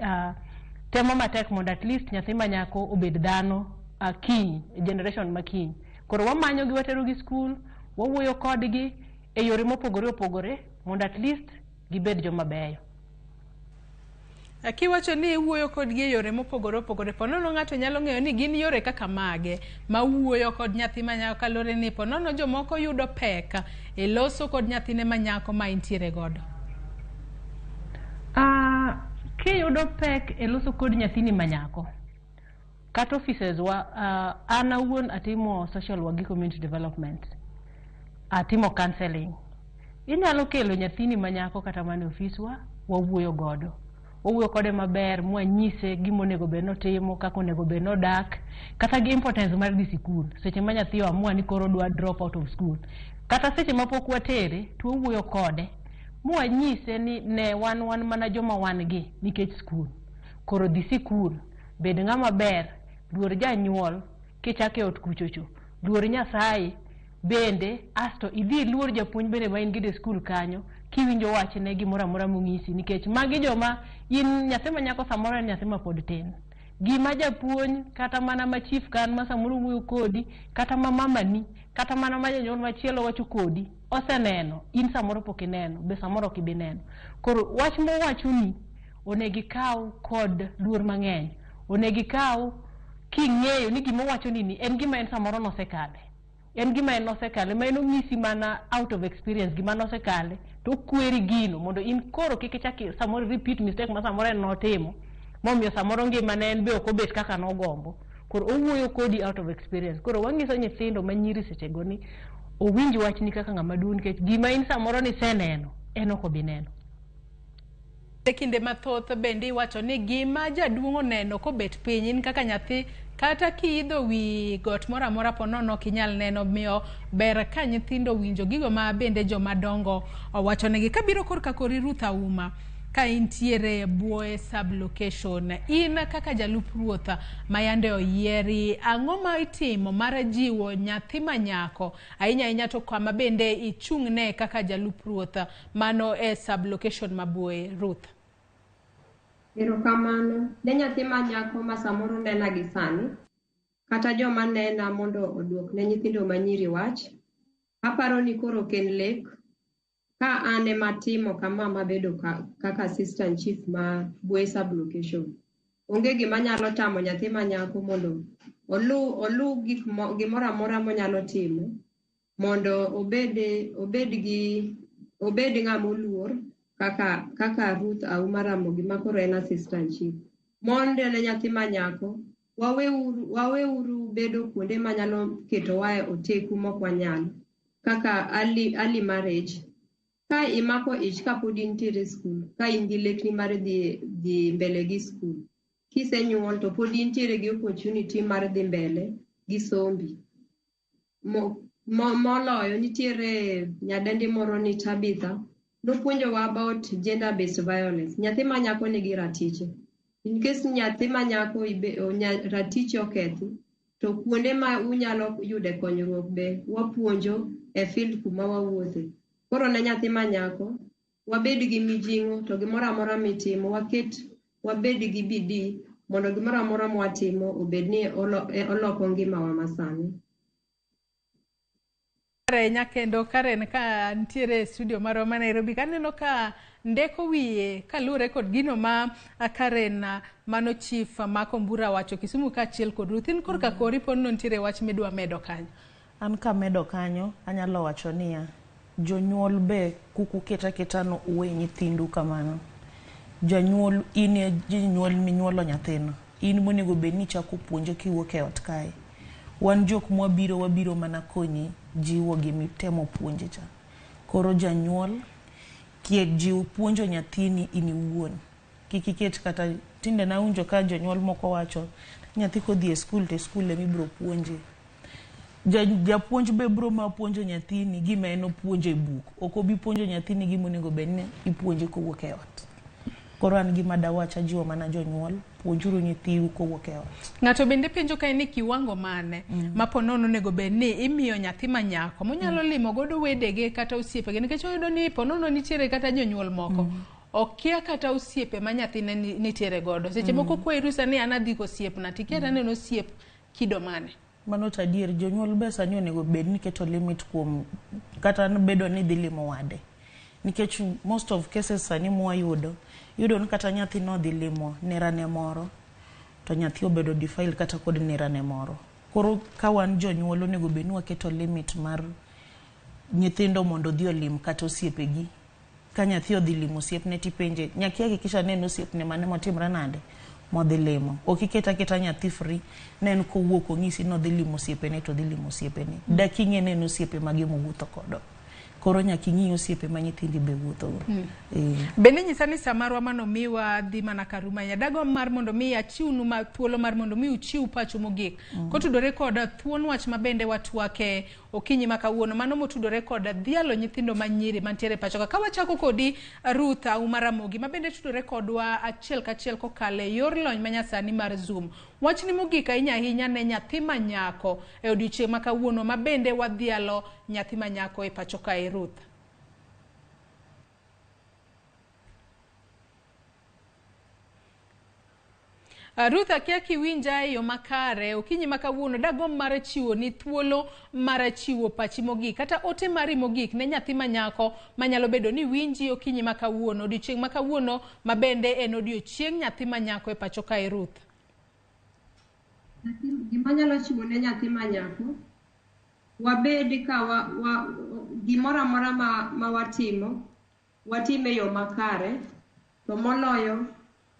temo matek mondo at least nyathi manyako obed dhano kiny generation makiny koro wamanyo gi watero gi skul wawuoyo kodgi e yore mopogore opogore mondo at least gibed joma beyo. Kiwacho ni wuoyo kod gi yore mopogore opogore, ponono ng'ato nyalo ng'eyo ni gin yore kaka mage ma wuoyo kod nyathi manyako kalore ni ponono jomoko yudo pek e loso kod nyathine manyako ma intiere godo. Kiyudo pek e loso kod nyathini manyako kata offices wa an awuon atimo social work gi community development, atimo counseling. Inyalo kelo nyathini manyako kata mane ofiswa, wawuoyo godo. Wawuoyo kode maber, mwanyise gima onego bed ni otimo, kaka onego bed ni odak, kata gi importance mar dhi sikul. Seche ma nyathi oamua ni koro dwa drop out of school. Kata seche ma pok watere, to wawuoyo kode. Mwanyise ni ne wan mana joma wan gi nikech skul. Koro dhi sikul, bed ng'ama ber, luor janyuol, kichake ot kuchocho, luor Nyasaye, bende asto idhi luor japuonj bende ma in gide skul kanyo, kiwinjo wachne gimoro amora mong'isi, nikech magi joma in nyathi manyako samoro en nyathi ma pod tin. Gima japuonj kata mana ma chief kan ma samoro wuoyo kodi, kata ma mamani, kata mana ma janyuol machielo wacho kodi, oseneno, in samoro pok ineno, be samoro ok ibi neno. Koro wach mowachoni onego ikaw kod luor mang'eny, onego ikaw king'eyo ni gima owachoni ni en gima en samoro nosekale. En gima en nosekale, ma en ong'isi mana out of experience gima nosekale, to kweri gino mondo in koro kik ichak samoro repeat mistake ma samoro en notimo, momiyo samoro ngimane en be ok obet kaka nogombo. Koro owuoyo kodi out of experience. Koro wang'iso nyithindo manyiri sechego ni owinj wachni kaka ng'ama duong' nikech gima in samoro ni seneno, en ok obi neno. E kinde mathoth bende iwacho ni gima jaduong' oneno kobet piny in kaka nyathi, kata kiidho wi got moro amora ponono ok inyal neno, miyo ber ka nyithindo winjo gigo ma bende jomadongo owachonegi. Kabiro korka kori Ruth Auma, ka intiere buoye sublocation, in kaka jalup ruoth ma yande oyieri, ang'o ma itimo mar jiwo nyathi manyako ahinya ahinya to kama bende ichung'ne kaka jalup ruoth mano e sublocation ma buoye? Ruth. Erokamano ne nyathi manyako ma samoro nena gi sani, kata joma nena mondo oduok ne nyithindo manyiri wach. Aparo ni koro ken lek ka ane matimo kama mabedo kaka assistant chief ma buoye sublocation. Onge gima nyalo tamo nyathi manyako mondo olu gimoro amora monyalo timo mondo obed ng'ama oluor kaka Ruth Auma Ramogi ma koro en assistant chief. Mondo ne nyathi manyako waweuru bedo kuonde manyalo keto wae oteku mok wanyal, kaka early marriage. Ka imako ich kapod intiere skul, ka in gi lekni mar dhi mbele gi skul, kisenyuol to pod intiere gi opportunity mar dhi mbele gi sombi. Moloyo nitiere nyadendi moro ni Tabitha nopuonjowa about gender based violence. Nyathi manyako nigi ratiche. In case nyathi manyako ratiche okethi, to kuonde ma unyalo yude konyruok be wapuonjo e field kuma wawuothe. Koro ne nyathi manyako wabed gi mijing'o, to gimoro amora mitimo wabed gi bidii mondo gimoro amora mwatimo obed ni oloko ngimawa masani. Nyakendo Karen ka ntiere studio marwa ma Nairobi, kaneno ka ndeko wiye kalure kod gino ma Karen mano chief ma Kombura wacho Kisumu ka achiel kod Ruth. In korka kori pono ntiere wach midwa medo kanyo? An ka medo kanyo anyalo wacho niya, jonyuol be kuku ketano uwe nyithindu kamano. Janyuol in janyuol minyuolo nyathino, in monego bed ni chako puonjo kiwuok e ot kae. Wan jok wabiro mana konyi jiwo gimitemo puonje cha. Koro janyuol kiek jiwo puonjo nyathini ini wuon. Kikiket kata tinde na unjo ka jonyuol moko wacho nyathi kodhi e skul to skul emi bro puonje. Japuonj be bro ma puonjo nyathini gima en opuonjo e buk. Ok obi puonjo nyathini gima onego bed ni ipuonje kowuok e ot. Koro an gima dawacha jiwo mana jonyuol, puonjuru nyithiu kowuok e ot. Ng'ato bende penjo ka ni kiwango mane ma ponono nego bed ni imiyo nyathi manyako monyalo limo godo wedege kata osiepege, nikech oyudo ni ponono nitiere kata jonyuol moko okia kata osiepe ma nyathine nitiere godo. Seche moko kwairusa ni an adhi kosiepna tikiera neno osiep kido mane. Mano tadier, jonyuol be sani onego bed ni keto limit kuom kata bedo ni dhi limo wade. Nikech most of cases sani mwayudo yudo ni kata nyathi no dhi limo nerane moro to nyathi obedo defile kata kod nerane moro. Koro ka wan jonyuol onego bed ni waketo limit mar nyithindo mondo dhi olim kata osiepegi. Ka nyathi odhi limo osiepne tipenje nyaki hakikisha neno osiepne mane motimre nade modhi limo. Ok iketa keta nyathi free nen kowuok onyisi no dhi limo osiepene to dhi limo osiepene. Daki ng'e neno osiepe mage mowuotho kodo. Koro nyaki ng'i osiepe ma nyithindi be wuotho. Bende nyisa ni samarwa mano miwa dhi mana karuma ya dago mar mondo mi achiwnu ma thuolo mar mondo mi uchiw pacho mogik. Kotudore koda thuon wach mabende watwake okinyi makawuono mano motudore koda dhialo nyithindo manyiri mantiere pacho ka wachako kodi Ruth Ramogi mabende tudore kodwa achiel kachiel kokale yor lony manyasani mar Zoom. Wach ni mogik ahinya ne nyathi manyako e odiochieng' makawuono mabende wadhialo nyathi manyako e pacho kae Ruth. Ruth akia kiwinja yo makare okinyi makawuono dagom mar chiwo ni thuolo mar chiwo pachi mogik kata ote mari mogik ne nyathi manyako manyalo bedo ni winji okinyi makawuono odiochieng' makawuono mabende en odiochieng' nyathi manyako e pacho kae Ruth. Gima nyalo chiwo ne nyathi manyako wabed ka gimora mora ma watime yo makare to moloyo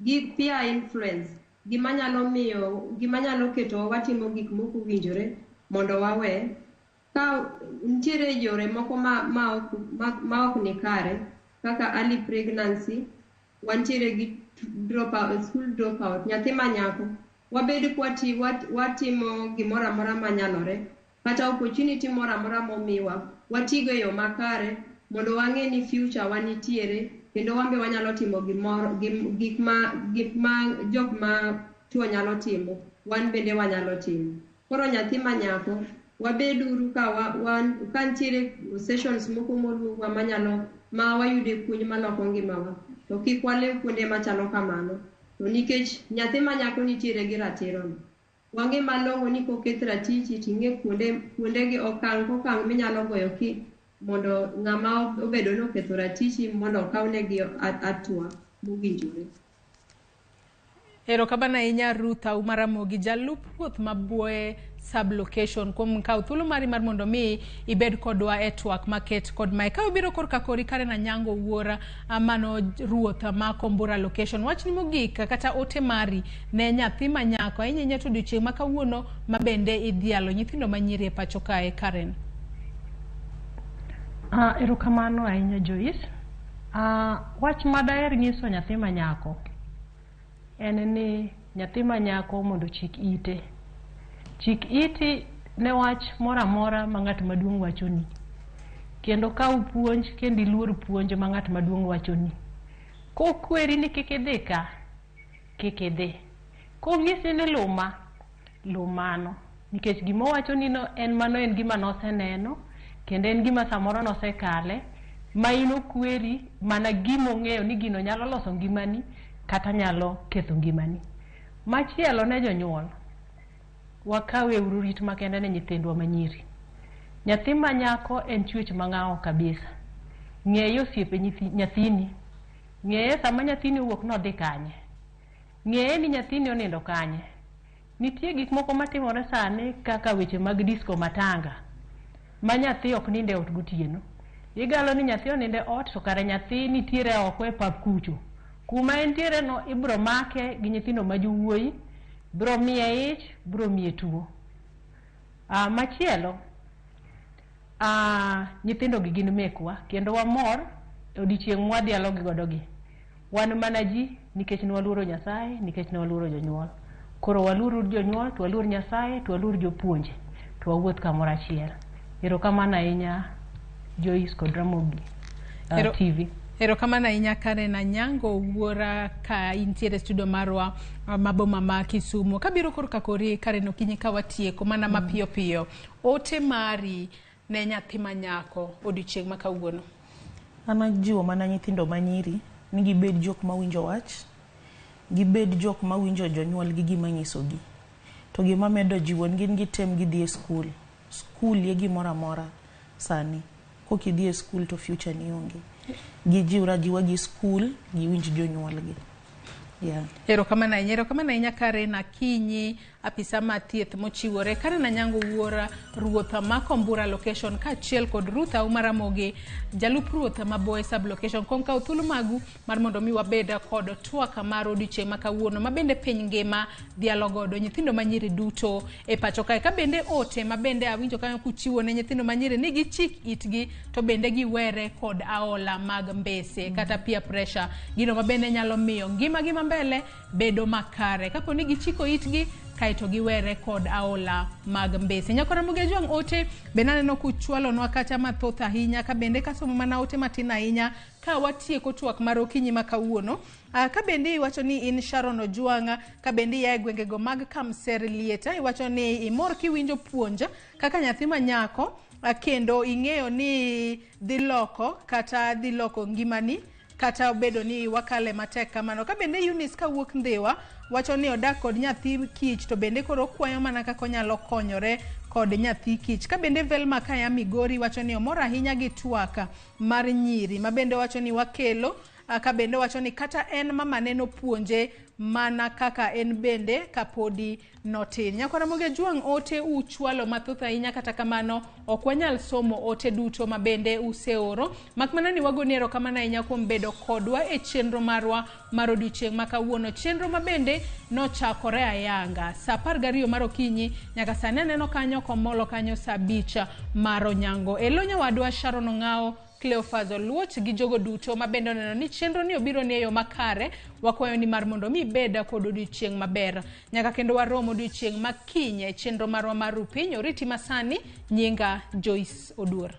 gi peer influence gima nyalo keto watimo gik moko winjore mondo wawe ka ntiere yore moko ma ok ni kare kaka early pregnancy wantiere gi school dropout nyathi manyako wabed watimo gimora mora manyalore kata opportunity mora mora momiwa watigo yo makare mondo wang'e ni future wanitiere kendo wambe wanyalo timo gik ma jok ma tuo nyalo timo wan bende wanyalo timo. Koro nyathi manyako wabeduru ka ntiere sessions moko moluwa ma wayude puonj maloko ngimawa to kik walew kuonde machalo kamano to nikech nyathi manyako nitiere gi ratiro wang'e malong'o ni koket ratichi ting'e kuonde gi okang' minyalo goyo mondo ng'ama obedo no ketho ratichi mondo okawnegi atua mowinjore. Erokamano ahinya Ruth Ramogi jalup ruoth mabuoye sublocation kuom kawo thuolo mari mar mondo mi ibed kodwa e twak maket kod mae ka obiro korka kori kare na nyango wuora mano ruoth ma Kombura location wach ni mogik kata ote mari ne nyathi manyako ahinya to odiochieng' makawuono mabende idhialo nyithindo manyiri e pacho kae Karen. Erokamano ahinya Joyce. Wach madaher nyiso nyathi manyako en ni nyathi manyako mondo chik iti ne wach mora mora ma ng'at maduong' wachoni kendo kaw puonj kendo iluor puonj ma ng'at maduong' wachoni. Kokweri ni kik idhi ka kik idhi, kong'isi ni lumano nikech gima wachoni no en gima noseneno kendo en gima samoro nosekale ma in okweri mana gima ong'eyo ni gino nyalo loso ngimani kata nyalo ketho ngimani. Machielo ne jonyuol wakawe ururit makende ne nyithindwa manyiri. Nyathi manyako en chwech mang'ao kabisa. Ng'eyo osiepe nyathini. Ng'eye sama nyathini owuok nodhi kanye. Ng'eye ni nyathini onindo kanye. Nitie gik moko matimore sani kaka weche mag disco matanga ma nyathi ok ninde ot gotieno. Igalo ni nyathi oninde ot to kare nyathi nitiere oko e pap kucho. Kuma entiere no ibro make gi nyithindo majowuoyi, bro miye ich, bro miye tuo. Machielo, nyithindo gi gin mekwa kendo wamor odiochieng' mwadhialo gi godogi. Wan mana ji nikech ne waluoro Nyasaye, nikech ne waluoro jonyuol. Koro waluor jonyuol, to waluor Nyasaye, to waluor jopuonje, to wawuoth kamoro achiel. Erokamano ahinya Joyce kod Ramogi TV. Erokamano ahinya Karen Anyango wuora ka intiere studio marwa maboma ma Kisumu. Kabiro korka kori Karen okinyi ka watieko mana mapiyo piyo. Ote mari ne nyathi manyako odiochieng' makawuono. Ana jiwo mana nyithindo manyiri ni gibed jok mawinjo wach, gibed jok mawinjo jonyuol gi gima nyisogi. To gima medo jiwo gin gitem gidhi e skul. Skul ye gimora mora sani. Kokidhi e skul to future ni onge. gijiwra jiwa gi school giwinj jonyuolgi. Yeah. Erokamano ahinya Karen Akinyi, apisa mathieth mochiwore. Karen Anyango wuora ruoth ma Kombura location kaachiel kod Ruth Auma Ramogi, jalup ruoth ma Boe sub location. Kuom kawo thuolo magu mar mondo mi wabed kod twak mar odiochieng' ma kawuono ma bende piny ngima dhialo godo nyithindo manyiri duto e pacho kae. Ka bende ote ma bende awinjo kanyo kuchiwo ne nyithindo manyiri ni gichik itgi to bende giwere kod aola mag mbese kata peer pressure, gino ma bende nyalo miyo ngimagi mbele bedo makare. Kapo ni gichiko itgi kaito giwere kod aola mag mbese. Nyakora Ramogi Ajwang' ote bende aneno kuchwalonwa kacha mathoth ahinya, ka bende kasomo mana ote matin ahinya ka watieko twak mar okinyi ma kawuono. Ka bende iwacho ni in Sharon Ojwang', ka bende ya gwengego mag Kamser Lieta, iwacho ni imor kiwinjo puonja kaka nyathi manyako kendo ing'eyo ni dhi loko ngimani kata obedo ni wakale matek kamano. Ka bende Eunice kawuok Ndhiwa wacho ni odak kod nyathi kich to bende koro kwayo mana kaka onyalo konyore kod nyathi kich. Ka bende Velma Kaya Migori wacho ni omor ahinya gi twak mar nyiri ma bende wacho ni wakelo. Ka bende wacho ni kata en mama neno puonje mana kaka en bende kapodi notin. Nyakora Ramogi Ajwang' ote uchwalo mathoth ahinya, kata kamano ok wanyal somo ote duto ma bende useoro. Makmana ni wagoni erokamano ahinya kuom bedo kodwa e chenro marwa mar odiochieng' ma kawuono. Chenro ma bende nochakore ayanga sa 12 mar okinyi nyaka sani aneno kanyo komolo kanyo sa 5 mar onyango. Elo nyawadwa Sharon Ong'ao, Cleophas Oluoch gi jogo duto ma bende oneno ni chenro ni obiro ni eyo makare. Wakwayo ni mar mondo mi beda kod odiochieng' maber. Nyaka kendo waromo odiochieng' makinye chenro marwa mar Rupiny. Oriti masani, nyinga Joyce Oduor.